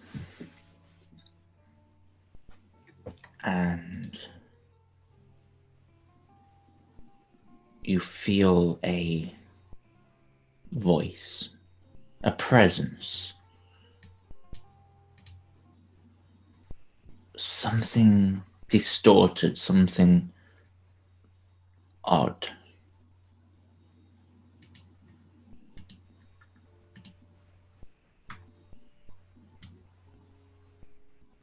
And you feel a voice, a presence. Something distorted, something odd.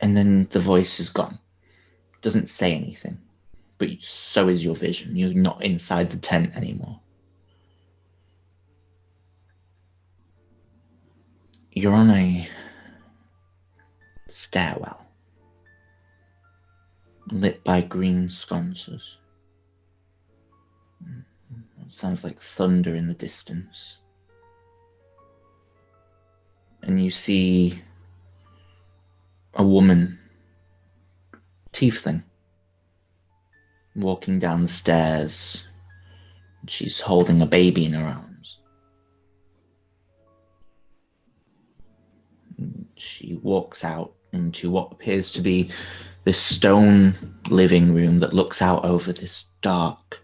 And then the voice is gone. Doesn't say anything. But so is your vision. You're not inside the tent anymore. You're on a stairwell, lit by green sconces. It sounds like thunder in the distance. And you see a woman, tiefling, walking down the stairs. She's holding a baby in her arms. She walks out into what appears to be this stone living room that looks out over this dark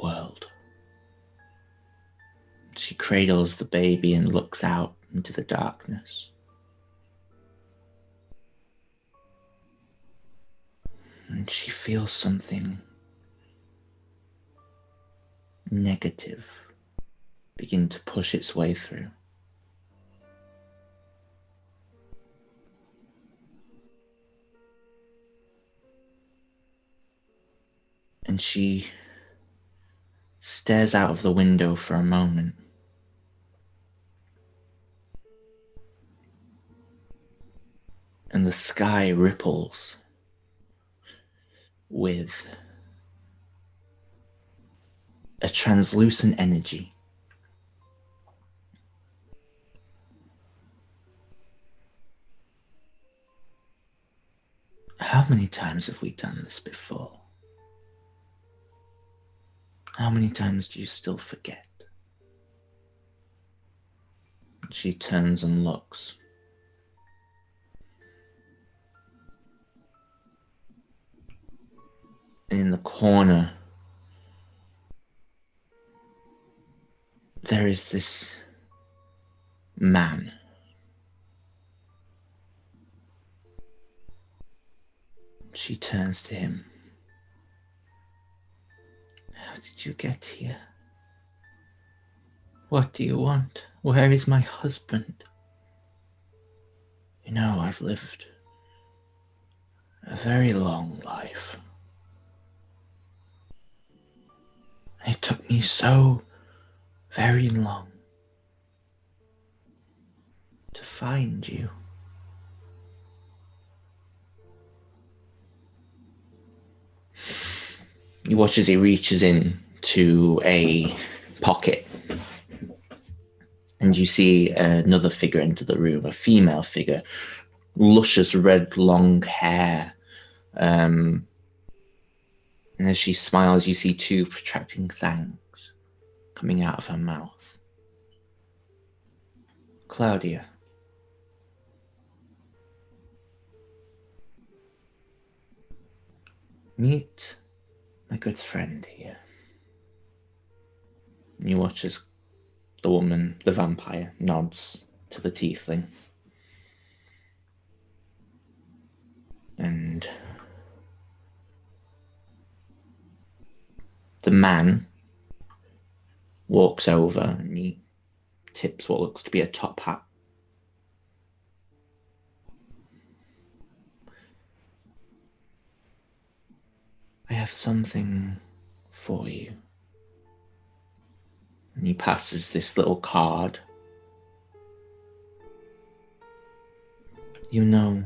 world. She cradles the baby and looks out into the darkness. And she feels something negative begin to push its way through. And she stares out of the window for a moment. And the sky ripples with a translucent energy. How many times have we done this before? How many times do you still forget? She turns and looks. And in the corner, there is this man. She turns to him. How did you get here? What do you want? Where is my husband? You know, I've lived a very long life. It took me so very long to find you. You watch as he reaches in to a pocket. And you see another figure enter the room, a female figure, luscious red long hair. And as she smiles, you see two protracting fangs coming out of her mouth. Claudia. Meet my good friend here. And you watch as the woman, the vampire, nods to the tiefling. And the man walks over and he tips what looks to be a top hat. I have something for you. And he passes this little card. You know,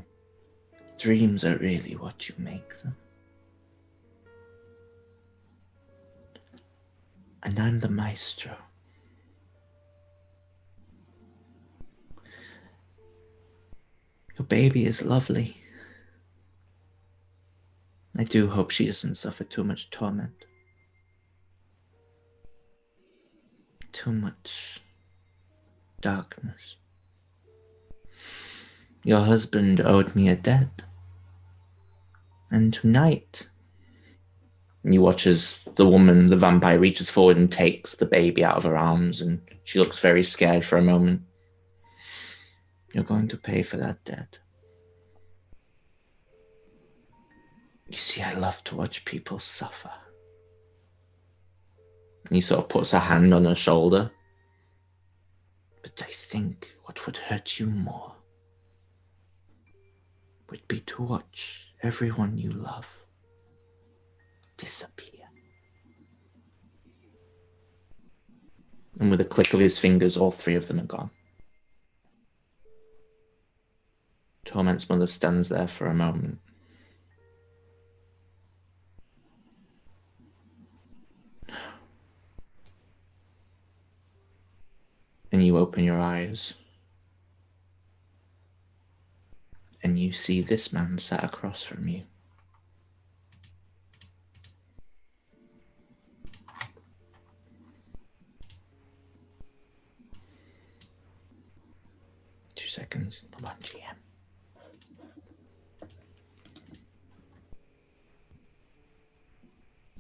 dreams are really what you make them. And I'm the maestro. Your baby is lovely. I do hope she doesn't suffer too much torment. Too much darkness. Your husband owed me a debt. And tonight... And you watch as the woman, the vampire, reaches forward and takes the baby out of her arms, and she looks very scared for a moment. You're going to pay for that debt. You see, I love to watch people suffer. And he sort of puts a hand on her shoulder. But I think what would hurt you more would be to watch everyone you love disappear. And with a click of his fingers, all three of them are gone. Torment's mother stands there for a moment. And you open your eyes. And you see this man sat across from you. Seconds. Come on, GM.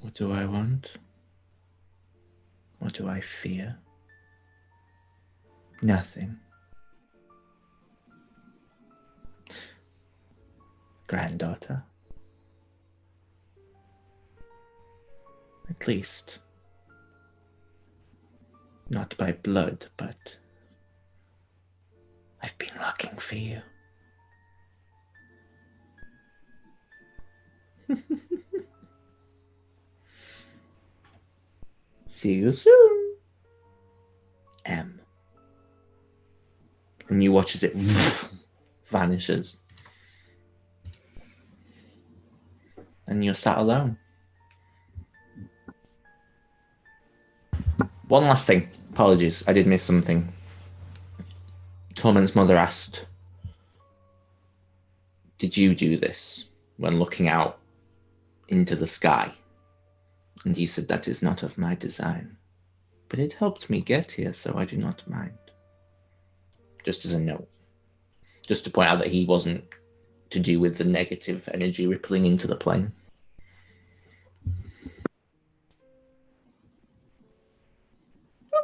What do I want? What do I fear? Nothing. Granddaughter. At least. Not by blood, but I've been looking for you. See you soon. M. And you watch as it vanishes. And you're sat alone. One last thing. Apologies, I did miss something. Torment's mother asked, did you do this when looking out into the sky? And he said, that is not of my design, but it helped me get here, so I do not mind. Just as a note. Just to point out that he wasn't to do with the negative energy rippling into the plane.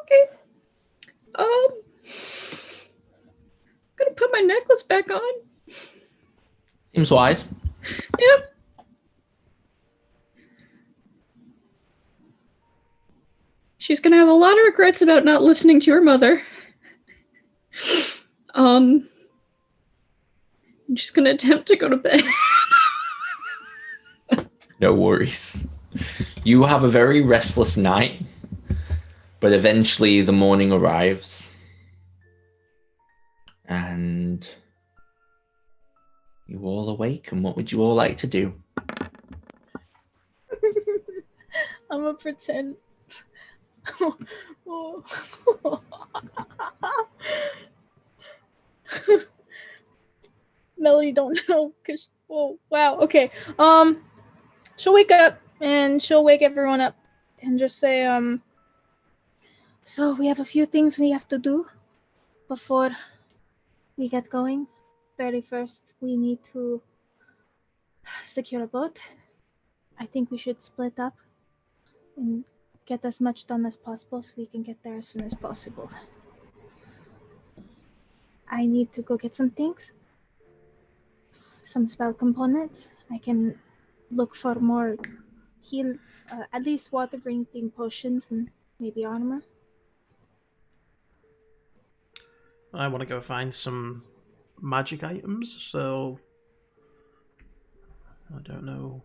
Okay. Gonna put my necklace back on. Seems wise. Yep. She's gonna have a lot of regrets about not listening to her mother. She's gonna attempt to go to bed. No worries. You have a very restless night, but eventually the morning arrives. And you all awake, and what would you all like to do? I'm gonna pretend Melody don't know because wow. Okay. She'll wake up and she'll wake everyone up and just say, So we have a few things we have to do before we get going. Very first, we need to secure a boat. I think we should split up and get as much done as possible so we can get there as soon as possible. I need to go get some things. Some spell components. I can look for more heal, at least water breathing potions and maybe armor. I want to go find some magic items, so I don't know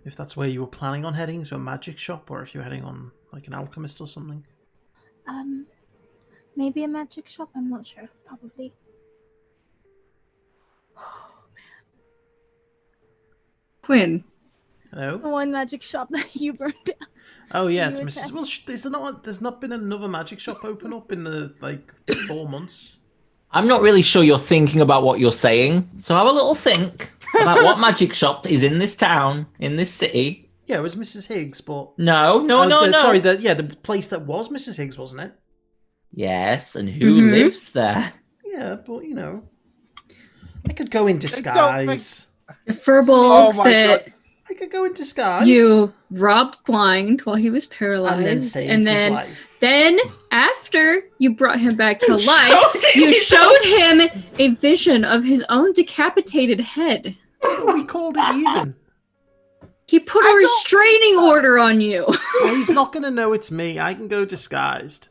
if that's where you were planning on heading, to a magic shop, or if you're heading on like an alchemist or something. Maybe a magic shop. I'm not sure. Probably. Quinn. Hello. the one magic shop that you burned down. Oh yeah, You it's were Mrs. testing. Well, there's not been another magic shop open up in the 4 months. I'm not really sure you're thinking about what you're saying, so have a little think about what magic shop is in this town, in this city. Yeah, it was Mrs. Higgs, but No. Sorry, the place that was Mrs. Higgs, wasn't it? Yes, and who lives there? Yeah, but I could go in disguise. The furbolg my that God. I could go in disguise. you robbed blind while he was and then paralyzed, saved and his then life. then after you brought him back to life, Showed him you his showed him a vision of his own decapitated head. We called it even. He put a restraining order on you. Well, he's not going to know it's me. I can go disguised.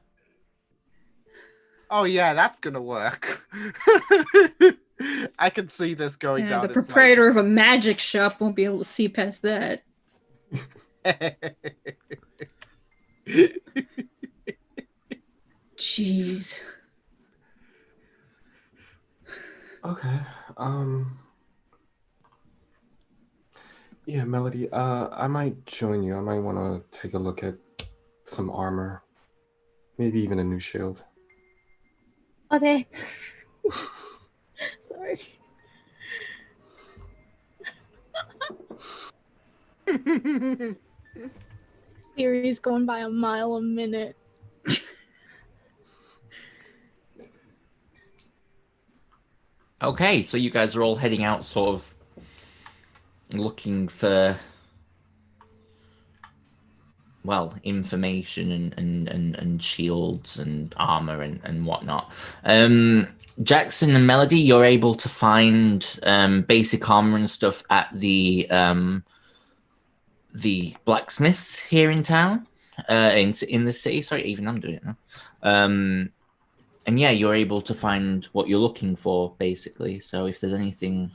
Oh yeah, that's gonna work. I can see this going down. The proprietor of a magic shop won't be able to see past that. Jeez. Okay. Yeah, Melody. I might join you. I might want to take a look at some armor, maybe even a new shield. Okay. Sorry. Fury's going by a mile a minute. Okay, so you guys are all heading out, sort of looking for, well, information and shields and armor and whatnot. Jackson and Melody, you're able to find basic armor and stuff at the blacksmiths here in town, in the city. Sorry, even I'm doing it now. And yeah, you're able to find what you're looking for, basically. So if there's anything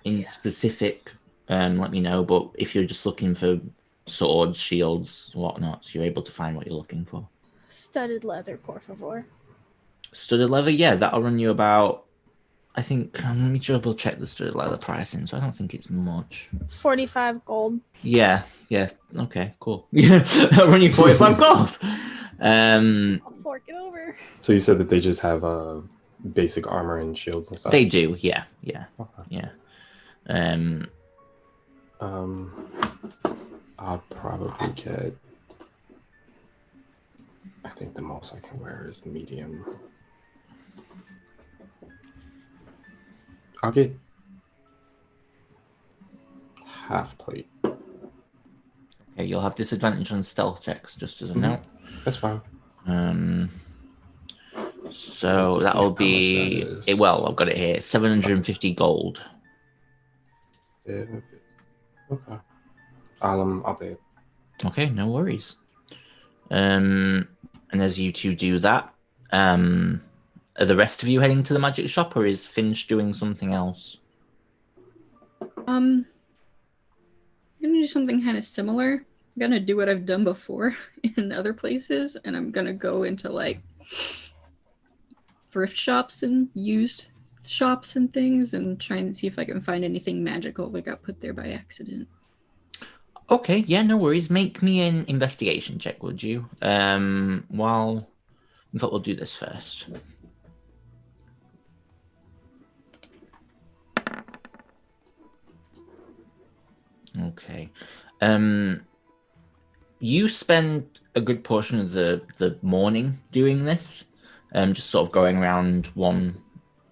in specific, let me know. But if you're just looking for swords, shields, whatnot, you're able to find what you're looking for. Studded leather, por favor. Studded leather, yeah, that'll run you about, I think, let me double check the studded leather pricing, so I don't think it's much. It's 45 gold. Yeah, okay, cool. Yeah, that'll run you 45 gold. I'll fork it over. So you said that they just have basic armor and shields and stuff. They do, yeah. Okay. I'll probably get. I think the most I can wear is medium. I'll get half plate. Okay, you'll have disadvantage on stealth checks, just as a note. That's fine. So Let's see that'll how much be that is. well, I've got it here, 750 gold. Okay. I'll pay it. Okay, no worries. And as you two do that, are the rest of you heading to the magic shop, or is Finch doing something else? I'm gonna do something kind of similar. I'm gonna do what I've done before in other places, and I'm gonna go into like thrift shops and used shops and things, and try and see if I can find anything magical that got put there by accident. Okay, yeah, no worries. Make me an investigation check, would you? While in fact, we'll do this first. Okay. You spend a good portion of the morning doing this, just sort of going around one,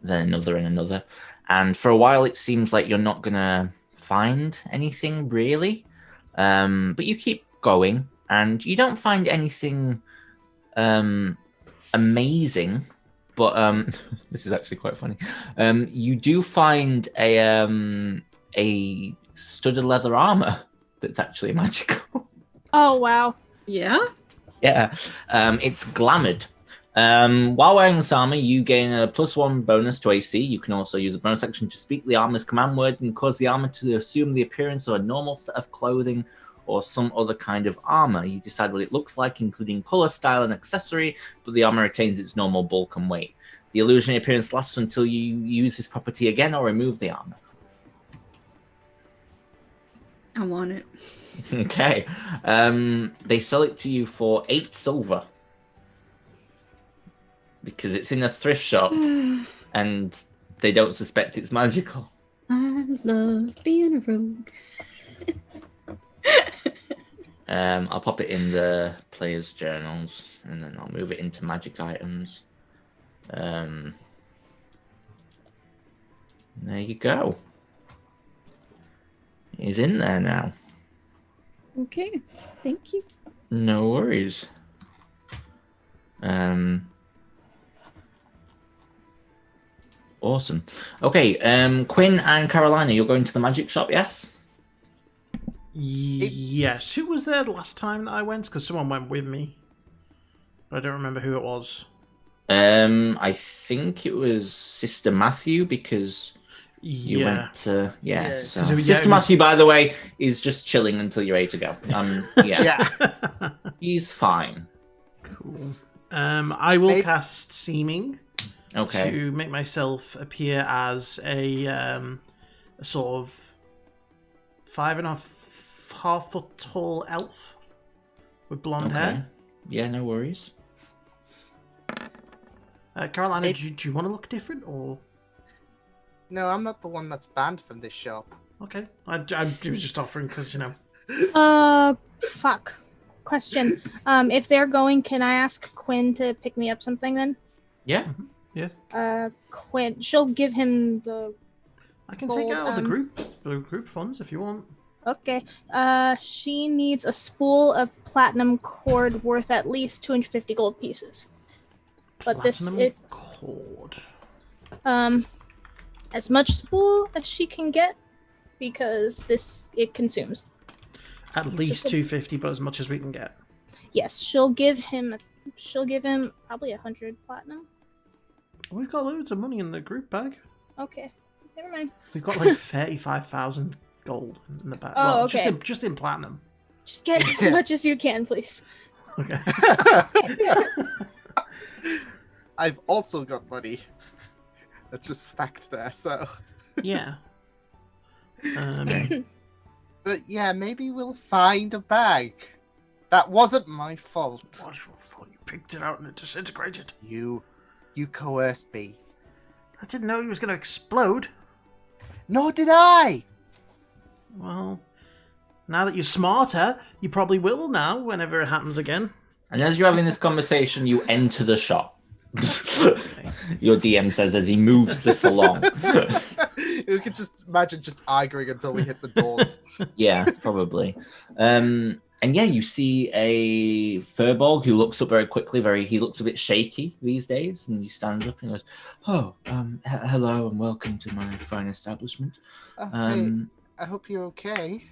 then another and another. And for a while, it seems like you're not gonna find anything really. But you keep going, and you don't find anything amazing. But this is actually quite funny. You do find a studded leather armor that's actually magical. Oh wow. Yeah? Yeah, it's glamored. While wearing this armor, you gain a +1 bonus to AC. You can also use a bonus action to speak the armor's command word and cause the armor to assume the appearance of a normal set of clothing or some other kind of armor. You decide what it looks like, including color, style, and accessory, but the armor retains its normal bulk and weight. The illusionary appearance lasts until you use this property again or remove the armor. I want it. Okay. They sell it to you for 8 silver. Because it's in a thrift shop and they don't suspect it's magical. I love being a rogue. I'll pop it in the player's journals and then I'll move it into magic items. There you go. It's in there now. Okay, thank you. No worries. Awesome. Okay, Quinn and Carolina, you're going to the magic shop, yes? Yes. Who was there the last time that I went? Because someone went with me. But I don't remember who it was. I think it was Sister Matthew because you went to So. Sister Matthew, by the way, is just chilling until you're ready to go. Yeah. He's fine. Cool. I will cast Seeming. Okay. To make myself appear as a sort of 5.5 foot tall elf with blonde hair. Yeah, no worries. Carolina, do you want to look different or? No, I'm not the one that's banned from this shop. Okay, I was just offering because you know. Fuck. Question. If they're going, can I ask Quinn to pick me up something then? Yeah. Yeah. Quinn, she'll give him the. I can take out the group funds if you want. Okay. She needs a spool of platinum cord worth at least 250 gold pieces. But platinum cord. As much spool as she can get, because it consumes. At least 250, but as much as we can get. Yes, she'll give him probably 100 platinum. We've got loads of money in the group bag. Okay, never mind. We've got like 35,000 gold in the bag. Oh, well, okay. Just in platinum. Just get as much as you can, please. Okay. I've also got money. That's just stacked there, so. Yeah. But yeah, maybe we'll find a bag. That wasn't my fault. What's your fault? You picked it out and it disintegrated. You coerced me. I didn't know he was going to explode. Nor did I! Well, now that you're smarter, you probably will now whenever it happens again. And as you're having this conversation, you enter the shop. Your DM says as he moves this along. You could just imagine just arguing until we hit the doors. Yeah, probably. And yeah, you see a Furbolg who looks up very quickly. He looks a bit shaky these days, and he stands up and goes, "Oh, hello and welcome to my fine establishment. Hey, I hope you're okay."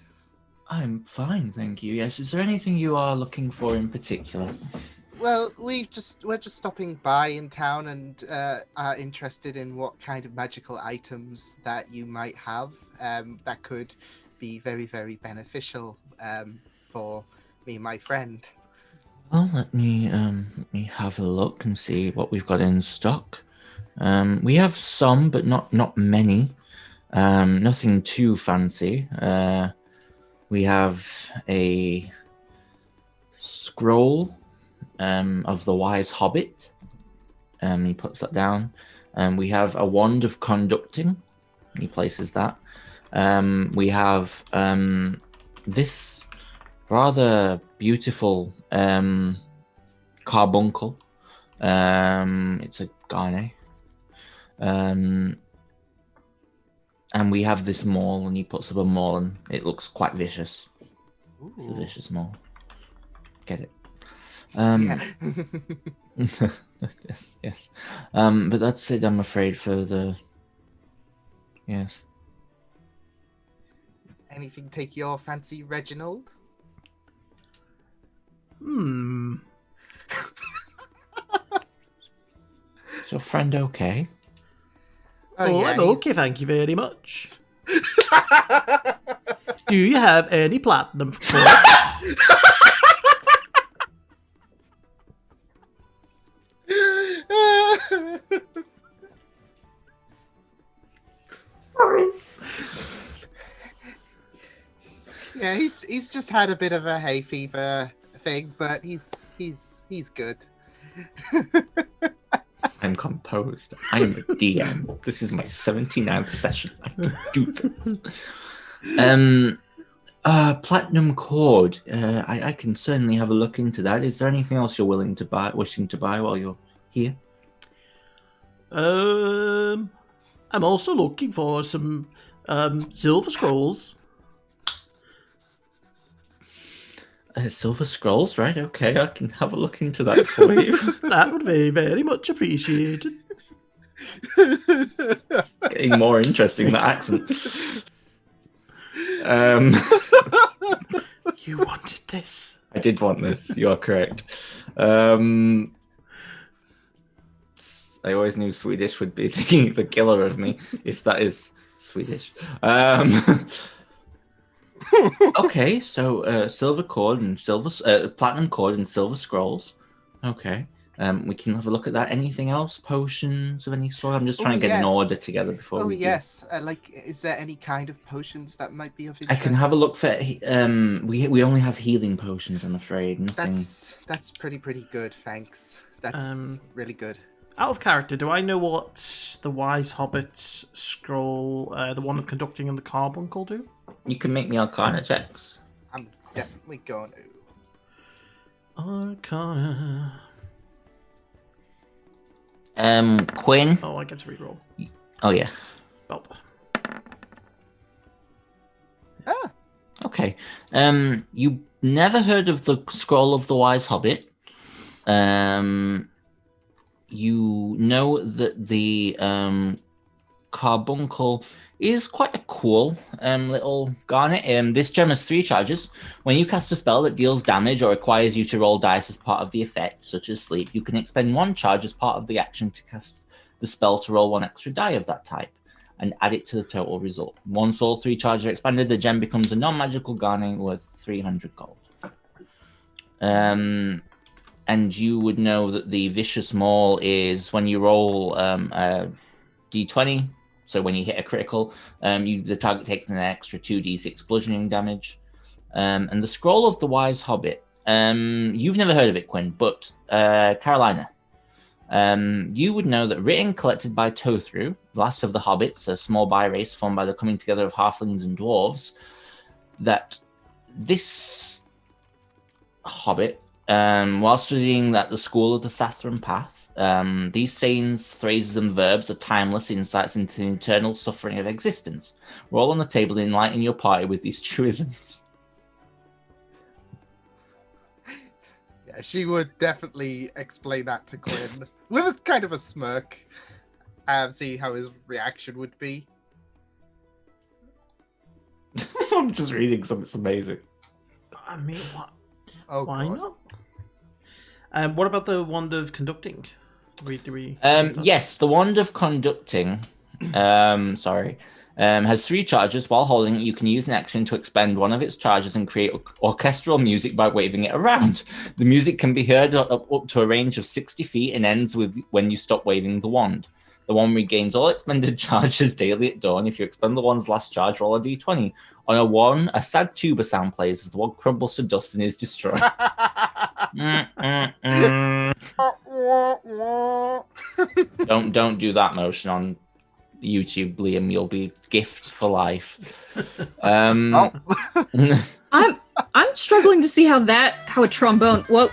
I'm fine, thank you. Yes, is there anything you are looking for in particular? Well, we're just stopping by in town and are interested in what kind of magical items that you might have that could be very, very beneficial for me and my friend. Well, let me have a look and see what we've got in stock. We have some, but not many. Nothing too fancy. We have a scroll of the Wise Hobbit. He puts that down. We have a wand of conducting. He places that. We have this rather beautiful carbuncle. It's a Garnet. And we have this maul, and he puts up a maul, and it looks quite vicious. Ooh. It's a vicious maul. Get it? Yeah. yes. But that's it, I'm afraid, for the... Yes. Anything take your fancy, Reginald? Is your friend okay? Oh, I'm okay, thank you very much. Do you have any platinum for it? Sorry. Yeah, he's just had a bit of a hay fever thing, but he's good. I'm composed. I am a DM. This is my 79th session. I can do this. Platinum cord. I can certainly have a look into that. Is there anything else you're wishing to buy while you're here? I'm also looking for some silver scrolls. Silver scrolls, right? Okay, I can have a look into that for you. That would be very much appreciated. It's getting more interesting, that accent. You wanted this. I did want this. You are correct. I always knew Swedish would be the killer of me, if that is Swedish. Okay, so silver cord and platinum cord and silver scrolls. Okay, we can have a look at that. Anything else? Potions of any sort? I'm just trying to get an order together before we. Yes. Is there any kind of potions that might be of interest? I can have a look for. We only have healing potions, I'm afraid. Nothing. That's pretty good. Thanks. That's really good. Out of character, do I know what the Wise Hobbit scroll, the one of conducting and the carbuncle do? You can make me Arcana checks. I'm definitely going to. Arcana. Quinn. Oh, I get to reroll. Oh yeah. Oh. Ah. Okay. You never heard of the Scroll of the Wise Hobbit. You know that the carbuncle is quite a cool little garnet. This gem has 3 charges. When you cast a spell that deals damage or requires you to roll dice as part of the effect, such as sleep, you can expend 1 charge as part of the action to cast the spell to roll 1 extra die of that type and add it to the total result. Once all 3 charges are expended, the gem becomes a non-magical garnet worth 300 gold. And you would know that the Vicious Maul is when you roll a d20, so when you hit a critical, the target takes an extra 2d6 bludgeoning damage. And the Scroll of the Wise Hobbit, you've never heard of it, Quinn, but Carolina, you would know that written collected by Tothru, last of the Hobbits, a small bi-race formed by the coming together of halflings and dwarves, that this Hobbit, while studying at the School of the Sathran Path, these sayings, phrases, and verbs are timeless insights into the eternal suffering of existence. Roll on the table and enlighten your party with these truisms. Yeah, she would definitely explain that to Quinn with a kind of a smirk. See how his reaction would be. I'm just reading some. It's amazing. I mean, what? Oh, Why God. not? What about the wand of conducting? Yes, the wand of conducting. Has 3 charges. While holding it, you can use an action to expend 1 of its charges and create orchestral music by waving it around. The music can be heard up to a range of 60 feet and ends with when you stop waving the wand. The one regains all expended charges daily at dawn. If you expend the one's last charge, roll a d20. On a 1, a sad tuba sound plays as the one crumbles to dust and is destroyed. Don't do that motion on YouTube, Liam. You'll be gift for life. Oh. I'm struggling to see how a trombone. Whoa.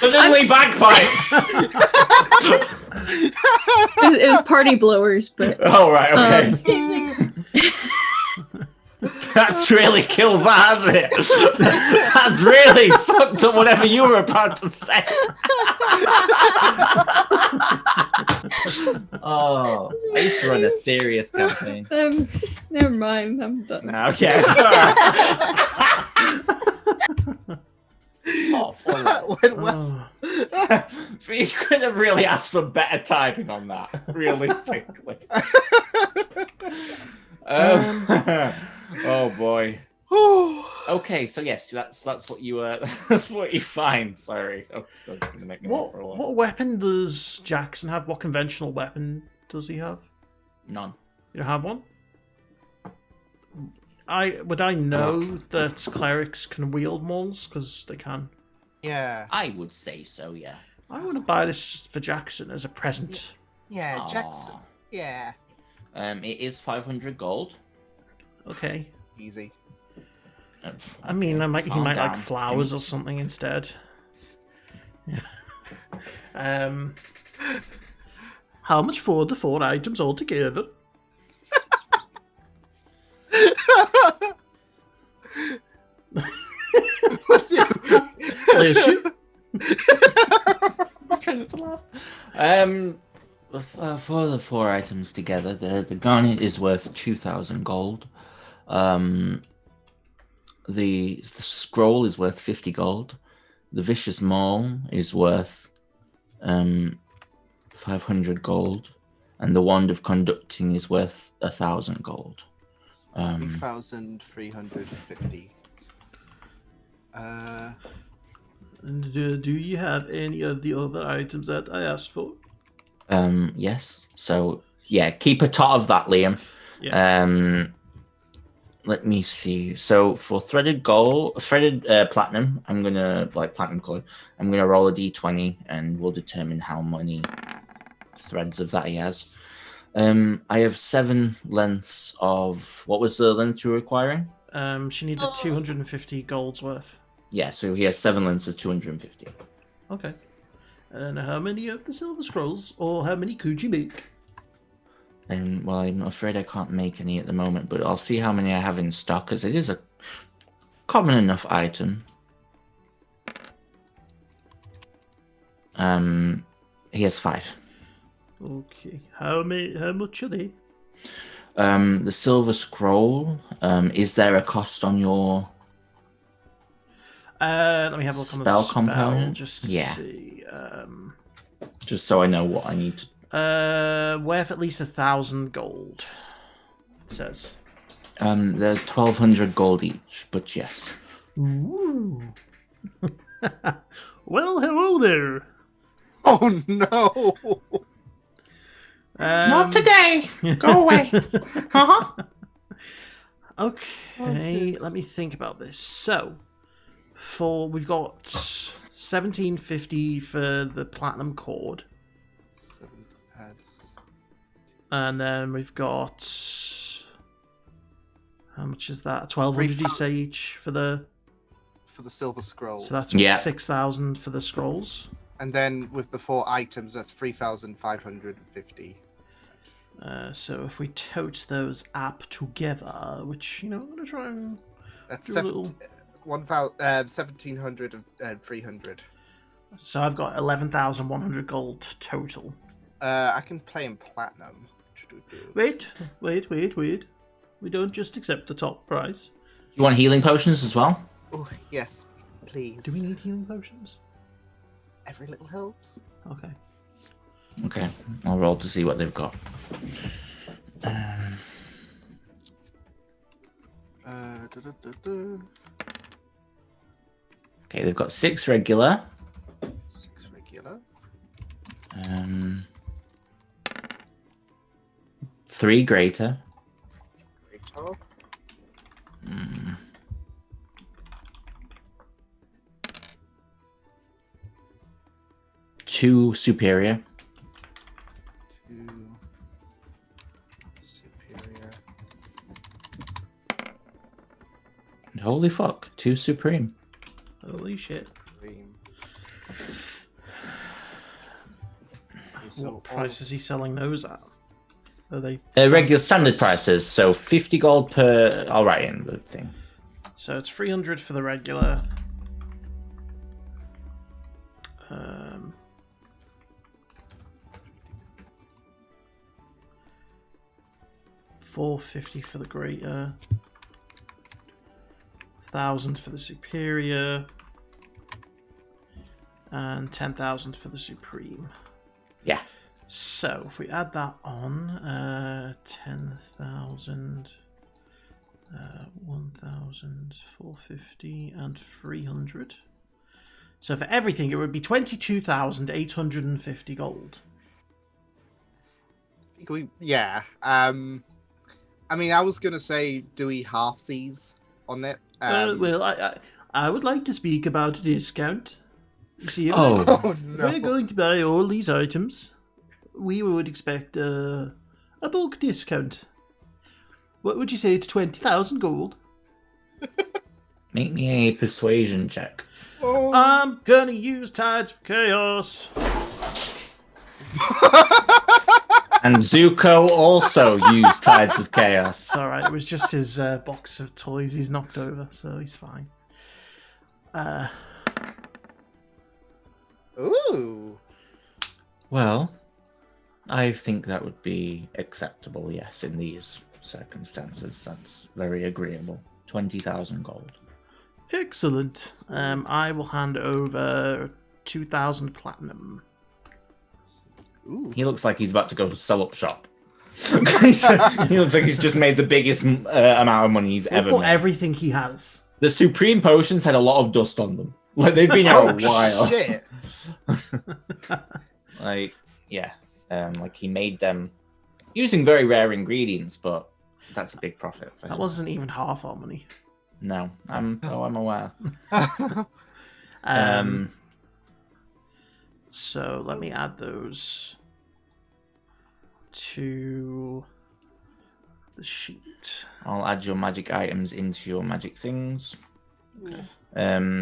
Suddenly bagpipes. It was party blowers, but Oh right, okay. That's really killed that, hasn't it? That's really fucked up whatever you were about to say. Oh, I used to run a serious campaign. never mind. I'm done. No, okay, sorry. Oh, but you could have really asked for better typing on that, realistically. Oh boy. Okay, so yes, that's what you that's what you find. Sorry, that's gonna make me laugh for a while. What weapon does Jackson have? What conventional weapon does he have? None. You don't have one? Would I know that clerics can wield mauls? Because they can. Yeah. I would say so. Yeah. I want to buy this for Jackson as a present. Yeah, Jackson. Yeah. It is 500 gold. Okay. Easy. I mean, he might Calm like down. flowers or something instead. Yeah. How much for the 4 items altogether? What's your... Bless you. Trying to laugh. For the 4 items together, the garnet is worth 2,000 gold. The scroll is worth 50 gold. The vicious maul is worth 500 gold, and the wand of conducting is worth 1,000 gold. 3,350. And do you have any of the other items that I asked for? Yes. So yeah, keep a tot of that, Liam. Yeah. Let me see. So for threaded platinum, I'm gonna platinum color. I'm gonna roll a d20, and we'll determine how many threads of that he has. I have 7 lengths of what was the length you're requiring? She needed 250 gold's worth. Yeah, so he has 7 lengths of 250. Okay. And how many of the silver scrolls, or how many could you make? Well, I'm afraid I can't make any at the moment, but I'll see how many I have in stock, because it is a common enough item. He has 5. Okay. How much are they? The silver scroll. Is there a cost on your Let me have a look on the spell spell component? just to Yeah. see. Just so I know what I need to. Worth at least 1,000 gold. It says. They're 1,200 gold each, but yes. Ooh. Well, hello there. Oh no! Not today. Go away. Okay, let me think about this. So, we've got 1,750 for the platinum cord, and then we've got how much is that? 1,200 you say each for the silver scroll. So that's 6,000 for the scrolls. And then with the 4 items, that's 3,550. So if we tote those up together, which, I'm going to try and That's do a little... 1,700 and 300. So I've got 11,100 gold total. I can play in platinum. Wait. We don't just accept the top price. You want healing potions as well? Oh, yes, please. Do we need healing potions? Every little helps. Okay. Okay, I'll roll to see what they've got. Okay, they've got 6 regular. 6 regular. 3 greater. Greater. 2 superior. 2 superior. And holy fuck, 2 supreme. Holy shit. Supreme. What price is he selling those at? Are they Regular standard prices, so 50 gold per. I'll write in the thing. So it's 300 for the regular. 450 for the greater. 1,000 for the superior. And 10,000 for the supreme. Yeah. So if we add that on, 10,000, 1,000, 450, and 300. So for everything, it would be 22,850 gold. Yeah. I mean, I was gonna say, do we half seize on it? Well, I would like to speak about a discount. You see, if Oh we're no! going to buy all these items, we would expect a bulk discount. What would you say to 20,000 gold? Make me a persuasion check. Oh. I'm gonna use Tides of Chaos. And Zuko also used Tides of Chaos. It's alright, it was just his box of toys he's knocked over, so he's fine. Ooh. Well, I think that would be acceptable, yes, in these circumstances. That's very agreeable. 20,000 gold. Excellent. I will hand over 2,000 platinum. Ooh. He looks like he's about to go to sell up shop. He looks like he's just made the biggest amount of money he's ever Put made. everything he has. The Supreme Potions had a lot of dust on them. Like, they've been out a while. Shit. Like, yeah. Like, he made them using very rare ingredients, but that's a big profit for him. That wasn't even half our money. No, I'm aware. So let me add those to the sheet. I'll add your magic items into your magic things. Okay.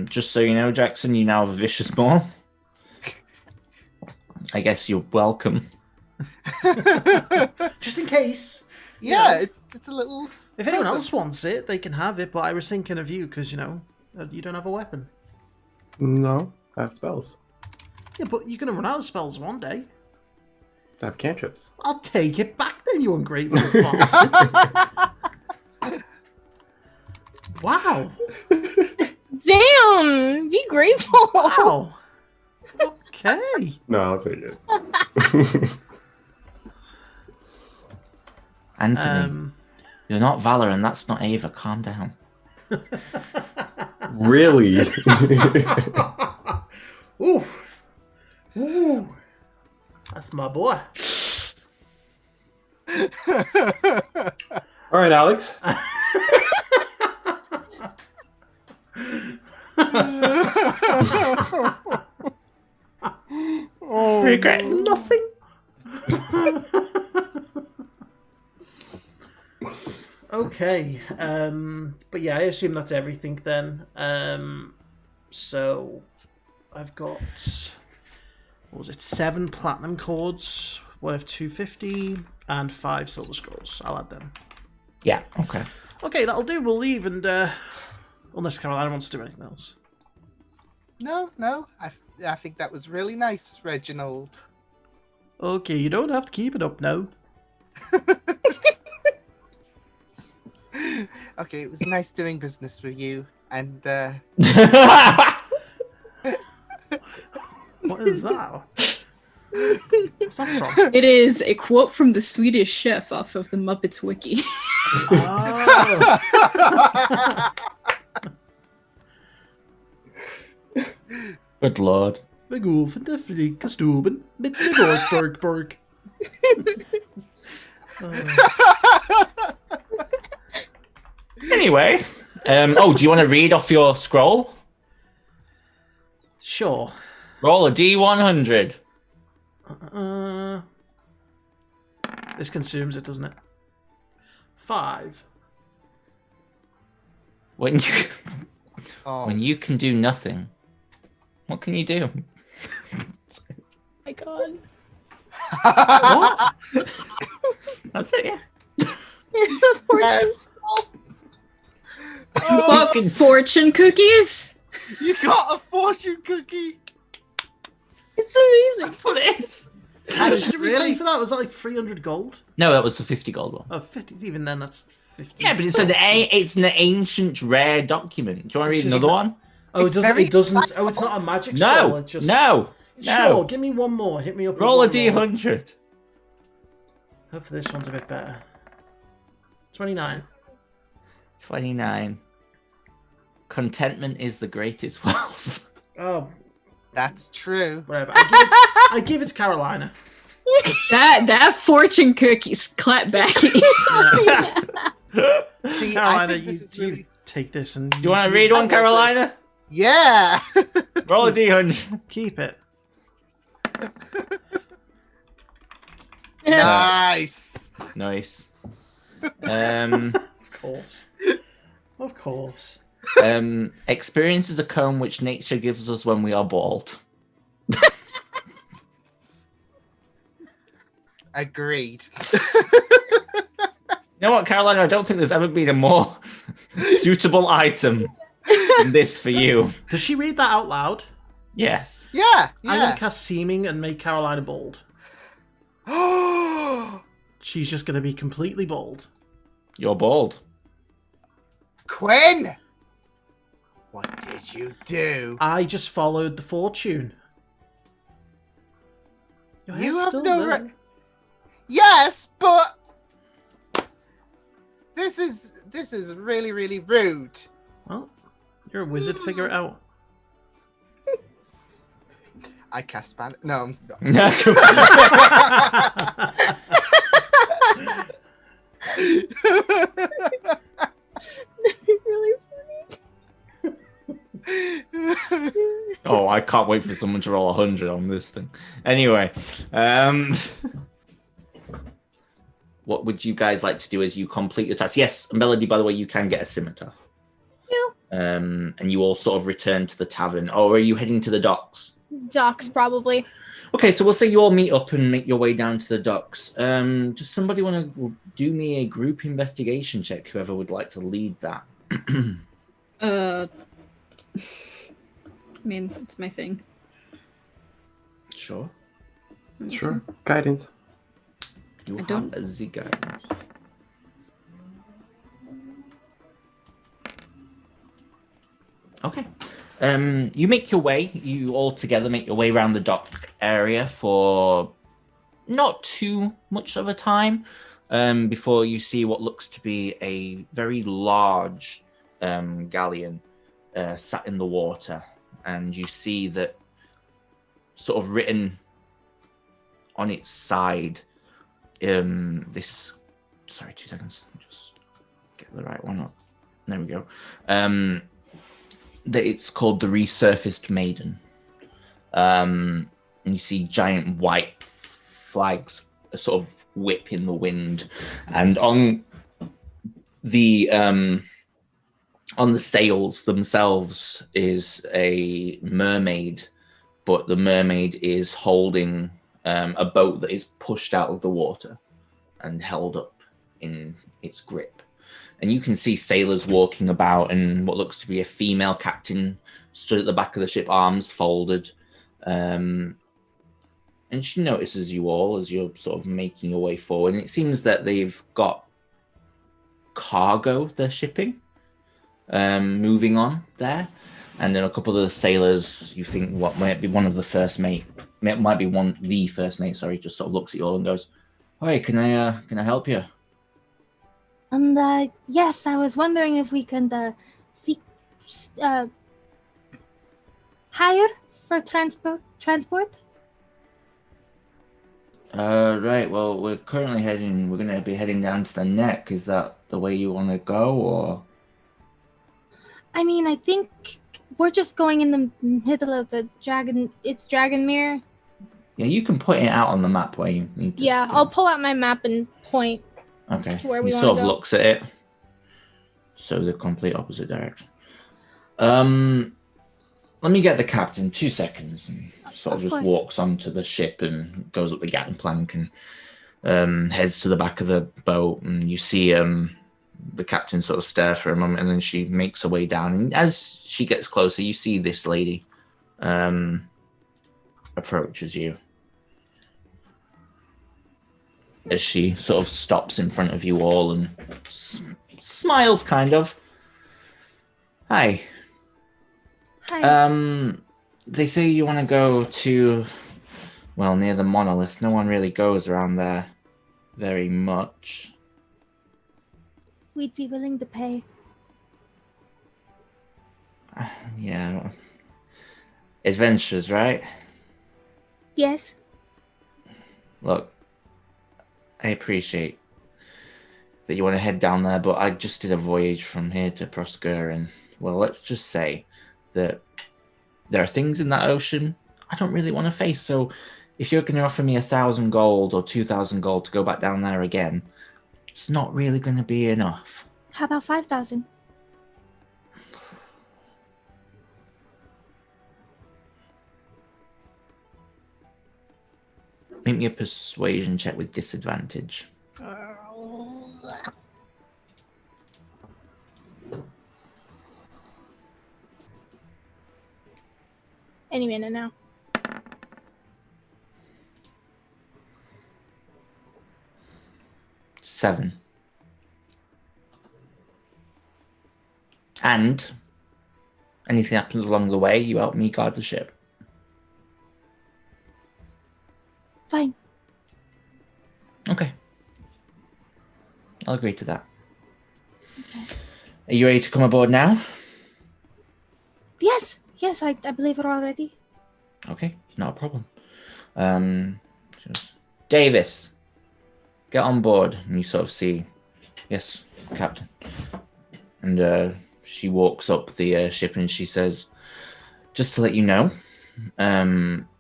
Just so you know, Jackson, you now have a vicious maw. I guess you're welcome. Just in case. Yeah, it's a little. If anyone else wants it, they can have it, but I was thinking of you because, you know, you don't have a weapon. No, I have spells. Yeah, but you're going to run out of spells one day. I have cantrips. I'll take it back then, you ungrateful bastard. Wow. Damn! Be grateful! Wow. Okay. No, I'll take it. Anthony, you're not Valor and that's not Ava. Calm down. Really? Ooh. Ooh. That's my boy. All right, Alex. Oh, Regret nothing. Okay. But yeah, I assume that's everything then. So I've got, what was it, 7 platinum cords worth 250 and 5 silver scrolls. I'll add them. Yeah, okay. Okay, that'll do. We'll leave and unless Carolina wants to do anything else. No. I think that was really nice, Reginald. Okay, you don't have to keep it up now. Okay, it was nice doing business with you, and What is that? What's that from? It is a quote from the Swedish chef off of the Muppets wiki. Oh. Good lord. Vi går för det fri kostymen med det bork. Anyway, do you want to read off your scroll? Sure. Roll a D100. This consumes it, doesn't it? 5. When you can do nothing, what can you do? My God. What? That's it, yeah. It's a fortune scroll. What, fortune cookies? You got a fortune cookie. It's amazing. That's what it is. How much did we pay for that? Was that like 300 gold? No, that was the 50 gold one. Oh, 50. Even then, that's 50. Yeah, but it's an ancient rare document. Do you want to read another one? Oh, It's it doesn't. very It doesn't. Oh, it's not a magic scroll. No, It's just... no. Sure, give me one more. Hit me up. Roll a with one more. D100. Hopefully this one's a bit better. 29. 29. Contentment is the greatest wealth. Oh, That's true. whatever. I give it to Carolina. That fortune cookies clap back at you. See, I Carolina, think this is you really... take this and... Do you want to read one, Carolina? Yeah. Roll a D100. Keep it. Nice. Nice. Of course. Of course. Experience is a comb which nature gives us when we are bald. Agreed. You know what, Carolina? I don't think there's ever been a more suitable item than this for you. Does she read that out loud? Yes. Yeah. I'm going Yeah. to cast Seeming and make Carolina bald. She's just going to be completely bald. You're bald. Quinn, what did you do? I just followed the fortune. Your You hair's have still no there. right. Yes, but this is really, really rude. Well, you're a wizard. Figure it out. I cast ban. No, I'm not. No, come Really Oh, I can't wait for someone to roll 100 on this thing. Anyway, what would you guys like to do as you complete your task? Yes, Melody, by the way, you can get a scimitar. Yeah. And you all sort of return to the tavern. Or are you heading to the docks? Docks, probably. Okay, so we'll say you all meet up and make your way down to the docks. Does somebody want to do me a group investigation check, whoever would like to lead that? I mean, it's my thing. Sure. Sure. Guidance. You I have don't- the guidance. Okay. You make your way. You all together make your way around the dock area for not too much of a time before you see what looks to be a very large galleon sat in the water, and you see that sort of written on its side this. Sorry, 2 seconds. Just get the right one up. There we go. That it's called the Resurfaced Maiden. And you see giant white flags sort of whip in the wind, and on the sails themselves is a mermaid, but the mermaid is holding a boat that is pushed out of the water and held up in its grip. And you can see sailors walking about, and what looks to be a female captain stood at the back of the ship, arms folded. And she notices you all as you're sort of making your way forward. And it seems that they've got cargo they're shipping, moving on there. And then a couple of the sailors, you think what might be one of the first mate, might be the first mate, sorry, just sort of looks at you all and goes, "Hey, can I help you?" Yes, I was wondering if we could hire for transport. Right. Well, we're currently heading. We're going to be heading down to the neck. Is that the way you want to go, or? I mean, I think we're just going in the middle of the dragon. It's Dragonmere. Yeah, you can point it out on the map where you need to. Yeah, go. I'll pull out my map and point Okay. to where He we sort want of to go. looks at it. So the complete opposite direction. Let me get the captain. 2 seconds, and sort of just course. walks onto the ship and goes up the gangplank and heads to the back of the boat. And you see the captain sort of stare for a moment, and then she makes her way down. And as she gets closer, you see this lady approaches you. As she sort of stops in front of you all and smiles, kind of. Hi. Hi. They say you want to go to, well, near the monolith. No one really goes around there very much. We'd be willing to pay. Yeah. Adventures, right? Yes. Look, I appreciate that you want to head down there, but I just did a voyage from here to Proskura, and, well, let's just say that there are things in that ocean I don't really want to face. So if you're going to offer me 1,000 gold or 2,000 gold to go back down there again, it's not really going to be enough. How about 5,000? Make me a persuasion check with disadvantage. Any minute now. Seven. And anything happens along the way, you help me guard the ship. Fine. Okay. I'll agree to that. Okay. Are you ready to come aboard now? Yes. Yes, I believe we're all ready. Okay, not a problem. Davis, get on board. And you sort of see, yes, Captain. And she walks up the ship and she says, just to let you know,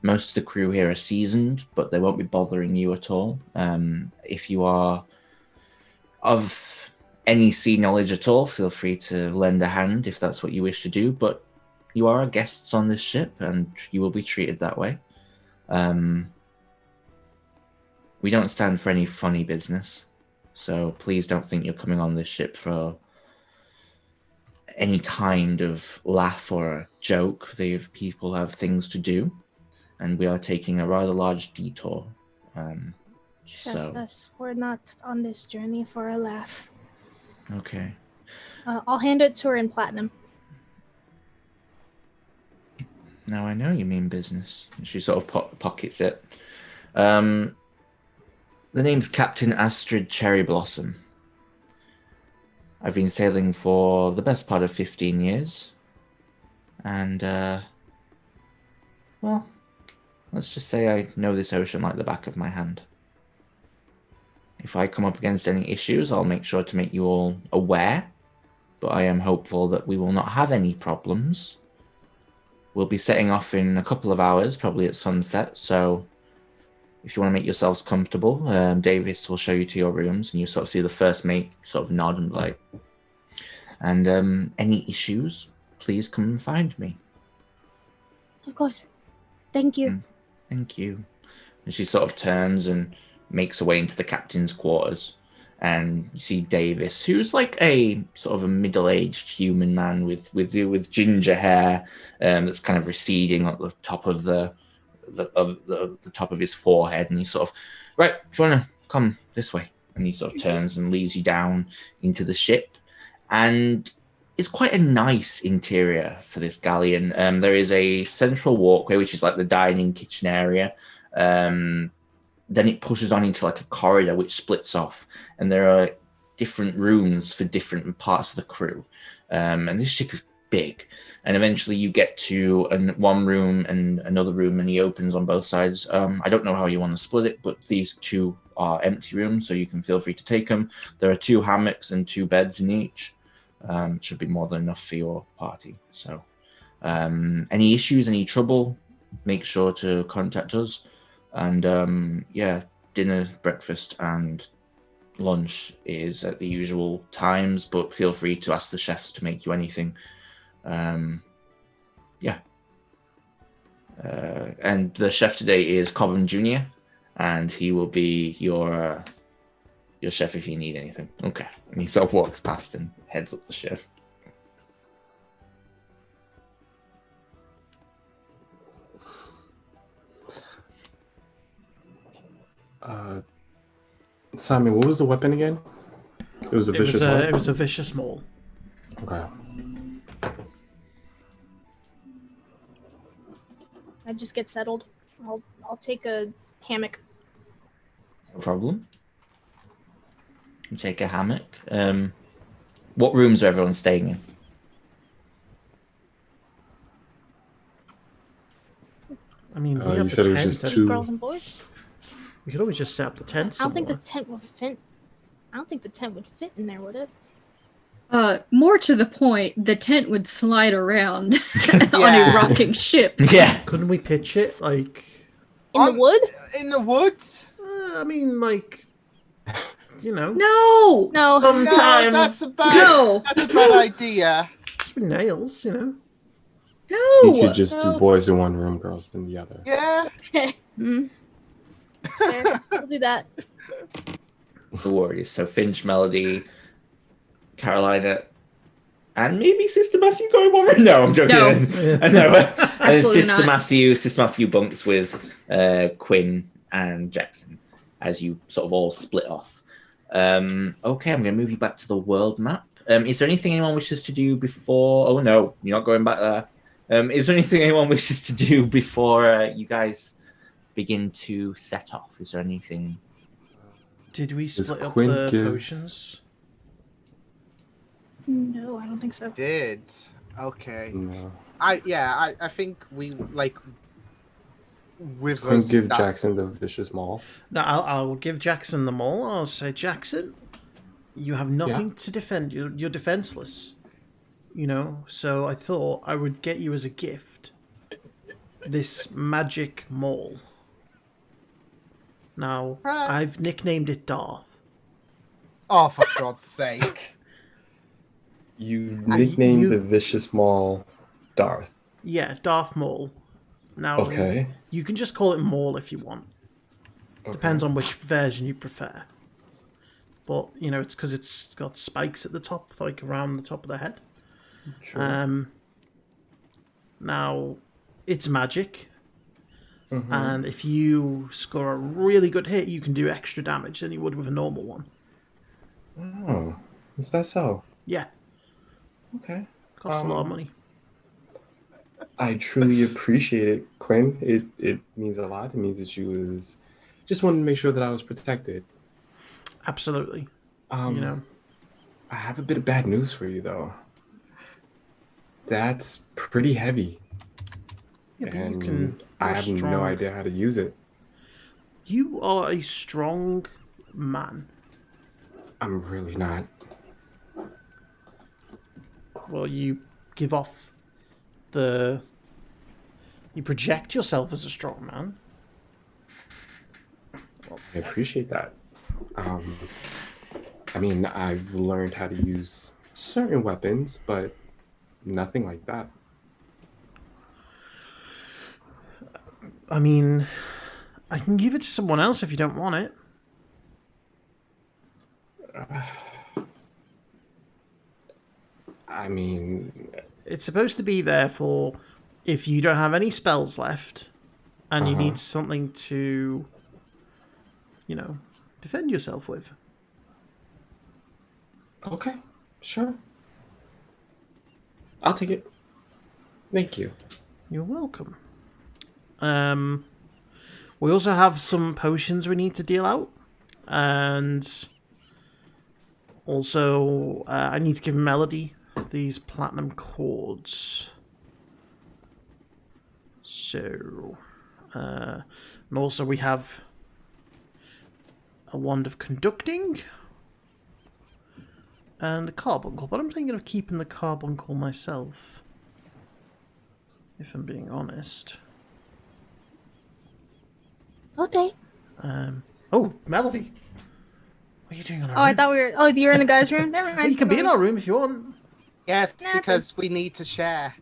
most of the crew here are seasoned, but they won't be bothering you at all. If you are of any sea knowledge at all, feel free to lend a hand if that's what you wish to do, but you are guests on this ship and you will be treated that way. We don't stand for any funny business, so please don't think you're coming on this ship for any kind of laugh or a joke. People have things to do, and we are taking a rather large detour. Trust us, we're not on this journey for a laugh. Okay. I'll hand it to her in platinum. Now I know you mean business. She sort of pockets it. The name's Captain Astrid Cherry Blossom. I've been sailing for the best part of 15 years. And, well, let's just say I know this ocean like the back of my hand. If I come up against any issues, I'll make sure to make you all aware. But I am hopeful that we will not have any problems. We'll be setting off in a couple of hours, probably at sunset. So if you want to make yourselves comfortable, Davis will show you to your rooms, and you sort of see the first mate sort of nod and like, and any issues, please come and find me. Of course. Thank you. Thank you. And she sort of turns and makes her way into the captain's quarters. And you see Davis, who's like a sort of a middle-aged human man with ginger hair that's kind of receding at the top of the top of his forehead, and he's sort of, right, if you want to come this way, and he sort of turns and leads you down into the ship. And it's quite a nice interior for this galleon. There is a central walkway, which is like the dining kitchen area. Then it pushes on into like a corridor which splits off, and there are different rooms for different parts of the crew. And this ship is big. And eventually you get to one room and another room, and he opens on both sides. I don't know how you want to split it, but these two are empty rooms, so you can feel free to take them. There are 2 hammocks and 2 beds in each. Should be more than enough for your party. So any issues, any trouble, make sure to contact us. And dinner, breakfast, and lunch is at the usual times, but feel free to ask the chefs to make you anything. And the chef today is Cobham Jr., and he will be your chef if you need anything. Okay. And he sort of walks past and heads up the chef. Simon, what was the weapon again? It was a vicious one? It was a vicious maul. Okay. I just get settled. I'll take a hammock. No problem. You take a hammock. What rooms are everyone staying in? I mean, we you have said the it was tent. just 2. Girls and boys. We could always just set up the tent I don't think the somewhere. tent would fit. I don't think the tent would fit in there, would it? More to the point, the tent would slide around on Yeah. a rocking ship. Yeah. Couldn't we pitch it like? In the wood? In the woods? I mean, like, you know, No! No. No, Sometimes. that's a bad, No! that's a bad idea. just with nails, you know. You No! could just No. do boys in one room, girls in the other. Yeah. Okay. Mm. Fair. We'll do that. No worries. So Finch, Melody, Carolina, and maybe Sister Matthew go in one room. No, I'm joking. No. I know. And then Absolutely Sister not. Matthew bunks with Quinn and Jackson as you sort of all split off. Okay, I'm going to move you back to the world map. Is there anything anyone wishes to do before? Oh no, you're not going back there. Is there anything anyone wishes to do before you guys begin to set off? Is there anything? Did we split up Quinn the give- potions? No, I don't think so. Did. Okay. No. I think we like with Couldn't us give that- Jackson the vicious maul. No, I'll give Jackson the maul. I'll say, Jackson, you have nothing to defend. You're defenseless. You know, so I thought I would get you as a gift this magic maul. Now, Right. I've nicknamed it Darth. Oh, for God's sake. You you- nicknamed the vicious maul Darth. Yeah, Darth Maul. Now, Okay. you can just call it Maul if you want. Depends on which version you prefer. But, you know, it's because it's got spikes at the top, like around the top of the head. Sure. Now, it's magic. And if you score a really good hit, you can do extra damage than you would with a normal one. Oh, is that so? Yeah, Okay. costs a lot of money. I truly appreciate it, Quinn. It means a lot. It means that you was just wanted to make sure that I was protected. Absolutely. You know, I have a bit of bad news for you though. That's pretty heavy. yeah, but you And can. I you're have strong. no idea how to use it. You are a strong man. I'm really not. Well, you give off the. You project yourself as a strong man. I appreciate that. I mean, I've learned how to use certain weapons, but nothing like that. I mean, I can give it to someone else if you don't want it. I mean, It's supposed to be there for if you don't have any spells left and you need something to, you know, defend yourself with. okay, sure. I'll take it. Thank you. You're welcome. We also have some potions we need to deal out, and also I need to give Melody these platinum cords. So, and also we have a wand of conducting and the carbuncle, but I'm thinking of keeping the carbuncle myself, if I'm being honest. Okay. Oh, Melody, what are you doing on our Oh, I room? thought we were. Oh, you're in the guys' room. Never mind. You can be in our room if you want. Yes, Nah, because we need to share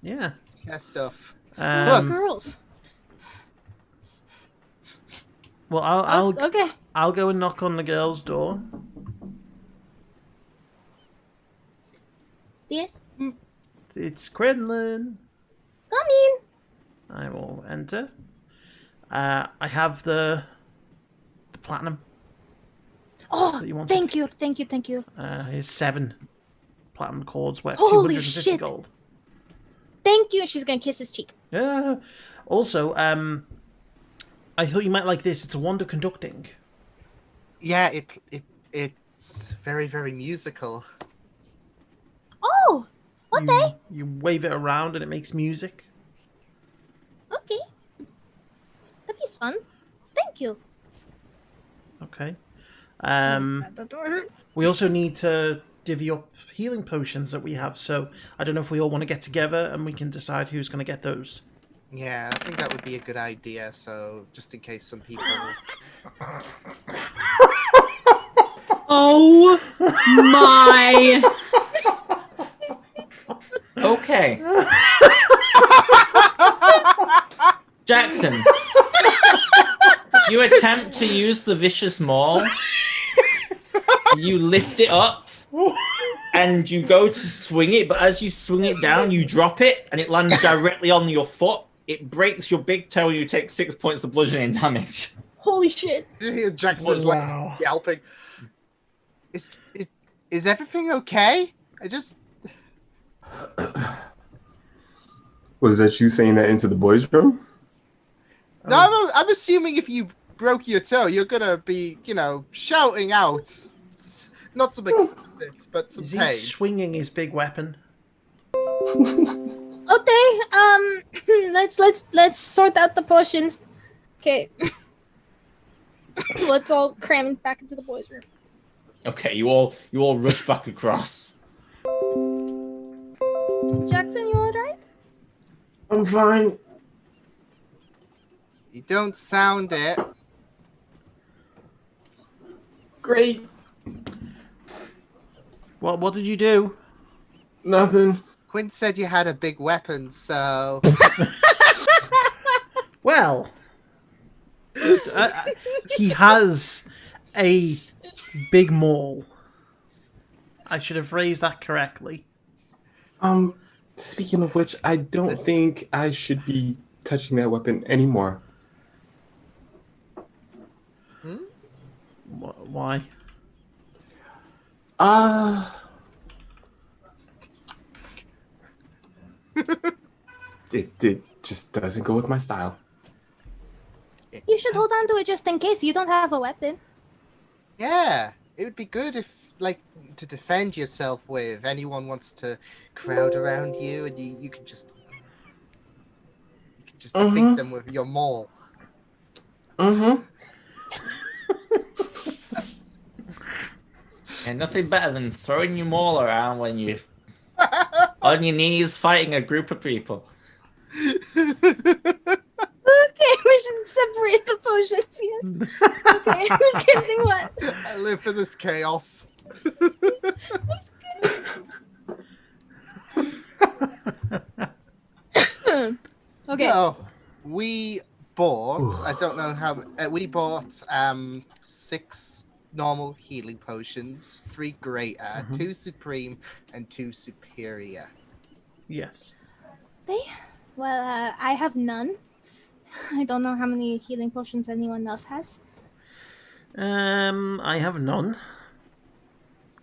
Yeah. stuff. Girls. Well, Okay. I'll go and knock on the girl's door. Yes. It's Quinlan. Come in. I will enter. I have the platinum. Oh, that you wanted. thank you. Here's 7 platinum cords worth Holy 250 shit. gold. Thank you. She's gonna kiss his cheek. Yeah. Also, I thought you might like this. It's a wand of conducting. Yeah, it's very, very musical. Oh, okay. You wave it around and it makes music. Okay. That'd be fun. Thank you. Okay. That door hurt. We also need to divvy up healing potions that we have, so I don't know if we all want to get together and we can decide who's going to get those. Yeah, I think that would be a good idea. So just in case some people. Oh my! Okay. Jackson, you attempt to use the vicious maul. You lift it up and you go to swing it, but as you swing it down, you drop it and it lands directly on your foot. It breaks your big toe and you take 6 points of bludgeoning damage. Holy shit. Jackson's Wow. like yelping. Is everything okay? I just. Was that you saying that into the boys' room? No, I'm assuming if you broke your toe, you're gonna be, shouting out. Not some excitement, but some Is he pain. swinging his big weapon? Okay. Let's sort out the potions. Okay. Let's all cram back into the boys' room. Okay, you all rush back across. Jackson, you alright? I'm fine. You don't sound it. Great. What did you do? Nothing. Quinn said you had a big weapon, so. Well, he has a big maul. I should have phrased that correctly. Speaking of which, I don't think I should be touching that weapon anymore. Why? It just doesn't go with my style. You should hold on to it just in case you don't have a weapon. Yeah, it would be good if, to defend yourself with. Anyone wants to crowd around you, and you could just. defeat them with your maul. And nothing better than throwing your maul around when you're on your knees fighting a group of people. Okay, we should separate the potions, yes. Okay, who's getting what? I live for this chaos. Okay. No, we bought. I don't know how. We bought 6 normal healing potions, 3 greater, 2 supreme, and 2 superior. Yes. Well, I have none. I don't know how many healing potions anyone else has. I have none.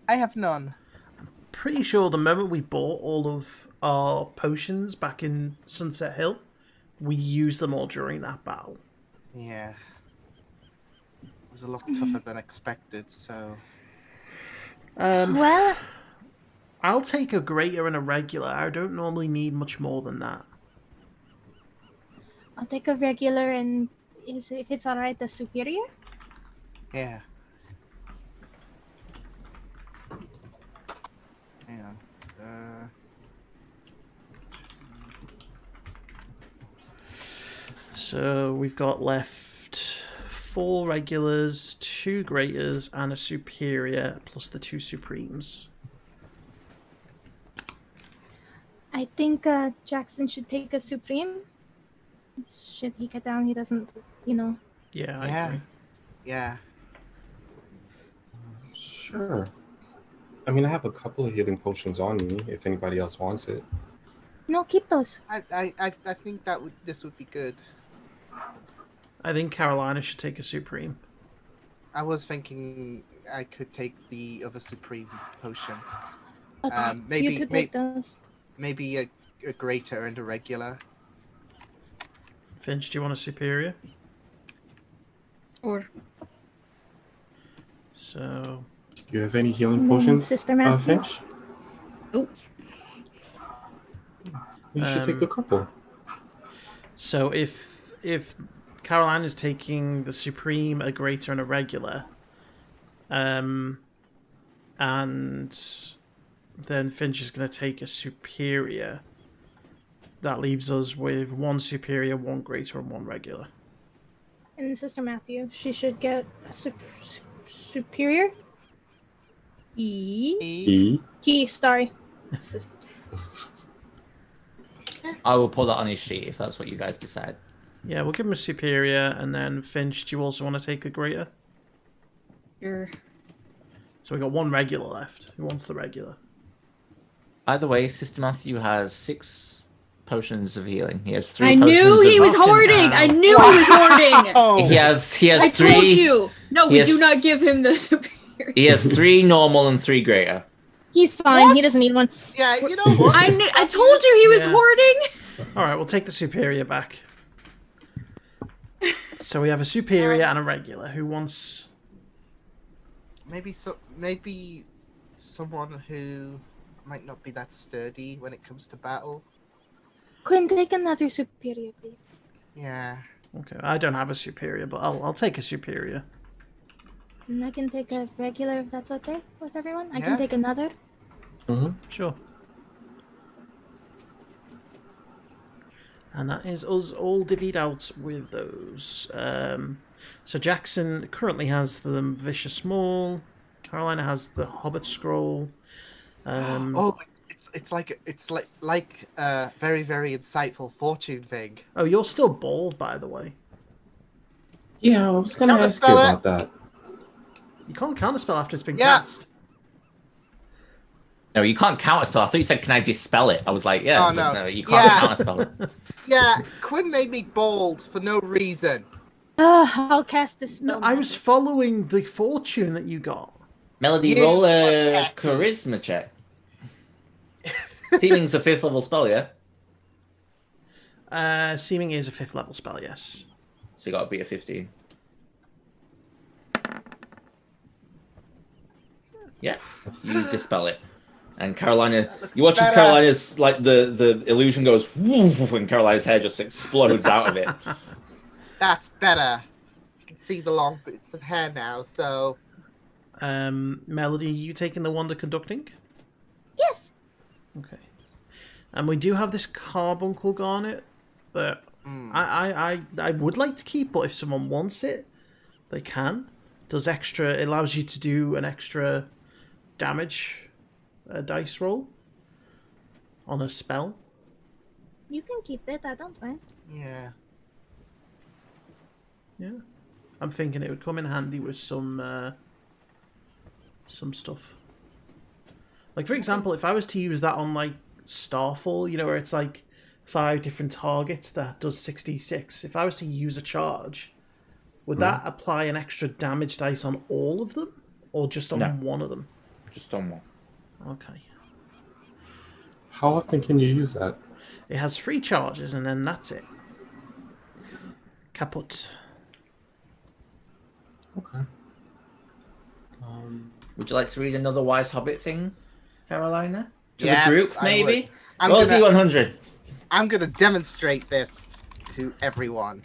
I have none. Pretty sure the moment we bought all of our potions back in Sunset Hill, we used them all during that battle. Yeah. It was a lot tougher than expected, so. Well, I'll take a greater and a regular. I don't normally need much more than that. I'll take a regular and if it's alright, the superior. Yeah. Hang on. So we've got left 4 regulars, 2 greaters, and a superior, plus the 2 supremes. I think Jackson should take a supreme. Should he get down? He doesn't, Yeah, I Yeah. agree. Yeah. Sure. I mean, I have a couple of healing potions on me if anybody else wants it. No, keep those. I think this would be good. I think Carolina should take a supreme. I was thinking I could take the other supreme potion. Okay, you could take those. Maybe a greater and a regular. Finch, do you want a superior? Or So... Do you have any healing potions, Sister Matthew? Finch? oh, You should take a couple. So if Caroline is taking the supreme, a greater, and a regular, and then Finch is going to take a superior, that leaves us with 1 superior, 1 greater, and 1 regular. And Sister Matthew, she should get a superior. Key, sorry. I will put that on his sheet if that's what you guys decide. Yeah, we'll give him a superior, and then Finch, do you also want to take a greater? sure. So we got 1 regular left. Who wants the regular? Either way, Sister Matthew has 6 potions of healing. He has 3 I potions knew he of... was hoarding. I knew he was hoarding. Oh, He has I 3... told you. No, we Yes. do not give him the superior. He has 3 normal and 3 greater. He's fine. What? He doesn't need one. yeah. You know what? I told you he was Yeah. hoarding. All right, we'll take the superior back. So we have a superior and a regular. Who wants... Maybe someone who might not be that sturdy when it comes to battle. Quinn, take another superior, please. Yeah. Okay, I don't have a superior, but I'll take a superior. And I can take a regular if that's okay with everyone. I Yeah. can take another. Mm-hmm. Sure. And that is us all divvied out with those. So Jackson currently has the Vicious Maul. Carolina has the Hobbit Scroll. Oh, it's like very very insightful fortune thing. Oh, you're still bald, by the way. Yeah, I was going to ask you Counterspell it. about that. You can't counterspell after it's been Yeah. cast. No, you can't counterspell. I thought you said, can I dispel it? I was like, yeah. Oh, but no. no, you can't Yeah. counterspell it. Yeah, Quinn made me bald for no reason. I'll cast this No, spell. I was following the fortune that you got. Melody, You roll a are petty. charisma check. Seeming's a 5th level spell, yeah? Seeming is a 5th level spell, yes. So you got to beat a 15. Yeah, you dispel it. And Carolina, you watch as better. Carolina's, like, the illusion goes, woof, and Carolina's hair just explodes out of it. That's better. You can see the long bits of hair now, so... Melody, you taking the Wonder Conducting? Yes. Okay. And we do have this Carbuncle Garnet that I would like to keep, but if someone wants it, they can. Does extra, it allows you to do an extra damage dice roll on a spell. You can keep it. I don't mind. Yeah. Yeah. I'm thinking it would come in handy with some stuff. Like, for example, if I was to use that on, like, Starfall, you know, where it's, like, 5 different targets that does 66, if I was to use a charge, would that apply an extra damage dice on all of them? Or just on No. one of them? Just on one. Okay. How often can you use that? It has 3 charges, and then that's it. Kaput. Okay. Would you like to read another Wise Hobbit thing? Carolina? To Yes, the group, I would. maybe? I'm Roll gonna- D100. I'm gonna demonstrate this to everyone.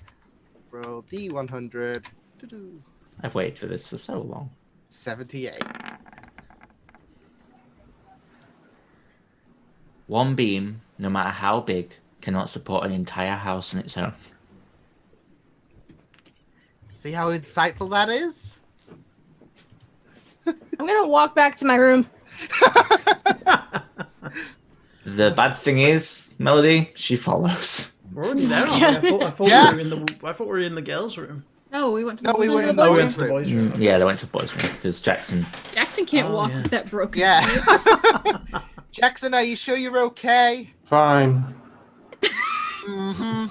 Roll D100. Doo-doo. I've waited for this for so long. 78. One beam, no matter how big, cannot support an entire house on its own. See how insightful that is? I'm gonna walk back to my room. The bad thing is, Melody, she follows. We're already there. Aren't we? I thought Yeah. I thought we were in the girls' room. No, we went to No, the we boys' went room. in the Oh, we boys' went to the room. boys' room. Yeah, they went to boys' room because Jackson. Jackson can't Oh, walk yeah. with that broken. Yeah. Jackson, are you sure you're okay? Fine. Mm-hmm.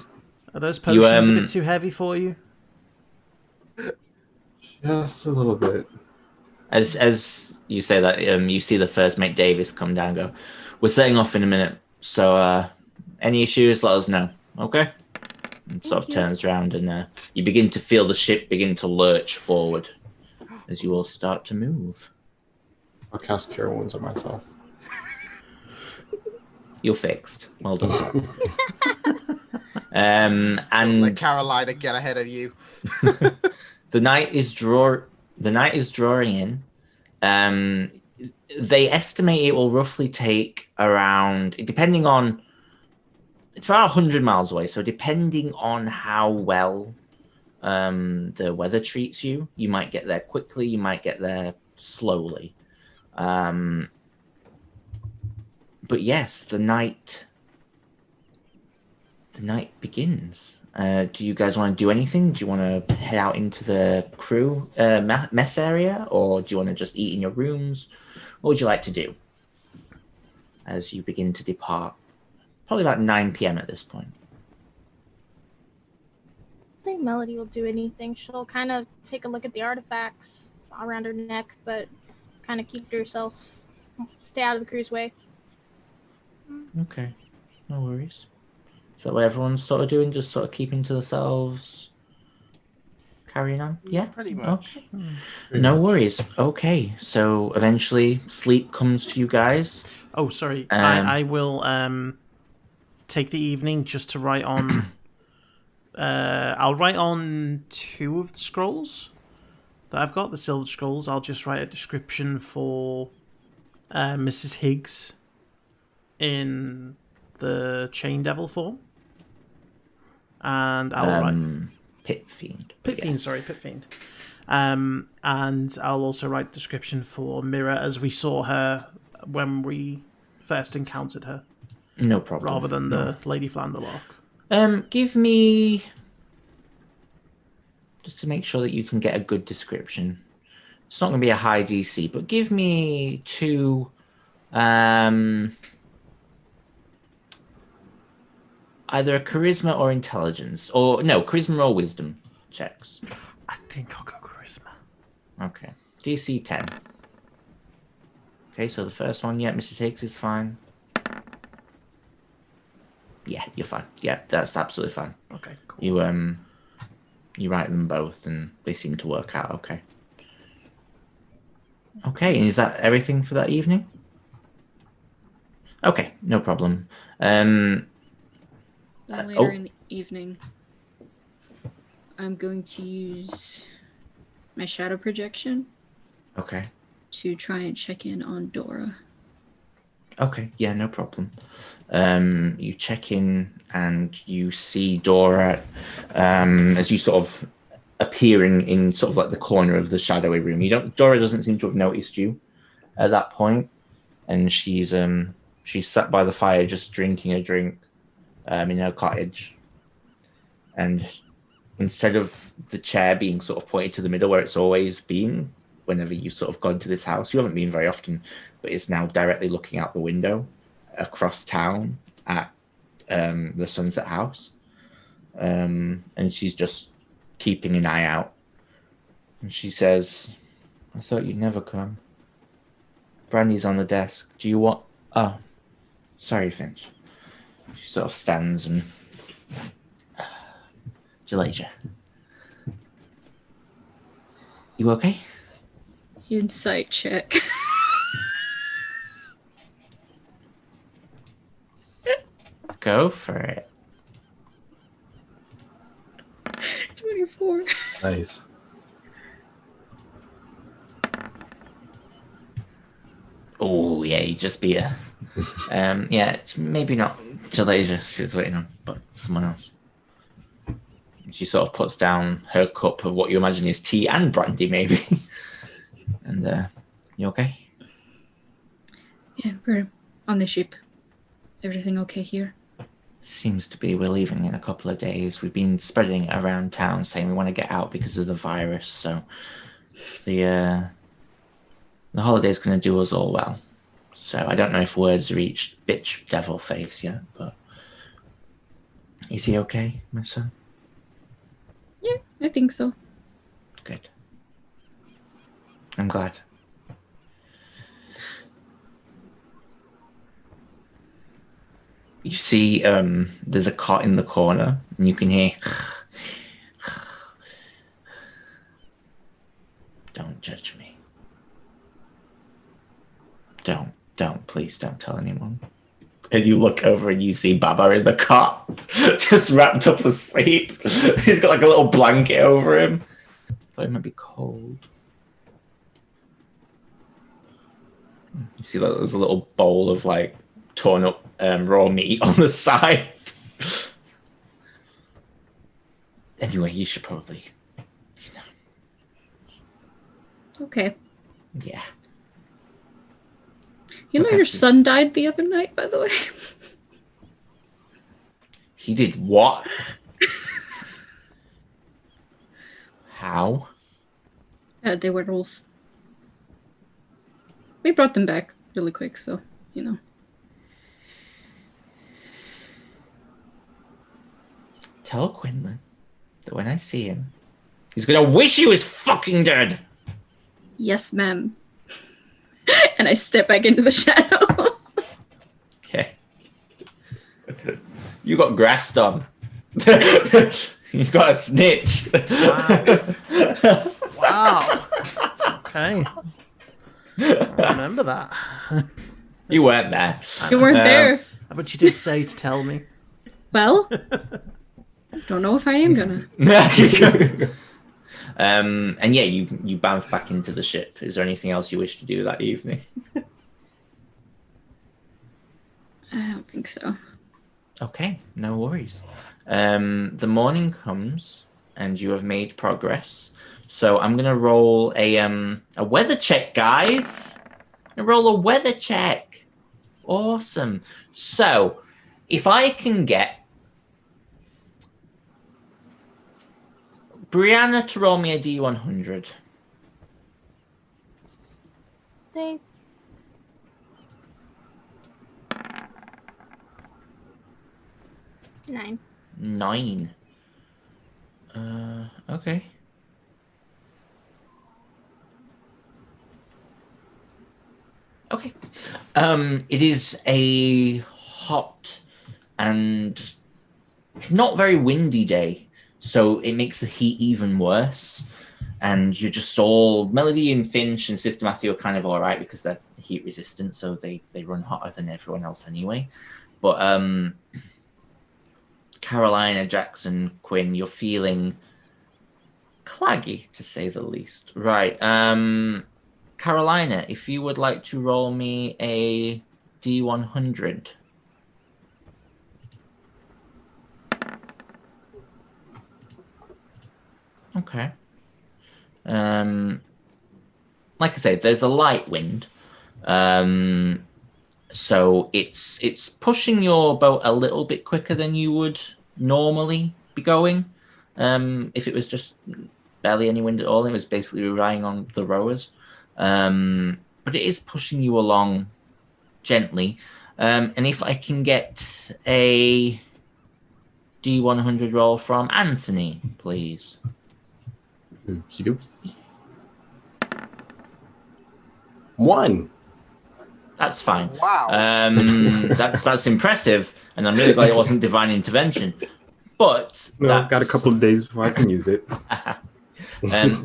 Are those potions a um, bit too heavy for you? Just a little bit. As you say that, you see the first mate Davis come down and go, "We're setting off in a minute, so any issues, let us know, okay?" And sort of you. turns around and you begin to feel the ship begin to lurch forward as you all start to move. I'll cast Cure Wounds on myself. You're fixed. Well done. And Let Carolina get ahead of you. the night is drawing in. They estimate it will roughly take around, depending on, it's about 100 miles away. So depending on how well the weather treats you, you might get there quickly, you might get there slowly. But yes, the night begins. Do you guys want to do anything? Do you want to head out into the crew mess area, or do you want to just eat in your rooms? What would you like to do as you begin to depart? Probably about 9 p.m. at this point. I think Melody will do anything. She'll kind of take a look at the artifacts around her neck, but kind of keep to herself, stay out of the crew's way. Okay, no worries. Is that what everyone's sort of doing? Just sort of keeping to themselves, carrying on? Yeah, Pretty much. Okay. No worries. Okay, so eventually sleep comes to you guys. Oh, sorry. I will take the evening just to write on. I'll write on 2 of the scrolls that I've got, the silver scrolls. I'll just write a description for Mrs. Higgs in the Chain Devil form. And I'll write... Pit Fiend. Pit Fiend. And I'll also write description for Mira as we saw her when we first encountered her. No problem. Rather than the Lady Flanderlock. Give me, just to make sure that you can get a good description. It's not going to be a high DC, but give me 2, either a charisma or intelligence, or no, charisma or wisdom checks. I think I'll go charisma. Okay, DC 10. Okay, so the first one, yeah, Mrs. Higgs is fine. Yeah, you're fine. Yeah, that's absolutely fine. Okay, cool. You write them both, and they seem to work out okay. Okay, and is that everything for that evening? Okay, no problem. Then later in the evening, I'm going to use my shadow projection. Okay. To try and check in on Dora. Okay, yeah, no problem. You check in and you see Dora as you sort of appearing in sort of like the corner of the shadowy room. Dora doesn't seem to have noticed you at that point, and she's sat by the fire just drinking a drink in her cottage. And instead of the chair being sort of pointed to the middle where it's always been, whenever you sort of gone to this house, you haven't been very often, but it's now directly looking out the window across town at the Sunset House. And she's just keeping an eye out. And she says, "I thought you'd never come. Brandy's on the desk. Do you want..." "Oh, sorry, Finch." She sort of stands and... "Jalaja, you okay?" Insight check. Go for it. 24. Nice. Oh, yeah, you just be a... yeah, it's maybe not Jalasia she was waiting on, but someone else. She sort of puts down her cup of what you imagine is tea and brandy, maybe. And, you okay? Yeah, we're on the ship. Everything okay here? Seems to be. We're leaving in a couple of days. We've been spreading it around town saying we want to get out because of the virus, so the holiday's going to do us all well. So I don't know if words reached bitch devil face yet, but is he okay, my son? Yeah, I think so. Good. I'm glad. You see, there's a cot in the corner, and you can hear. Don't judge me. Please don't tell anyone. And you look over and you see Baba in the cot, just wrapped up asleep. He's got like a little blanket over him. Thought it might be cold. You see that there's a little bowl of like torn up raw meat on the side. Anyway, you should probably, Okay. yeah. You know Okay. your son died the other night, by the way? He did what? How? They were rules. We brought them back really quick, so, you know. Tell Quinlan that when I see him, he's gonna wish he was fucking dead. Yes, ma'am. And I step back into the shadow. Okay. You got grassed on. You got a snitch. Wow. Okay. I remember that. You weren't there. You weren't there. But you did say to tell me. Well, don't know if I am gonna. And yeah, you bounce back into the ship. Is there anything else you wish to do that evening? I don't think so. Okay, no worries. The morning comes and you have made progress. So I'm gonna roll a weather check, guys. I'm gonna roll a weather check. Awesome. So if I can get Brianna to roll me a D100. They 9. 9. Okay. Okay. It is a hot and not very windy day, so it makes the heat even worse. And you're just all Melody and Finch and Sister Matthew are kind of all right because they're heat resistant, so they run hotter than everyone else anyway. But Carolina, Jackson, Quinn, you're feeling claggy to say the least. Right. Carolina, if you would like to roll me a D100. Okay. Like I say, there's a light wind. So it's pushing your boat a little bit quicker than you would normally be going. If it was just barely any wind at all, it was basically relying on the rowers. But it is pushing you along gently. And if I can get a D100 roll from Anthony, please. Okie dokie. 1. That's fine. Wow. That's impressive, and I'm really glad it wasn't divine intervention. But No, I've got a couple of days before I can use it.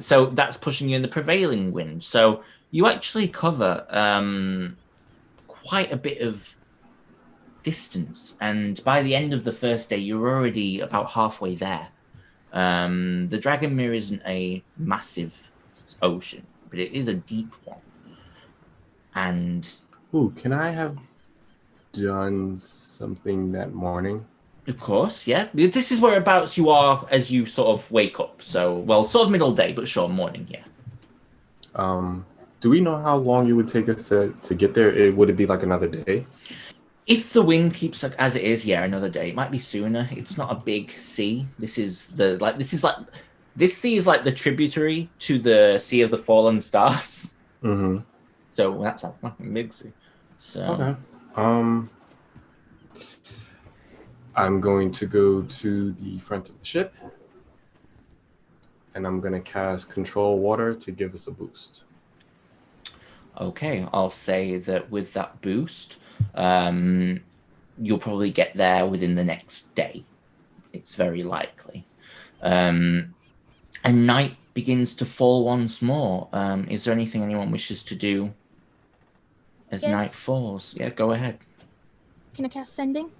So that's pushing you in the prevailing wind. So you actually cover quite a bit of distance, and by the end of the first day, you're already about halfway there. The Dragon Mirror isn't a massive ocean, but it is a deep one. And Ooh, can I have done something that morning? of course, yeah, this is whereabouts you are as you sort of wake up. So, well, sort of middle day, but sure, morning, yeah. Do we know how long it would take us to get there? Would it be like another day? If the wind keeps like as it is, yeah, another day. It might be sooner. It's not a big sea. This sea is like the tributary to the Sea of the Fallen Stars. Mm-hmm. So that's a fucking big sea. So Okay. I'm going to go to the front of the ship, and I'm going to cast Control Water to give us a boost. okay, I'll say that with that boost, you'll probably get there within the next day. It's very likely. And night begins to fall once more. Is there anything anyone wishes to do as Yes. night falls? Yeah, go ahead. Can I cast Sending?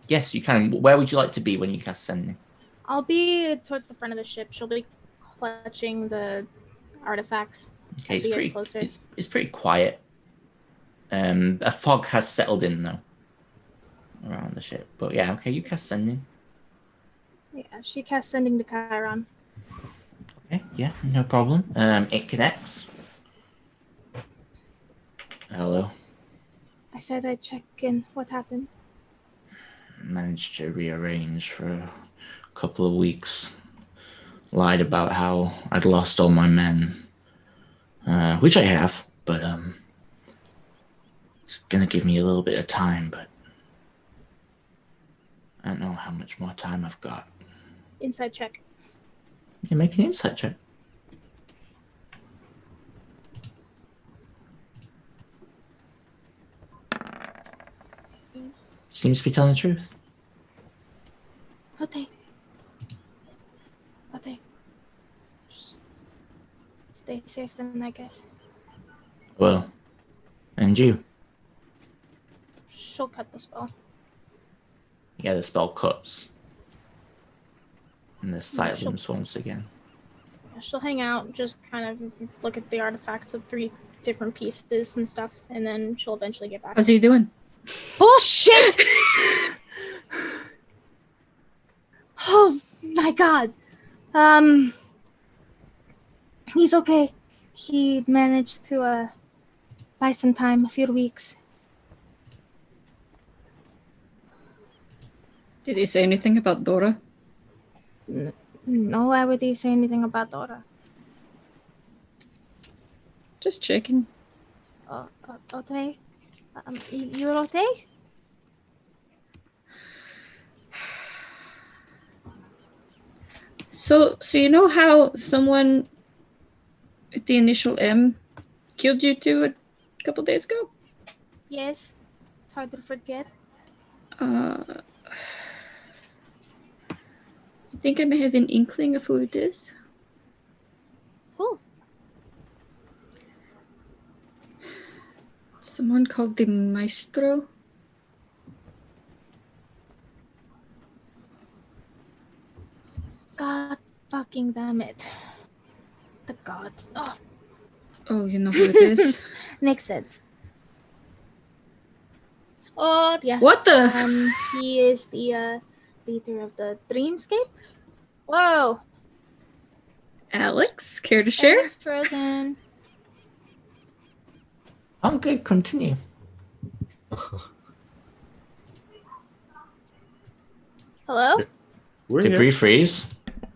Yes, you can. Where would you like to be when you cast Sending? I'll be towards the front of the ship. She'll be clutching the artifacts Okay, as we get closer. it's pretty quiet. A fog has settled in though around the ship. But yeah, okay, you cast Sending. Yeah, she casts Sending to Chiron. Okay, yeah, no problem. It connects. Hello. I said I'd check in. What happened? Managed to rearrange for a couple of weeks. Lied about how I'd lost all my men, which I have, but it's gonna give me a little bit of time, but I don't know how much more time I've got. Inside check. You make an insight check. Seems to be telling the truth. Okay. Just stay safe then, I guess. Well, and you? She'll cut the spell. Yeah, the spell cuts. And the silence once again. Yeah, she'll hang out, just kind of look at the artifacts of 3 different pieces and stuff, and then she'll eventually get back. How's he doing? Oh shit! Oh my god. He's okay. He managed to buy some time, a few weeks. Did he say anything about Dora? No, why would he say anything about Dora? Just checking. Okay. You're okay? So you know how someone with the initial M killed you two a couple days ago? Yes. It's hard to forget. I think I may have an inkling of who it is. Who? Someone called the Maestro. God fucking damn it. The gods. Oh, Oh, you know who it is? makes sense. Oh, yeah. What the? He is the leader of the Dreamscape. Whoa. Alex, care to share? Everyone's frozen. I'm good, continue. Hello? We're Did here. Bree freeze?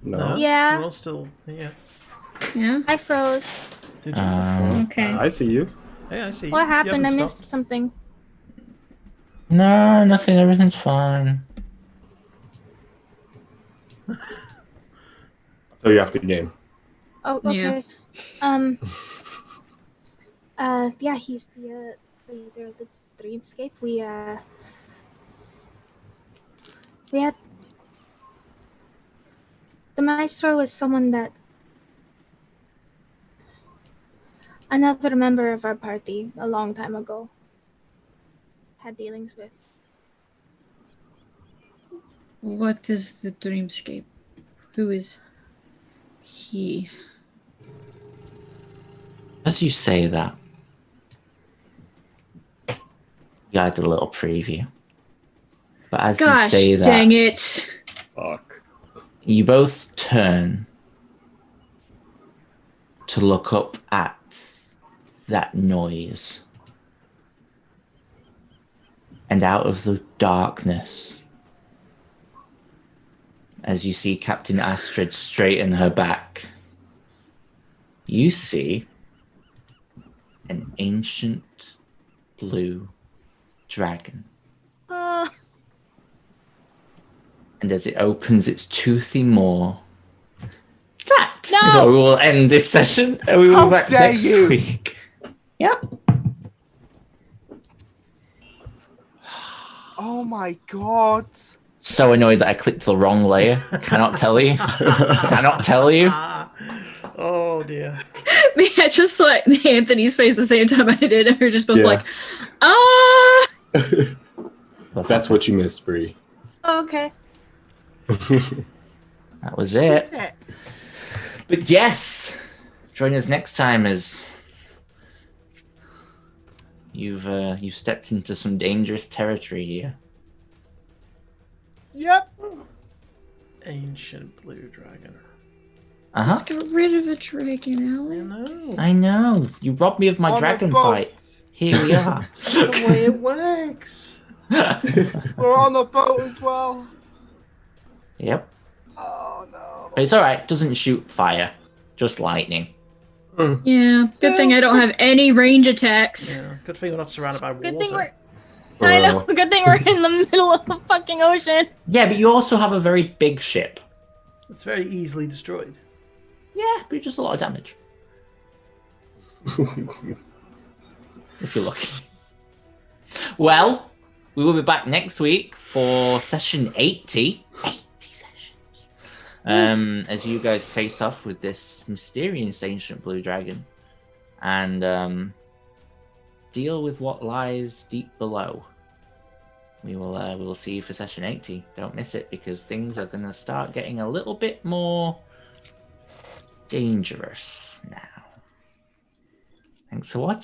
No. Yeah. We're all still here. Yeah. I froze. Did you? Okay. I see you. Hey, I see. What You happened? I haven't missed stopped. something. No, nothing. Everything's fine. So you after the game. Oh, Yeah. okay. Yeah, he's the leader of the Dreamscape. We had the Maestro is someone that another member of our party a long time ago had dealings with. What is the dreamscape? Who is he? As you say that, you had a little preview. But as you Gosh, say that, dang it! Fuck. you both turn to look up at that noise. And out of the darkness, as you see Captain Astrid straighten her back, you see an ancient blue dragon. And as it opens its toothy maw, that is No! where we will end this session. And we will How be back dare next you! week. Yep. Oh my god. So annoyed that I clicked the wrong layer. Cannot tell you. Cannot tell you. Oh dear. Me, I just saw Anthony's face the same time I did, and we were just both Yeah. like, ah! That's what you missed, Bree. Okay. That was it. But yes, join us next time as you've stepped into some dangerous territory here. Yep. Ancient blue dragon. Uh-huh. Let's get rid of a dragon, I Alex. know. I know. You robbed me of my On a dragon boat. fight. Here we are. That's the way it works. We're on a boat as well. Yep. Oh no. But it's alright, doesn't shoot fire. Just lightning. Yeah, good thing I don't have any range attacks. Yeah. Good thing we're not surrounded by water. Good thing we're. I know. Good thing we're in the middle of the fucking ocean. Yeah, but you also have a very big ship. It's very easily destroyed. Yeah, but just a lot of damage. If you're lucky. Well, we will be back next week for session 80. 80 sessions. As you guys face off with this mysterious ancient blue dragon. And deal with what lies deep below. We will see you for session 80. Don't miss it, because things are going to start getting a little bit more dangerous now. Thanks for watching.